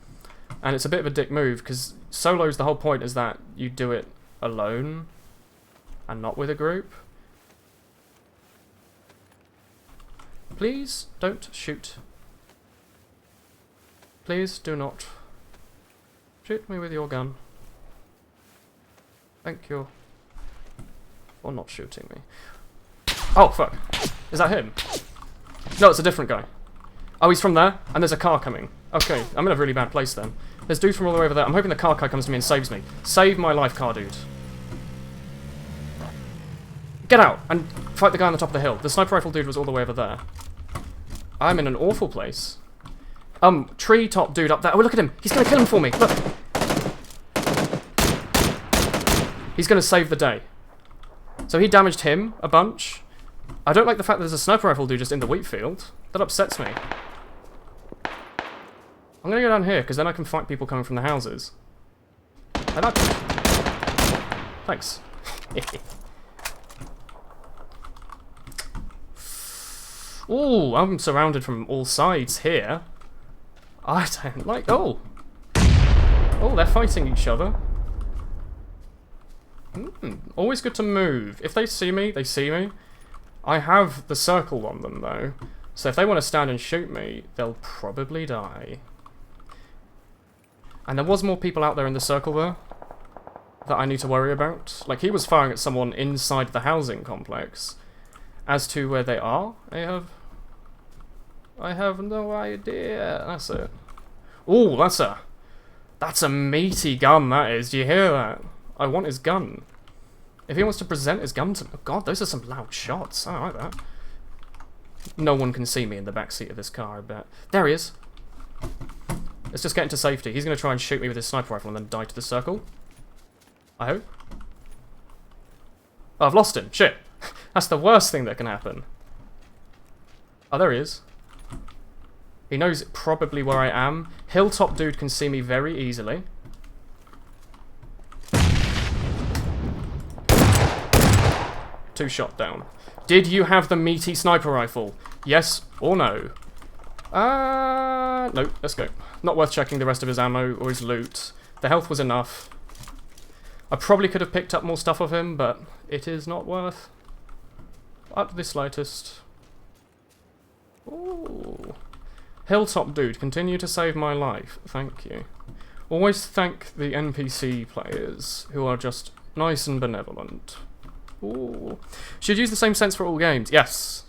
And it's a bit of a dick move, because solos, the whole point is that you do it alone and not with a group. Please don't shoot. Please do not shoot me with your gun. Thank you for not shooting me. Oh, fuck. Is that him? No, it's a different guy. Oh, he's from there, and there's a car coming. Okay, I'm in a really bad place then. There's dudes from all the way over there. I'm hoping the car guy comes to me and saves me. Save my life, car dude. Get out and fight the guy on the top of the hill. The sniper rifle dude was all the way over there. I'm in an awful place. Tree top dude up there. Oh, look at him. He's going to kill him for me. Look. He's going to save the day. So he damaged him a bunch. I don't like the fact that there's a sniper rifle dude just in the wheat field. That upsets me. I'm going to go down here, because then I can fight people coming from the houses. Like that. Thanks. Ooh, I'm surrounded from all sides here. I don't like... Oh! Oh, they're fighting each other. Always good to move. If they see me, they see me. I have the circle on them, though. So if they want to stand and shoot me, they'll probably die. And there was more people out there in the circle there that I need to worry about. Like, he was firing at someone inside the housing complex. As to where they are, I have no idea. That's it. Ooh, that's a meaty gun, that is. Do you hear that? I want his gun. If he wants to present his gun to me... Oh god, those are some loud shots. I like that. No one can see me in the backseat of this car, I bet. There he is. Let's just get into safety. He's going to try and shoot me with his sniper rifle and then die to the circle. I hope. Oh, I've lost him. Shit. That's the worst thing that can happen. Oh, there he is. He knows probably where I am. Hilltop dude can see me very easily. Two shot down. Did you have the meaty sniper rifle? Yes or no? No, let's go. Not worth checking the rest of his ammo or his loot. The health was enough. I probably could have picked up more stuff of him, but it is not worth at the slightest. Ooh. Hilltop dude, continue to save my life. Thank you. Always thank the NPC players who are just nice and benevolent. Ooh. Should use the same sense for all games. Yes.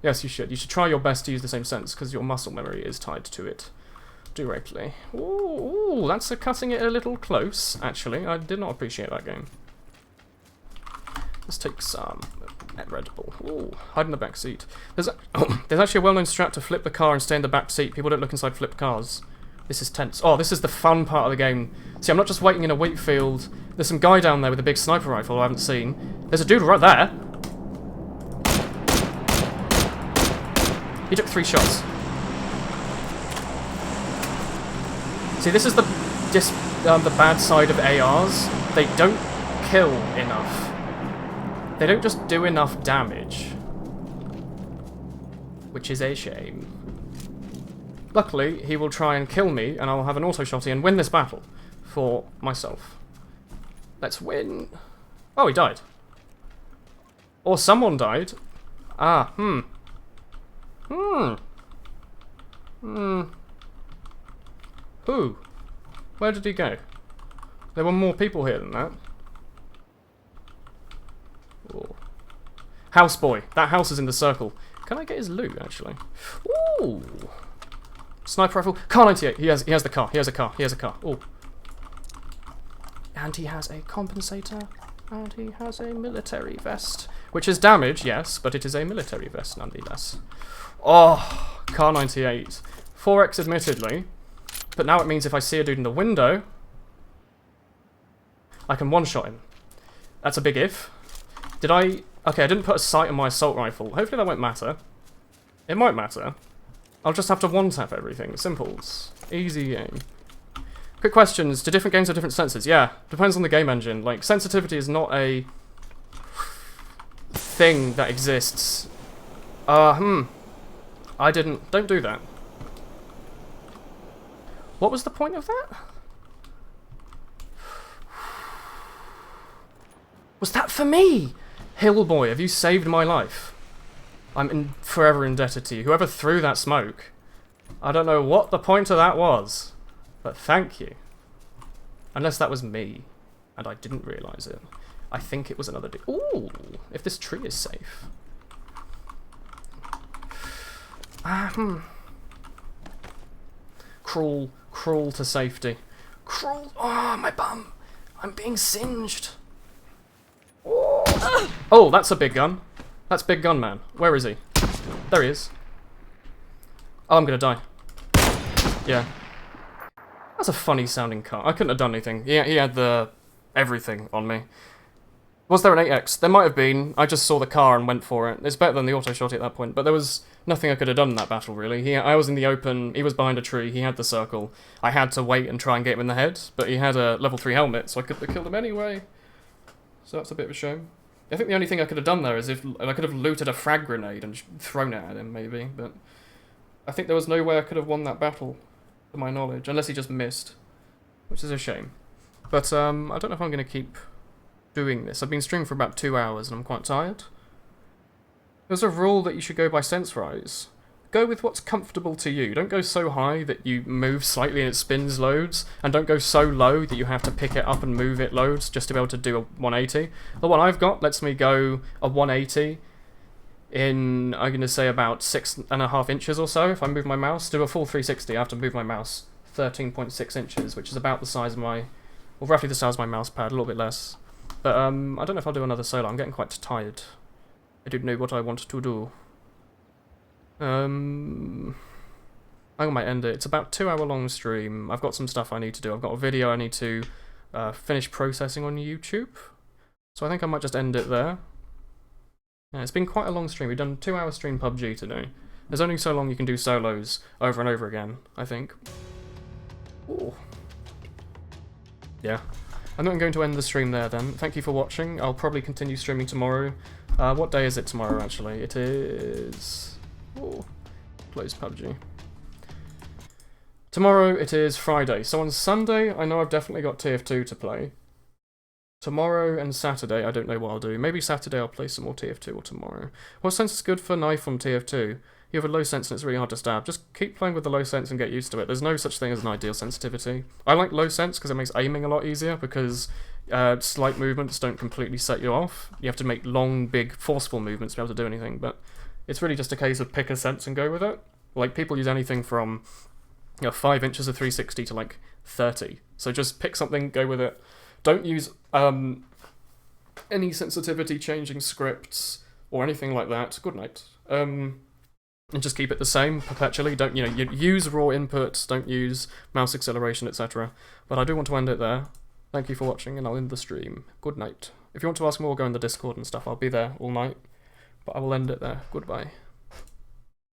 Yes, you should. You should try your best to use the same sense, because your muscle memory is tied to it directly. Ooh, that's cutting it a little close, actually. I did not appreciate that game. Let's take some Red Bull. Ooh, hide in the back seat. There's actually a well-known strat to flip the car and stay in the back seat. People don't look inside flipped cars. This is tense. Oh, this is the fun part of the game. See, I'm not just waiting in a wheat field. There's some guy down there with a big sniper rifle I haven't seen. There's a dude right there. He took 3 shots. See, this is the bad side of ARs. They don't kill enough. They don't just do enough damage. Which is a shame. Luckily, he will try and kill me, and I'll have an auto-shotty and win this battle for myself. Let's win. Oh, he died. Or someone died. Ah, Who? Where did he go? There were more people here than that. Oh. Houseboy. That house is in the circle. Can I get his loot, actually? Ooh. Sniper rifle. Car 98. He has the car. He has a car. He has a car. Oh. And he has a compensator. And he has a military vest. Which is damage, yes, but it is a military vest nonetheless. Oh, car 98. 4x admittedly. But now it means if I see a dude in the window, I can one-shot him. That's a big if. Did I... Okay, I didn't put a sight on my assault rifle. Hopefully that won't matter. It might matter. I'll just have to one-tap everything. Simples. Easy game. Quick questions. Do different games have different sensors? Yeah, depends on the game engine. Like, sensitivity is not a thing that exists. I didn't... Don't do that. What was the point of that? Was that for me? Hillboy, have you saved my life? I'm forever indebted to you. Whoever threw that smoke. I don't know what the point of that was, but thank you. Unless that was me, and I didn't realise it. I think it was another dude. Ooh, if this tree is safe. Crawl to safety. Crawl. Oh, my bum. I'm being singed. Oh, that's a big gun. That's Big Gun Man. Where is he? There he is. Oh, I'm gonna die. Yeah. That's a funny sounding car. I couldn't have done anything. He had the everything on me. Was there an 8x? There might have been. I just saw the car and went for it. It's better than the auto shot at that point, but there was nothing I could have done in that battle, really. I was in the open, he was behind a tree, he had the circle. I had to wait and try and get him in the head, but he had a level 3 helmet, so I couldn't have killed him anyway. So that's a bit of a shame. I think the only thing I could have done there is if I could have looted a frag grenade and thrown it at him, maybe, but I think there was no way I could have won that battle, to my knowledge, unless he just missed, which is a shame. But I don't know if I'm going to keep doing this. I've been streaming for about 2 hours and I'm quite tired. There's a rule that you should go by sense rise. Go with what's comfortable to you. Don't go so high that you move slightly and it spins loads, and don't go so low that you have to pick it up and move it loads just to be able to do a 180. The one I've got lets me go a 180 in, I'm going to say, about 6.5 inches or so if I move my mouse. Do a full 360, I have to move my mouse 13.6 inches, which is about the size of my, well, roughly the size of my mouse pad, a little bit less. But I don't know if I'll do another solo. I'm getting quite tired. I don't know what I want to do. I might end it. It's about 2 hour long stream. I've got some stuff I need to do. I've got a video I need to finish processing on YouTube. So I think I might just end it there. Yeah, it's been quite a long stream. We've done 2 hour stream PUBG today. There's only so long you can do solos over and over again, I think. Ooh. Yeah. I'm not going to end the stream there then. Thank you for watching. I'll probably continue streaming tomorrow. What day is it tomorrow, actually? It is... Oh, close PUBG. Tomorrow it is Friday, so on Sunday I know I've definitely got TF2 to play. Tomorrow and Saturday I don't know what I'll do. Maybe Saturday I'll play some more TF2 or tomorrow. What sense is good for knife on TF2? You have a low sense and it's really hard to stab. Just keep playing with the low sense and get used to it. There's no such thing as an ideal sensitivity. I like low sense because it makes aiming a lot easier, because slight movements don't completely set you off. You have to make long, big, forceful movements to be able to do anything, but it's really just a case of pick a sense and go with it. Like, people use anything from 5 inches of 360 to like 30. So just pick something, go with it. Don't use any sensitivity changing scripts or anything like that, good night. And just keep it the same perpetually. Don't, you use raw inputs, don't use mouse acceleration, etc. But I do want to end it there. Thank you for watching, and I'll end the stream. Good night. If you want to ask more, go in the Discord and stuff. I'll be there all night. But I will end it there. Goodbye.